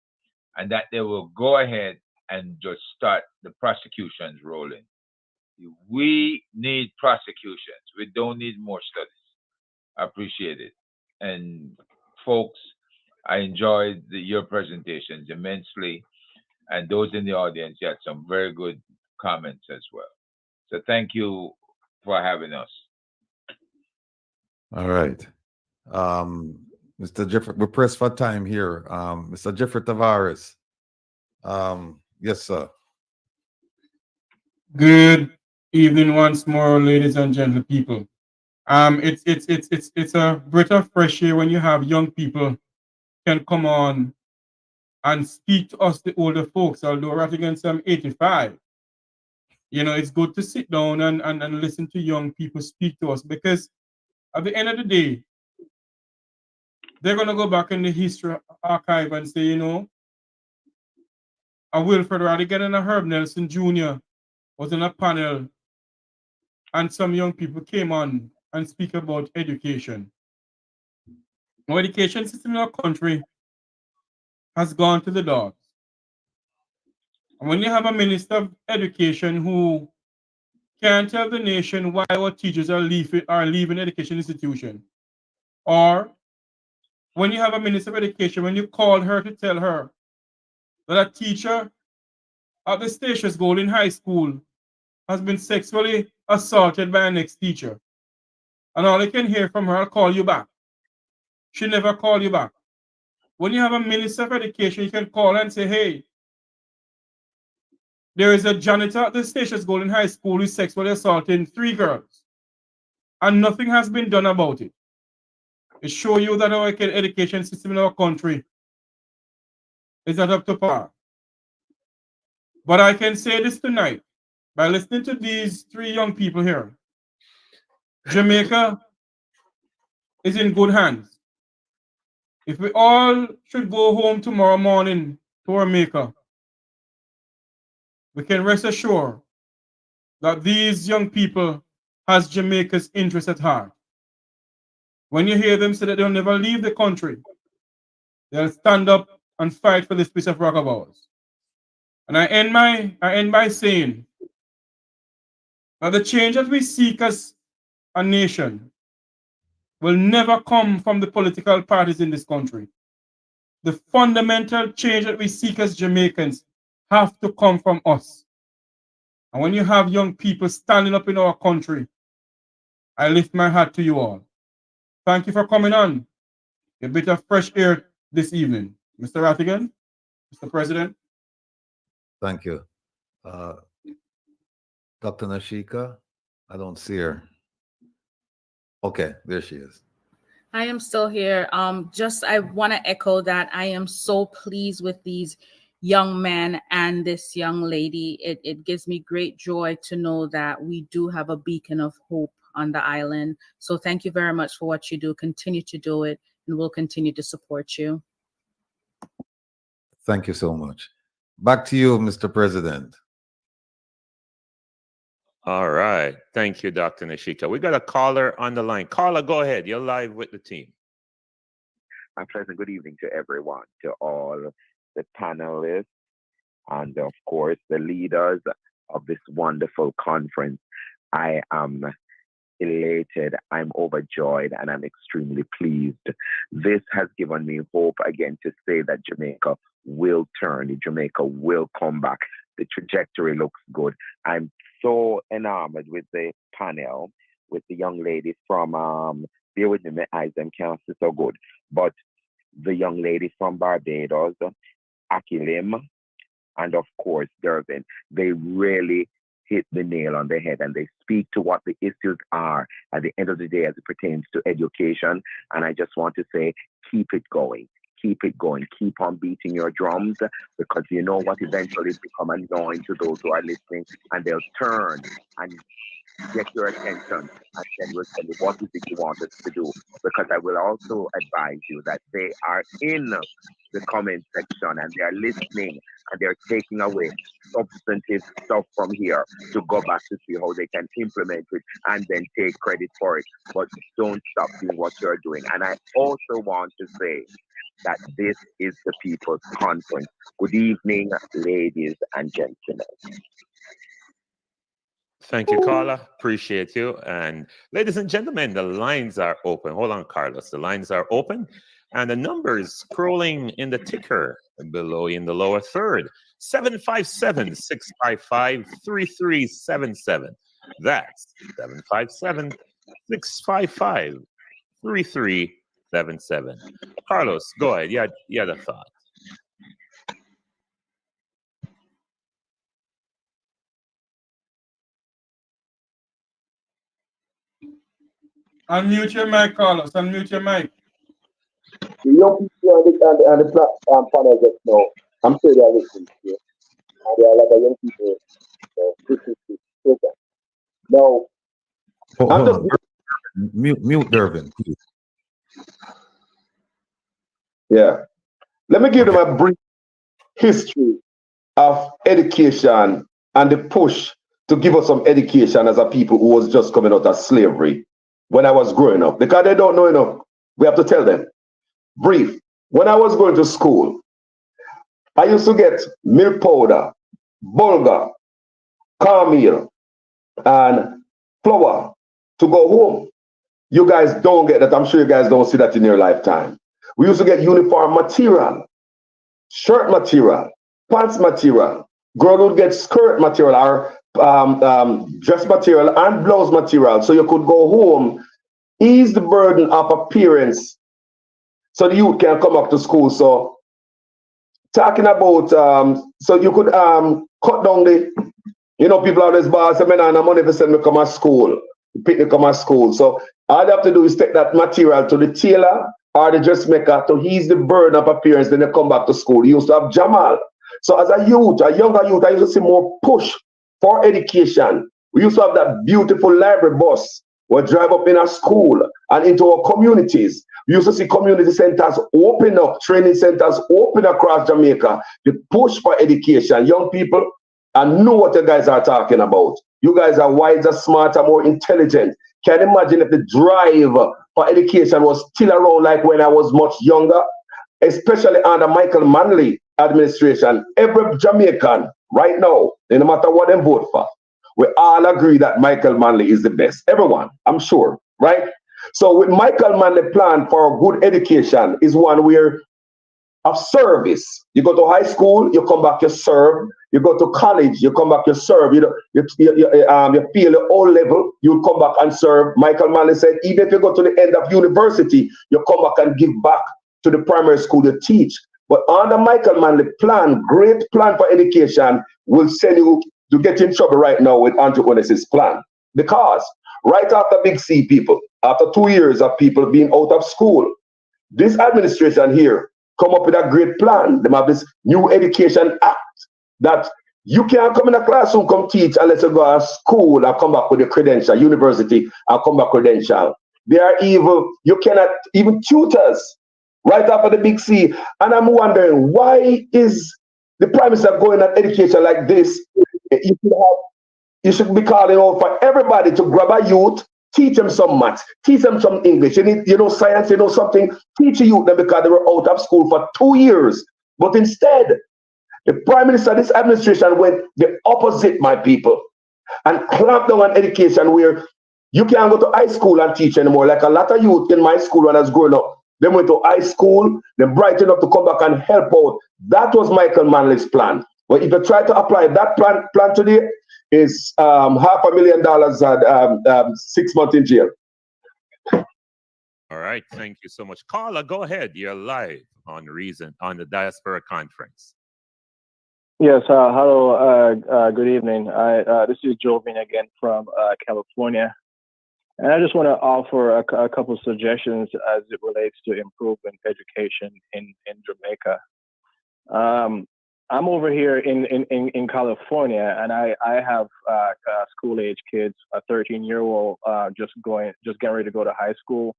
and that they will go ahead and just start the prosecutions rolling. We need prosecutions. We don't need more studies. I appreciate it. And folks, I enjoyed your presentations immensely. And those in the audience, you had some very good comments as well. So thank you for having us. All right. Mr. Jeffrey, we're pressed for time here. Mr. Jeffrey Tavares. Yes, sir. Good evening once more, ladies and gentle people. It's a breath of fresh air when you have young people can come on and speak to us, the older folks, although we're at against 85. It's good to sit down and listen to young people speak to us, because at the end of the day, they're going to go back in the history archive and say, a Wilfred Radigan and a Herb Nelson Jr. was in a panel, and some young people came on and speak about education. Our education system in our country has gone to the dogs. And when you have a minister of education who can't tell the nation why our teachers are leaving education institution, or when you have a minister of education, when you call her to tell her that a teacher at the Statius Golden High School has been sexually assaulted by an ex-teacher, and all I can hear from her, I'll call you back. She never call you back. When you have a minister of education, you can call and say, hey, there is a janitor at the Statius Golden High School who is sexually assaulting 3 girls, and nothing has been done about it. It shows you that our education system in our country is not up to par. But I can say this tonight, by listening to these 3 young people here, Jamaica is in good hands. If we all should go home tomorrow morning to our maker, we can rest assured that these young people has Jamaica's interest at heart. When you hear them say that they'll never leave the country, they'll stand up and fight for this piece of rock of ours. And I end by saying that the change that we seek as a nation will never come from the political parties in this country. The fundamental change that we seek as Jamaicans have to come from us. And when you have young people standing up in our country, I lift my hat to you all. Thank you for coming on. A bit of fresh air this evening. Mr. Rattigan, Mr. President. Thank you. Dr. Nashika, I don't see her. Okay, there she is. I am still here. I want to echo that I am so pleased with these young men and this young lady. It gives me great joy to know that we do have a beacon of hope on the island. So thank you very much for what you do. Continue to do it, and we'll continue to support you. Thank you so much. Back to you, Mr. President. All right. Thank you, Dr. Nashika. We got a caller on the line. Carla, go ahead. You're live with the team. A pleasant good evening to everyone, to all the panelists, and of course, the leaders of this wonderful conference. I am elated, I'm overjoyed, and I'm extremely pleased. This has given me hope again to say that Jamaica will turn, Jamaica will come back. The trajectory looks good. I'm so enamored with the panel, with the young lady from, bear with me, my eyes, them can't see so good, but the young lady from Barbados, Akeelim, and of course, Dervin. They really hit the nail on the head, and they speak to what the issues are at the end of the day as it pertains to education. And I just want to say, keep it going. Keep it going. Keep on beating your drums, because you know what eventually become annoying to those who are listening, and they'll turn and get your attention, and then we'll tell you what is it you want us to do. Because I will also advise you that they are in the comment section and they are listening, and they're taking away substantive stuff from here to go back to see how they can implement it and then take credit for it. But don't stop doing what you're doing. And I also want to say that this is the People's Conference. Good evening, ladies and gentlemen. Thank you, Carla. Appreciate you. And ladies and gentlemen, the lines are open. Hold on, Carlos. The lines are open. And the numbers scrolling in the ticker below in the lower third. 757-655-3377. That's 757-655-3377. Carlos, go ahead. You had a thought. Unmute your mic, Carlos. Unmute your mic. The young people and the platform panel just know, I'm sure they are listening to you. And there are a lot of young people listening to this program. Now, Hold on. Mute Dervin, please. Yeah. Let me give them a brief history of education and the push to give us some education as a people who was just coming out of slavery when I was growing up. Because they don't know enough, we have to tell them. Brief. When I was going to school, I used to get milk powder, bulgur, cornmeal, and flour to go home. You guys don't get that. I'm sure you guys don't see that in your lifetime. We used to get uniform material, shirt material, pants material. Girl would get skirt material or dress material and blouse material, so you could go home, ease the burden of appearance, so the youth can come back to school. So talking about, so you could cut down the, people always boss say, man, I have money to send me come to school, pick me come to school. So all you have to do is take that material to the tailor or the dressmaker to ease the burden of appearance, then they come back to school. You used to have Jamal. So as a youth, a younger youth, I used to see more push for education. We used to have that beautiful library bus would drive up in our school and into our communities. We used to see community centers open up, training centers open across Jamaica. The push for education. Young people, I know what you guys are talking about. You guys are wiser, smarter, more intelligent. Can you imagine if the drive for education was still around like when I was much younger? Especially under Michael Manley administration. Every Jamaican right now, no matter what they vote for, we all agree that Michael Manley is the best. Everyone, I'm sure, right? So with Michael Manley plan for good education is one where of service. You go to high school, you come back, you serve. You go to college, you come back, you serve. You feel the O level, you come back and serve. Michael Manley said, even if you go to the end of university, you come back and give back to the primary school you teach. But under Michael Manley plan, great plan for education, will send you to get in trouble right now with Andrew Onassis' plan. Because right after Big C, people, after 2 years of people being out of school, this administration here come up with a great plan. They have this new education act that you can't come in a classroom, come teach unless you go to school and come back with your credential, university and come back credential. They are even, you cannot, even tutors right after the Big C. And I'm wondering, why is the Prime Minister going at education like this? You should be calling out for everybody to grab a youth, teach them some maths, teach them some English. You know science, you know something, teach a youth them because they were out of school for 2 years. But instead, the Prime Minister, this administration went the opposite, my people, and clamped down on education where you can't go to high school and teach anymore. Like a lot of youth in my school when I was growing up, they went to high school, they brightened up to come back and help out. That was Michael Manley's plan. But if you try to apply that plan today, is $500,000 and 6 months in jail. All right, thank you so much. Carla, go ahead. You're live on Reason on the Diaspora Conference. Yes, hello, good evening. This is Dervin again from California. And I just want to offer a couple of suggestions as it relates to improving education in Jamaica. I'm over here in California, and I have school-age kids, a 13-year-old just getting ready to go to high school,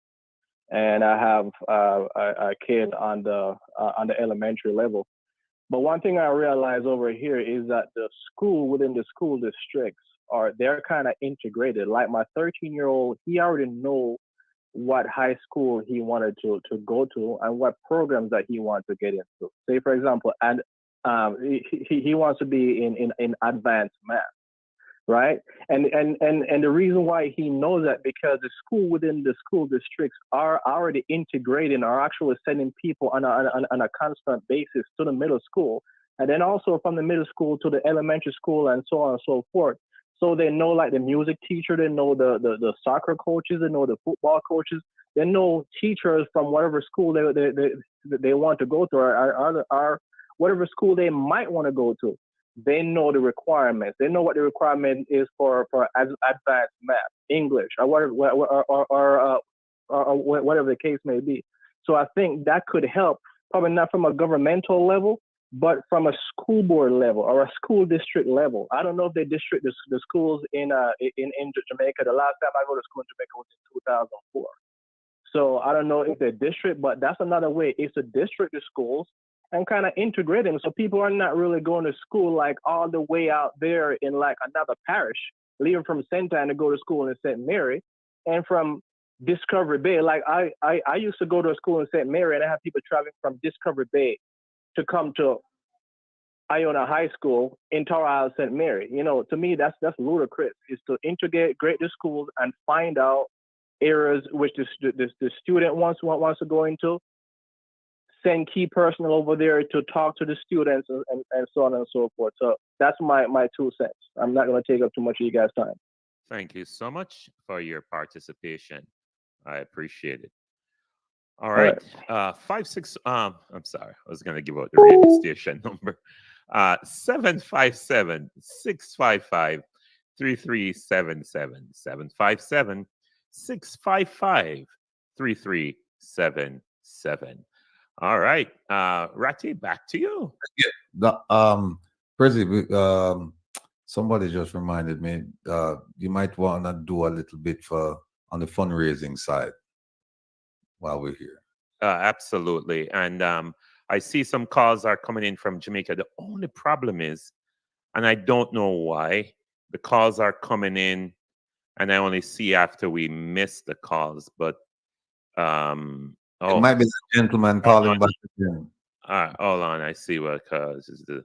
and I have a kid on the elementary level. But one thing I realize over here is that the school within the school districts they're kind of integrated. Like my 13-year-old, he already know what high school he wanted to go to and what programs that he wants to get into. Say, for example, and he wants to be in advanced math, right? And the reason why he knows that because the school within the school districts are already integrating, are actually sending people on a constant basis to the middle school, and then also from the middle school to the elementary school and so on and so forth. So they know like the music teacher, they know the soccer coaches, they know the football coaches, they know teachers from whatever school they want to go to or whatever school they might want to go to. They know the requirements. They know what the requirement is for advanced math, English, or whatever the case may be. So I think that could help, probably not from a governmental level, but from a school board level or a school district level. I don't know if they district the schools in Jamaica. The last time I go to school in Jamaica was in 2004. So I don't know if they district, but that's another way is to district the schools and kind of integrate them. So people are not really going to school like all the way out there in like another parish, leaving from St. Anne to go to school in St. Mary, and from Discovery Bay. Like I used to go to a school in St. Mary, and I have people traveling from Discovery Bay to come to Iona High School in Tower Isle, St. Mary. You know, to me, that's ludicrous. Is to integrate the schools and find out areas which the student wants to go into, send key personnel over there to talk to the students and so on and so forth. So that's my 2 cents. I'm not going to take up too much of you guys' time. Thank you so much for your participation. I appreciate it. All right. 56. I'm sorry. I was going to give out the radio station number. 757-655-3377. 757-655-3377. All right. Ratty, back to you. Yeah. Prezi, somebody just reminded me, you might want to do a little bit on the fundraising side while we're here. Absolutely. And I see some calls are coming in from Jamaica. The only problem is, and I don't know why, the calls are coming in and I only see after we miss the calls, but it might be the gentleman calling back again. Hold on, I see what causes the.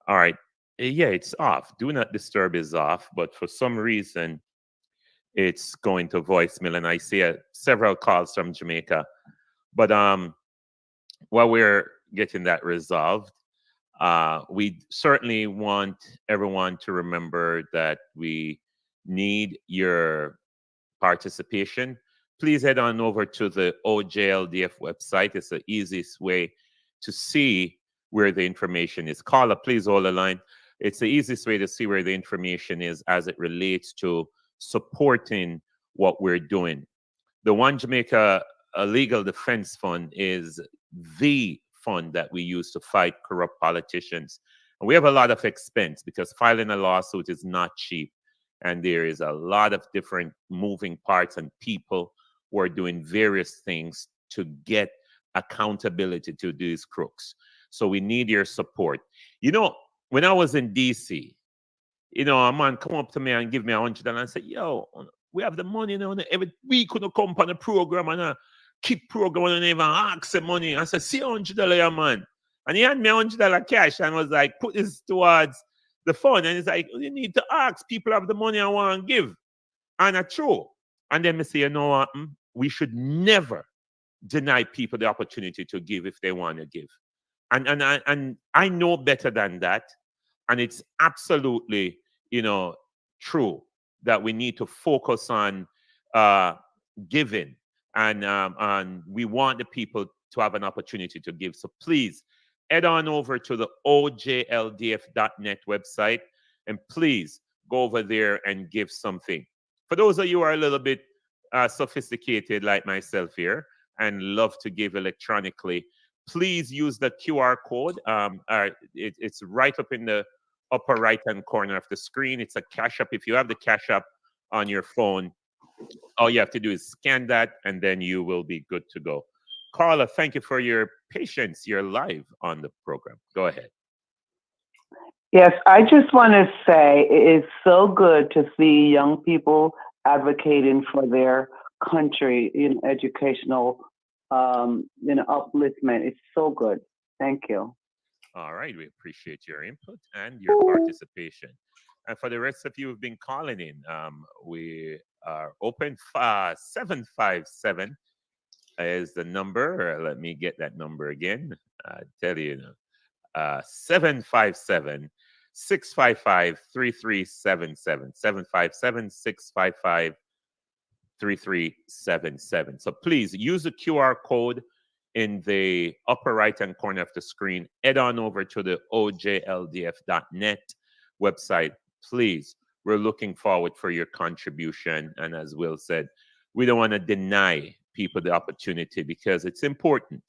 All right, yeah, it's off. Do not disturb is off, but for some reason, it's going to voicemail, and I see several calls from Jamaica. But while we're getting that resolved. We certainly want everyone to remember that we need your participation. Please head on over to the OJLDF website. It's the easiest way to see where the information is. Caller, please hold the line. It's the easiest way to see where the information is as it relates to supporting what we're doing. The One Jamaica Legal Defense Fund is the fund that we use to fight corrupt politicians. And we have a lot of expense because filing a lawsuit is not cheap. And there is a lot of different moving parts and people who are doing various things to get accountability to these crooks. So we need your support. You know, when I was in DC, you know, a man come up to me and give me $100 and say, yo, we have the money, you know, every week we come on a program and keep program and even ask the money. I said, see $100, man. And he had me $100 cash and was like, put this towards the fund. And he's like, you need to ask people have the money I want to give. And I true. And then I say, you know what? We should never deny people the opportunity to give if they want to give. And I know better than that. And it's absolutely, you know, true that we need to focus on giving. And we want the people to have an opportunity to give. So please head on over to the ojldf.net website and please go over there and give something. For those of you who are a little bit sophisticated like myself here and love to give electronically, please use the QR code. It's right up in the upper right-hand corner of the screen. It's a Cash App. If you have the Cash App on your phone, all you have to do is scan that, and then you will be good to go. Carla, thank you for your patience. You're live on the program. Go ahead. Yes, I just want to say it is so good to see young people advocating for their country in educational, upliftment. It's so good. Thank you. All right, we appreciate your input and your participation. And for the rest of you who've been calling in, we are open. 757 is the number. Let me get that number again. I tell you, 757 655 3377. 757 655 3377. So please use the QR code in the upper right-hand corner of the screen. Head on over to the ojldf.net website, please. We're looking forward for your contribution. And as Will said, we don't want to deny people the opportunity because it's important.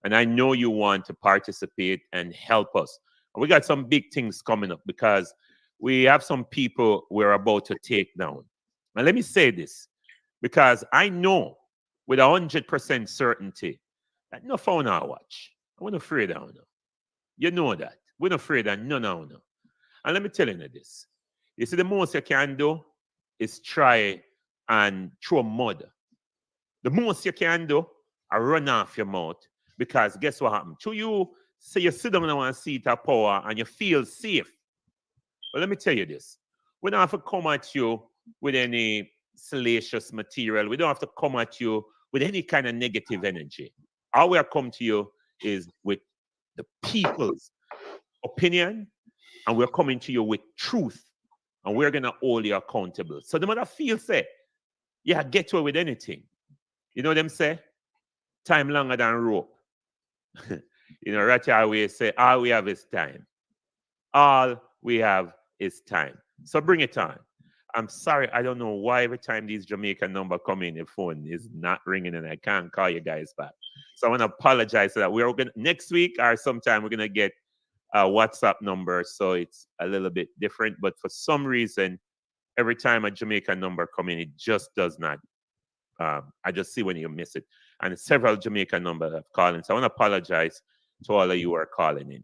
And I know you want to participate and help us. And we got some big things coming up because we have some people we're about to take down. And let me say this, because I know with 100% certainty that no phone I watch. I'm not afraid of no. You know that. We're not afraid of no. And let me tell you this. You see, the most you can do is try and throw mud. The most you can do is run off your mouth, because guess what happened? To you, say you sit down on a seat of power and you feel safe. But let me tell you this. We don't have to come at you with any salacious material. We don't have to come at you with any kind of negative energy. All we are come to you is with the people's opinion, and we're coming to you with truth, and we're going to hold you accountable. So the matter feel say, yeah, get away with anything. You know what them say? Time longer than rope. You know, right here always say, all we have is time. All we have is time. So bring it on. I'm sorry, I don't know why every time these Jamaican number come in, the phone is not ringing and I can't call you guys back. So I want to apologize for that. We're going next week or sometime we're going to get a WhatsApp number, so it's a little bit different. But for some reason, every time a Jamaican number come in, it just does not. I just see when you miss it. And several Jamaican numbers have called in. So I want to apologize to all of you who are calling in.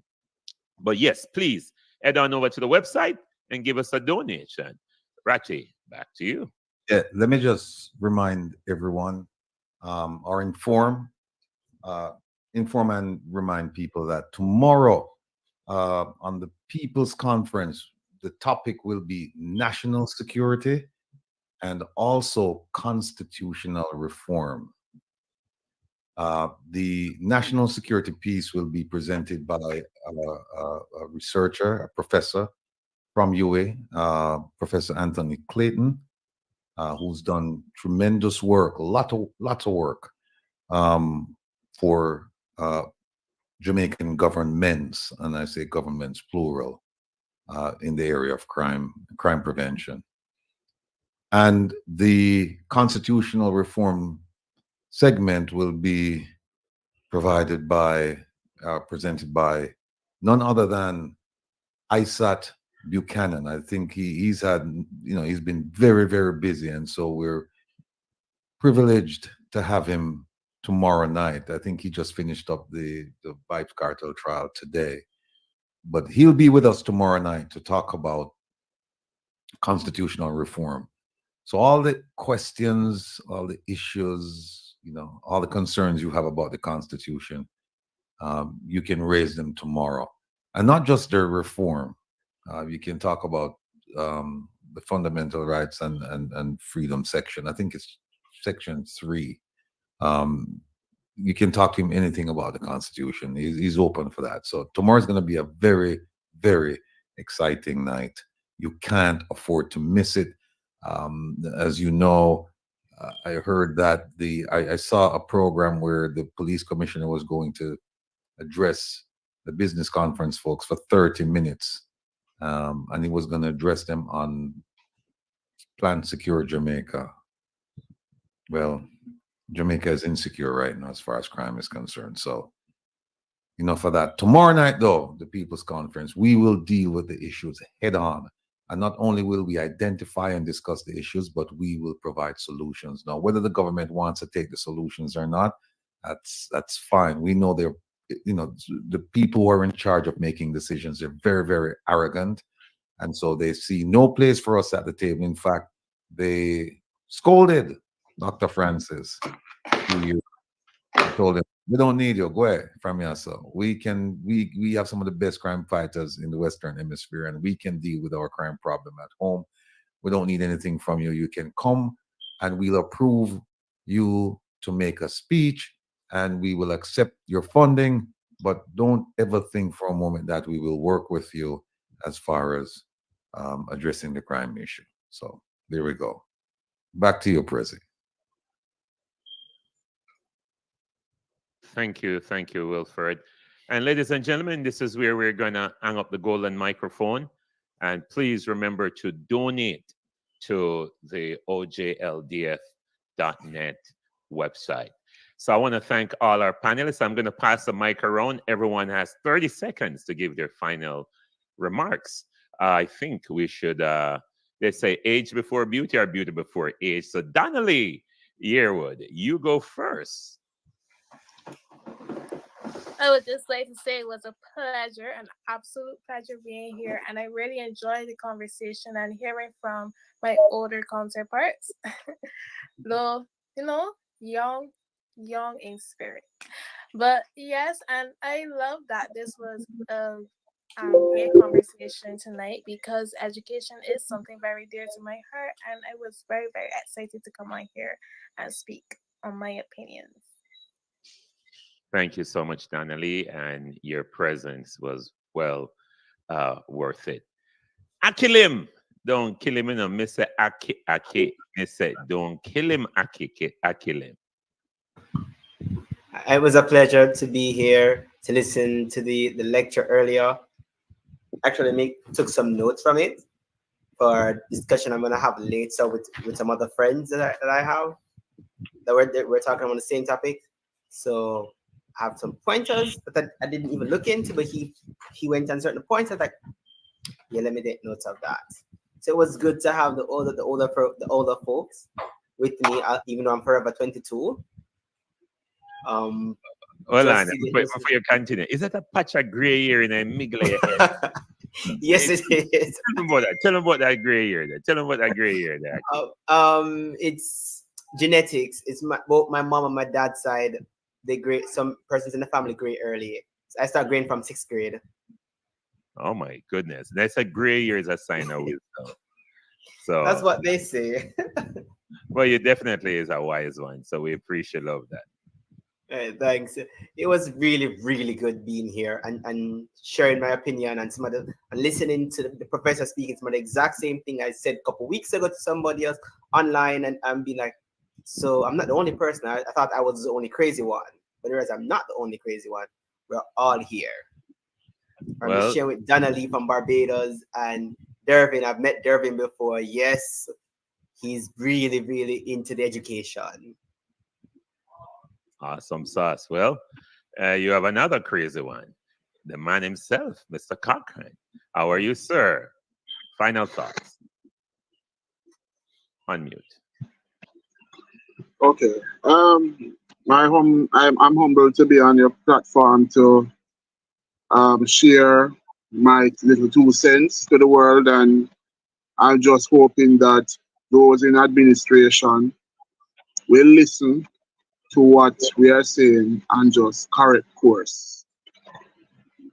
But yes, please head on over to the website and give us a donation. Ratty, back to you. Yeah, let me just remind everyone, or inform and remind people that tomorrow on the People's Conference, the topic will be national security and also constitutional reform. The national security piece will be presented by a researcher, a professor from UA, Professor Anthony Clayton, who's done tremendous work, lots of work for Jamaican governments, and I say governments plural, in the area of crime prevention. And the constitutional reform segment will be provided by, presented by none other than Isat Buchanan. I think he's had, he's been very, very busy. And so we're privileged to have him tomorrow night. I think he just finished up the Vibes Cartel trial today. But he'll be with us tomorrow night to talk about constitutional reform. So all the questions, all the issues, all the concerns you have about the Constitution, you can raise them tomorrow. And not just the reform. You can talk about the fundamental rights and freedom section. I think it's section 3. You can talk to him anything about the Constitution. He's open for that. So tomorrow's going to be a very, very exciting night. You can't afford to miss it. As you know, I heard that I saw a program where the police commissioner was going to address the business conference folks for 30 minutes. And he was going to address them on Plan Secure Jamaica. Well, Jamaica is insecure right now as far as crime is concerned. So, enough of that. Tomorrow night, though, the People's Conference, we will deal with the issues head on. And not only will we identify and discuss the issues, but we will provide solutions. Now, whether the government wants to take the solutions or not, that's fine. We know they're, the people who are in charge of making decisions, they're very, very arrogant. And so they see no place for us at the table. In fact, they scolded Dr. Francis. He told him, we don't need you, go ahead from here. So we have some of the best crime fighters in the Western Hemisphere, and we can deal with our crime problem at home. We don't need anything from you. You can come and we'll approve you to make a speech and we will accept your funding, but don't ever think for a moment that we will work with you as far as addressing the crime issue. So there we go. Back to you, Prezi. Thank you, Wilfred. And ladies and gentlemen, this is where we're going to hang up the golden microphone. And please remember to donate to the ojldf.net website. So I want to thank all our panelists. I'm going to pass the mic around. Everyone has 30 seconds to give their final remarks. I think we should, they say age before beauty or beauty before age. So Donna Yearwood, you go first. I would just like to say it was a pleasure, an absolute pleasure being here. And I really enjoyed the conversation and hearing from my older counterparts. Though, young in spirit. But yes, and I love that this was a great conversation tonight because education is something very dear to my heart. And I was very, very excited to come on here and speak on my opinions. Thank you so much, Donna, and your presence was well worth it. Akeelim, don't kill him, Mr. Ake, Mr. Don't kill him, Akeelim. It was a pleasure to be here to listen to the lecture earlier. Actually, took some notes from it for discussion I'm gonna have later with some other friends that I have that we're talking about the same topic. So I have some pointers that I didn't even look into, but he went on certain points. I was like, yeah, let me take notes of that. So it was good to have the older folks with me, even though I'm forever 22. Hold on, before you continue, is that a patch of gray hair in a middle of your head? Yes, it is. Tell them about that gray hair there. Tell them about that gray hair there. It's genetics. It's both my mom and my dad's side. They gray. Some persons in the family gray early. So I start graying from 6th grade. Oh my goodness, that's a gray hair is a sign of wisdom. So that's what they say. Well, you definitely is a wise one. So we appreciate love that. Thanks. It was really, really good being here and sharing my opinion and and listening to the professor speaking some of the exact same thing I said a couple weeks ago to somebody else online and be like, so I'm not the only person. I thought I was the only crazy one, but whereas I'm not the only crazy one. We're all here. I'm sharing with Donna from Barbados and Dervin. I've met Dervin before. Yes, he's really, really into the education. Awesome sauce. Well, you have another crazy one. The man himself, Mr. Cochrane. How are you, sir? Final thoughts. Unmute. Okay. I'm humbled to be on your platform to share my little 2 cents to the world, and I'm just hoping that those in administration will listen to what we are saying and just correct course.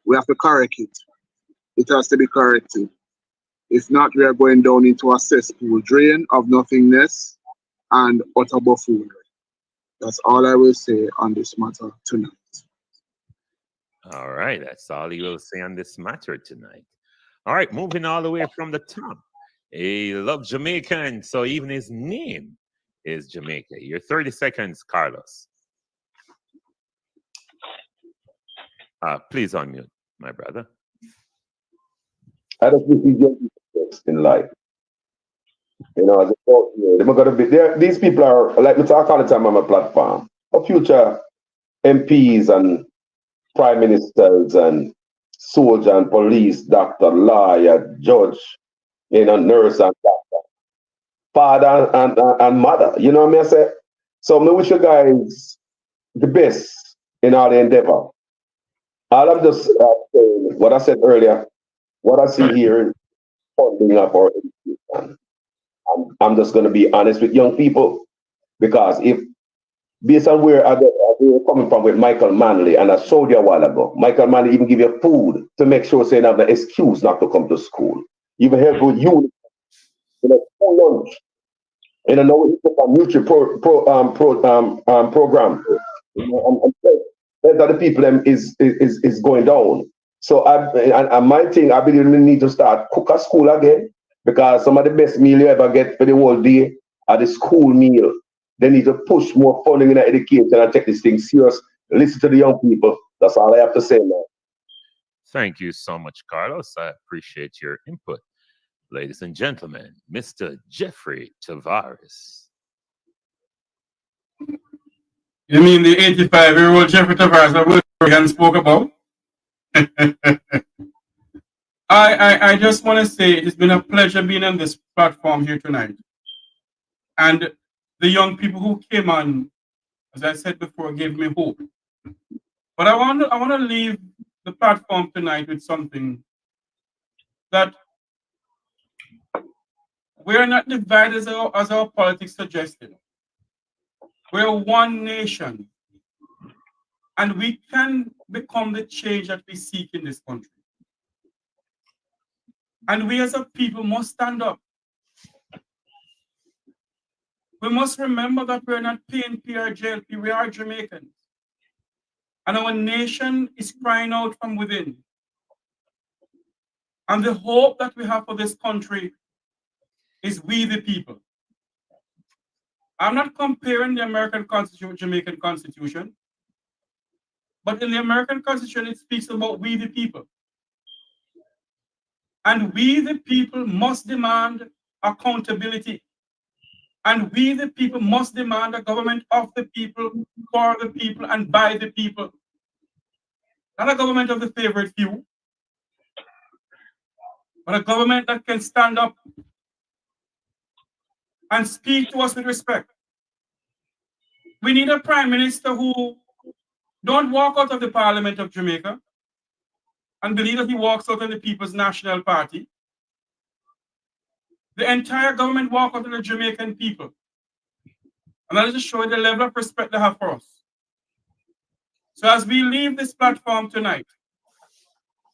We have to correct it. It has to be corrected. If not, we are going down into a cesspool drain of nothingness and utter buffoonery. That's all I will say on this matter tonight. All right, that's all you will say on this matter tonight. All right, moving all the way from the top. He loves Jamaican, so even his name is Jamaica. Your 30 seconds, Carlos. Please unmute, my brother. I just wish you get in life. You know, as a thought, they're gonna be there. These people are like we talk all the time on my platform. A future MPs and prime ministers and soldier and police, doctor, lawyer, judge, you know, nurse and doctor, father and mother. You know what I mean? I say, so I wish you guys the best in all the endeavor. All I'm just saying, what I said earlier, what I see here is funding up our education. I'm just going to be honest with young people, because if based on where we're coming from with Michael Manley, and I showed you a while ago, Michael Manley even give you food to make sure saying have the excuse not to come to school. Even help with you, school lunch. And I know he put a Nutri program. That the people is going down. So and my thing, I believe we need to start cook at school again, because some of the best meal you ever get for the whole day are the school meal. They need to push more funding in education and take this thing serious. Listen to the young people. That's all I have to say now. Thank you so much, Carlos. I appreciate your input. Ladies and gentlemen, Mr. Jeffrey Tavares. You mean the 85-year-old Jeffrey Tavares that William spoke about? I just want to say it's been a pleasure being on this platform here tonight. And the young people who came on, as I said before, gave me hope. But I want to leave the platform tonight with something that we're not divided as our politics suggested. We're one nation, and we can become the change that we seek in this country. And we as a people must stand up. We must remember that we're not PNP or JLP, we are Jamaicans. And our nation is crying out from within. And the hope that we have for this country is we the people. I'm not comparing the American Constitution with Jamaican Constitution, but in the American Constitution, it speaks about we the people. And we the people must demand accountability. And we the people must demand a government of the people, for the people, and by the people. Not a government of the favorite few, but a government that can stand up and speak to us with respect. We need a prime minister who don't walk out of the Parliament of Jamaica and believe that he walks out of the People's National Party. The entire government walk out of the Jamaican people. And that is to show the level of respect they have for us. So as we leave this platform tonight,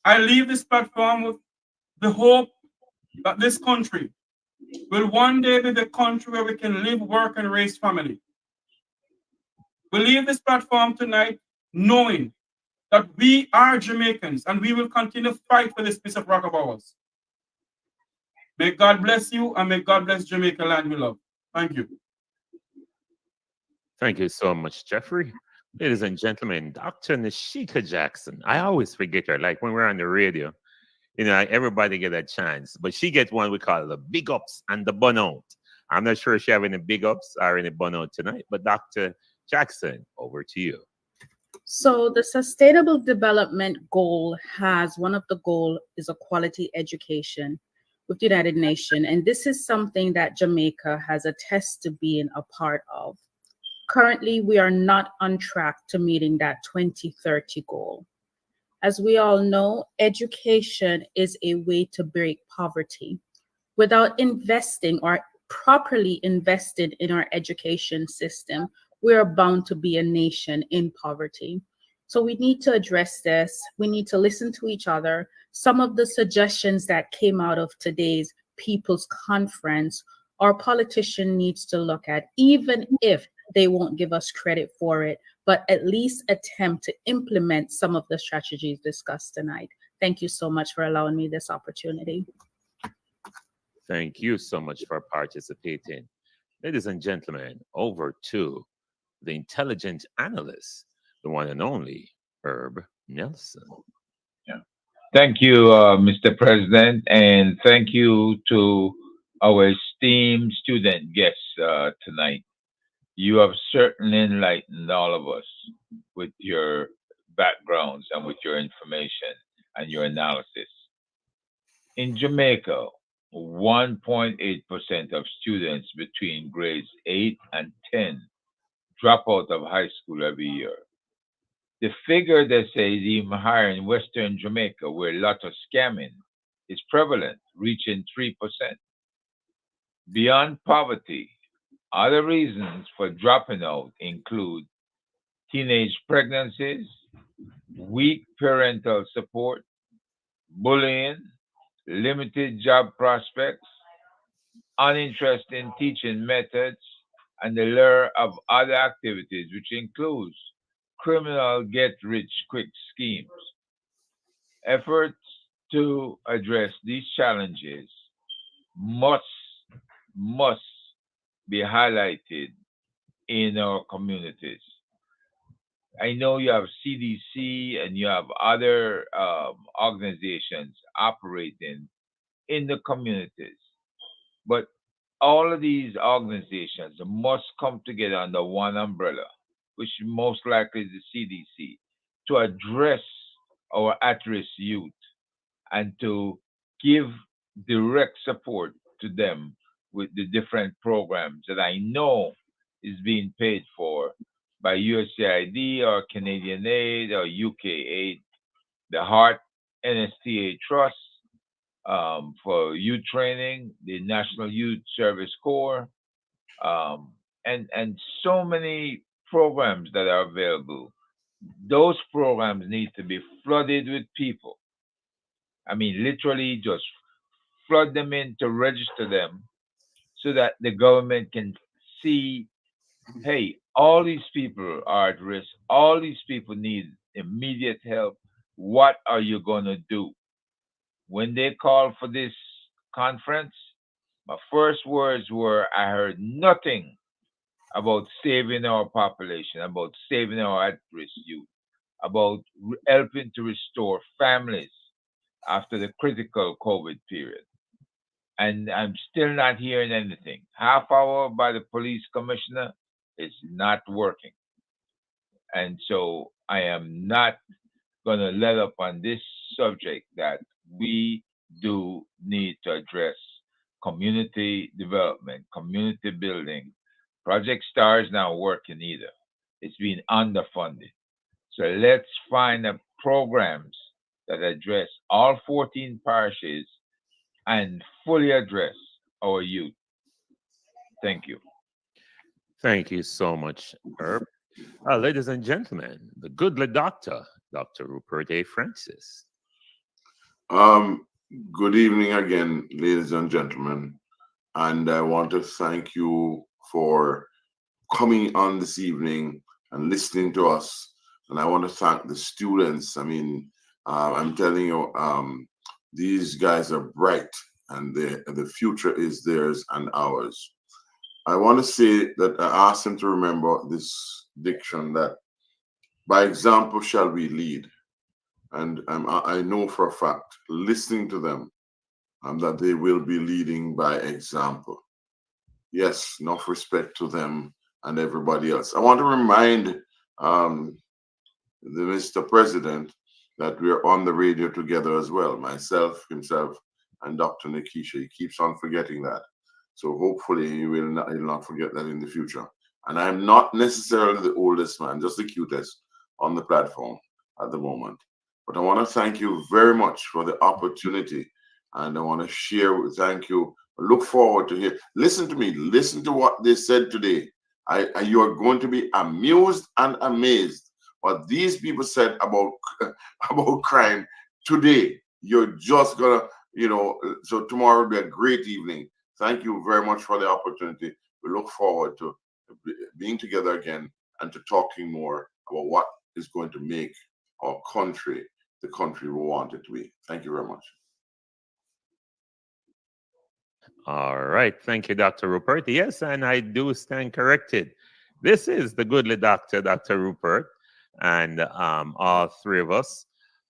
I leave this platform with the hope that this country will one day be the country where we can live, work, and raise family. We leave this platform tonight knowing that we are Jamaicans and we will continue to fight for this piece of rock of ours. May God bless you and may God bless Jamaica land we love. Thank you. Thank you so much, Jeffrey. Ladies and gentlemen, Dr. Nashika Jackson. I always forget her, like when we're on the radio, you know, everybody get a chance, but she gets one we call the big ups and the bun out. I'm not sure if she have any big ups or any bun out tonight, but Dr. Jackson, over to you. So the Sustainable Development Goal has, one of the goal is a quality education with the United Nations. And this is something that Jamaica has attested to being a part of. Currently, we are not on track to meeting that 2030 goal. As we all know, education is a way to break poverty. Without investing or properly invested in our education system, we are bound to be a nation in poverty. So we need to address this. We need to listen to each other. Some of the suggestions that came out of today's People's Conference, our politician needs to look at, even if they won't give us credit for it, but at least attempt to implement some of the strategies discussed tonight. Thank you so much for allowing me this opportunity. Thank you so much for participating. Ladies and gentlemen, over to the intelligent analyst, the one and only Herb Nelson. Yeah. Thank you, Mr. President, and thank you to our esteemed student guests tonight. You have certainly enlightened all of us with your backgrounds and with your information and your analysis. In Jamaica, 1.8% of students between grades 8 and 10 drop out of high school every year. The figure that says even higher in Western Jamaica, where lotto scamming is prevalent, reaching 3%. Beyond poverty, other reasons for dropping out include teenage pregnancies, weak parental support, bullying, limited job prospects, uninterest in teaching methods, and the lure of other activities, which includes criminal get-rich-quick schemes. Efforts to address these challenges must be highlighted in our communities. I know you have CDC and you have other organizations operating in the communities, but all of these organizations must come together under one umbrella, which most likely is the CDC, to address our at-risk youth and to give direct support to them with the different programs that I know is being paid for by USAID or Canadian Aid or UK Aid, the Heart NSTA Trust for youth training, the National Youth Service Corps, and so many programs that are available. Those programs need to be flooded with people. I mean, literally just flood them in to register them so that the government can see, hey, all these people are at risk. All these people need immediate help. What are you going to do? When they called for this conference, my first words were, I heard nothing about saving our population, about saving our at-risk youth, about helping to restore families after the critical COVID period. And I'm still not hearing anything. Half hour by the police commissioner is not working. And so I am not going to let up on this subject that we do need to address community development, community building. Project STAR is not working either. It's been underfunded. So let's find programs that address all 14 parishes and fully address our youth. Thank you. Thank you so much, Herb. Ladies and gentlemen, the goodly doctor, Dr. Rupert A. Francis. Good evening again, ladies and gentlemen. And I want to thank you for coming on this evening and listening to us. And I want to thank the students. I mean, I'm telling you, these guys are bright, and the future is theirs and ours. I want to say that I asked them to remember this diction that by example shall we lead. And I know for a fact, listening to them, that they will be leading by example. Yes, enough respect to them and everybody else. I want to remind the Mr. President that we're on the radio together as well. Myself, himself, and Dr. Nikisha. He keeps on forgetting that. So hopefully he'll not forget that in the future. And I'm not necessarily the oldest man, just the cutest on the platform at the moment. But I want to thank you very much for the opportunity. And I want to share, thank you. Look forward to hear. Listen to me. Listen to what they said today. You are going to be amused and amazed what these people said about crime today. You're just gonna, so tomorrow will be a great evening. Thank you very much for the opportunity. We look forward to being together again and to talking more about what is going to make our country the country we want it to be. Thank you very much. All right. Thank you, Dr. Rupert. Yes, and I do stand corrected. This is the goodly doctor, Dr. Rupert. And all three of us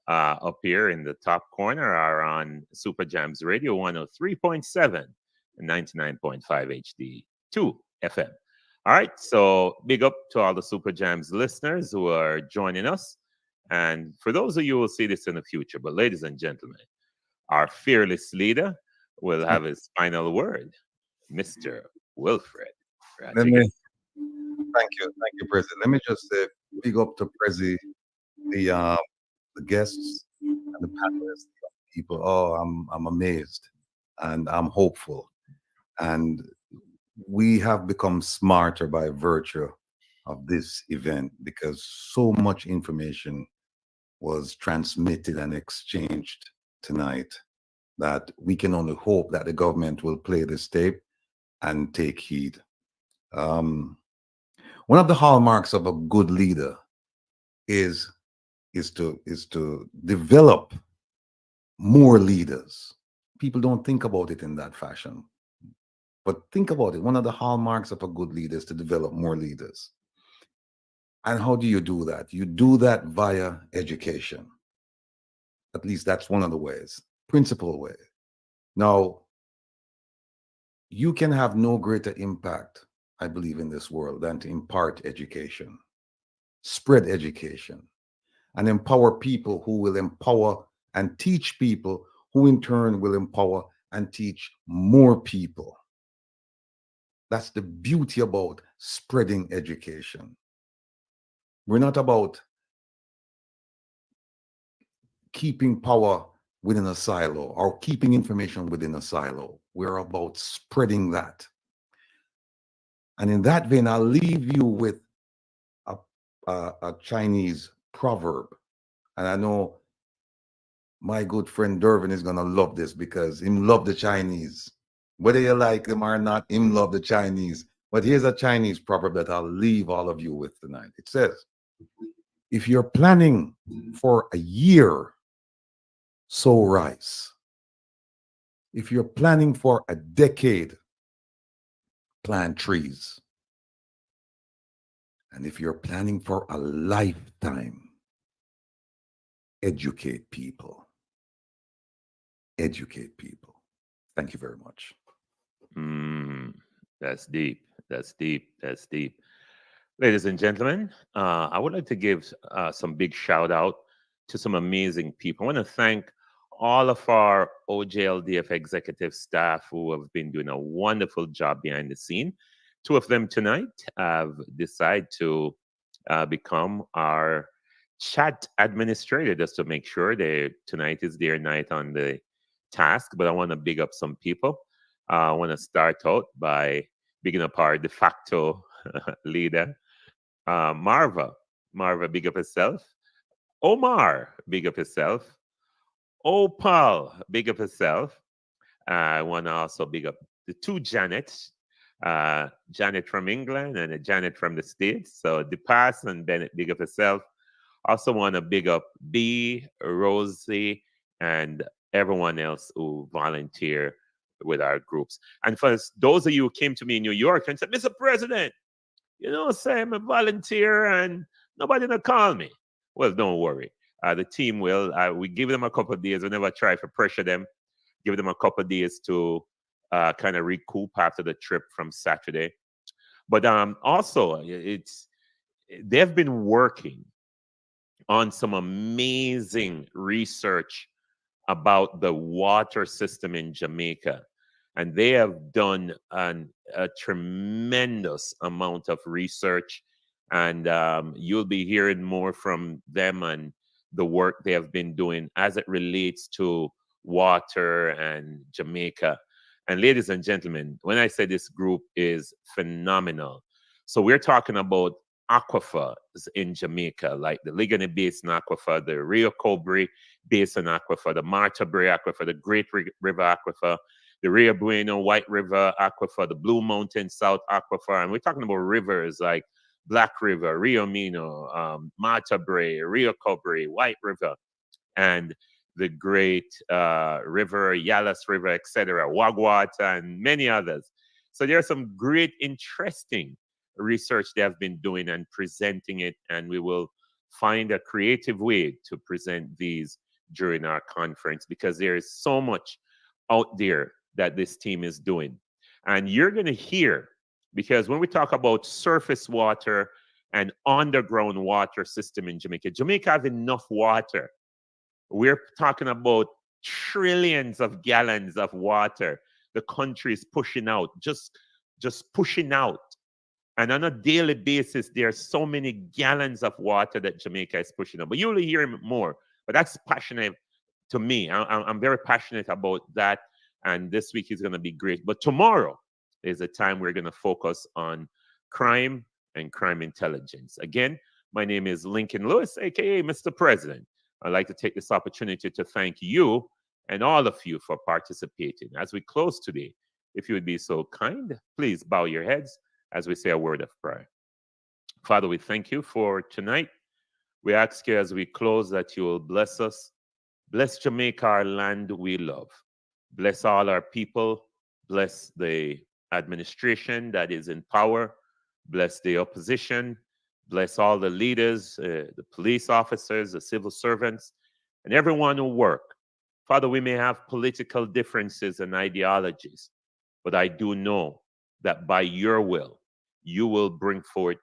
up here in the top corner are on Super Jams Radio 103.7 and 99.5 HD2 FM. All right. So big up to all the Super Jams listeners who are joining us. And for those of you who will see this in the future, but ladies and gentlemen, our fearless leader will have his final word, Mr. Wilfred. Thank you, President. Let me just say, big up to Prezi, the guests and the panelists, people. Oh, I'm amazed and I'm hopeful, and we have become smarter by virtue of this event because so much information was transmitted and exchanged tonight that we can only hope that the government will play this tape and take heed. One of the hallmarks of a good leader is to develop more leaders. People don't think about it in that fashion, but think about it. One of the hallmarks of a good leader is to develop more leaders. And how do you do that? You do that via education. At least that's one of the ways, principal way. Now, you can have no greater impact, I believe, in this world than to impart education, spread education, and empower people who will empower and teach people who in turn will empower and teach more people. That's the beauty about spreading education. We're not about keeping power within a silo or keeping information within a silo. We're about spreading that. And in that vein, I'll leave you with a Chinese proverb. And I know my good friend Dervin is going to love this because him love the Chinese. Whether you like them or not, him love the Chinese. But here's a Chinese proverb that I'll leave all of you with tonight. It says, if you're planning for a year, sow rice. If you're planning for a decade, plant trees. And if you're planning for a lifetime, educate people. Educate people. Thank you very much. That's deep. That's deep. That's deep. Ladies and gentlemen, I would like to give some big shout out to some amazing people. I want to thank all of our OJLDF executive staff who have been doing a wonderful job behind the scene. Two of them tonight have decided to become our chat administrator just to make sure tonight is their night on the task. But I want to big up some people. I want to start out by bigging up our de facto leader, Marva. Marva, big up herself. Omar, big up herself. Opal, big up herself. I want to also big up the two Janets. Janet from England and a Janet from the States. So DePass and Bennett, big up yourself. Also want to big up B, Rosie, and everyone else who volunteer with our groups. And for those of you who came to me in New York and said, Mr. President, you know, say I'm a volunteer and nobody will call me. Well, don't worry. The team will. We give them a couple of days. We never try to pressure them. Give them a couple of days to kind of recoup after the trip from Saturday. But also, they've been working on some amazing research about the water system in Jamaica. And they have done a tremendous amount of research. And you'll be hearing more from them and the work they have been doing as it relates to water and Jamaica. And ladies and gentlemen, when I say this group is phenomenal, so we're talking about aquifers in Jamaica, like the Ligoni Basin Aquifer, the Rio Cobre Basin Aquifer, the Marta Bray Aquifer, the Great River Aquifer, the Rio Bueno White River Aquifer, the Blue Mountain South Aquifer. And we're talking about rivers like Black River, Rio Mino, Marta Bray, Rio Cobre, White River, and the Great River, Yalas River, etc., Wagwata, and many others. So there's some great, interesting research they have been doing and presenting it, and we will find a creative way to present these during our conference because there is so much out there that this team is doing. And you're going to hear, because when we talk about surface water and underground water system in Jamaica, Jamaica has enough water. We're talking about trillions of gallons of water the country is pushing out, just pushing out. And on a daily basis, there are so many gallons of water that Jamaica is pushing out. But you'll hear more. But that's passionate to me. I'm very passionate about that. And this week is going to be great. But tomorrow is a time we're going to focus on crime and crime intelligence. Again, my name is Lincoln Lewis, a.k.a. Mr. President. I'd like to take this opportunity to thank you and all of you for participating. As we close today, if you would be so kind, please bow your heads as we say a word of prayer. Father, we thank you for tonight. We ask you as we close that you will bless us. Bless Jamaica, our land we love. Bless all our people. Bless the administration that is in power. Bless the opposition. Bless all the leaders, the police officers, the civil servants, and everyone who work. Father, we may have political differences and ideologies, but I do know that by your will, you will bring forth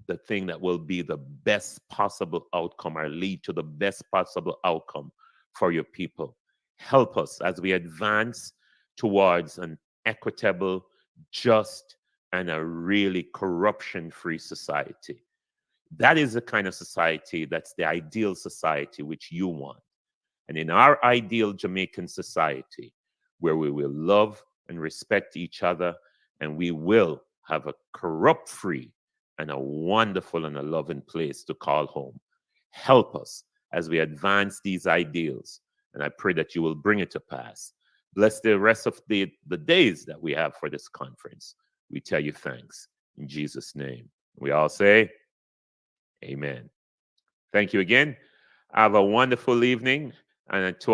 the thing that will be the best possible outcome or lead to the best possible outcome for your people. Help us as we advance towards an equitable, just, and a really corruption-free society. That is the kind of society that's the ideal society which you want. And in our ideal Jamaican society, where we will love and respect each other, and we will have a corrupt-free and a wonderful and a loving place to call home. Help us as we advance these ideals, and I pray that you will bring it to pass. Bless the rest of the days that we have for this conference. We tell you thanks. In Jesus' name. We all say, amen. Thank you again. Have a wonderful evening. And to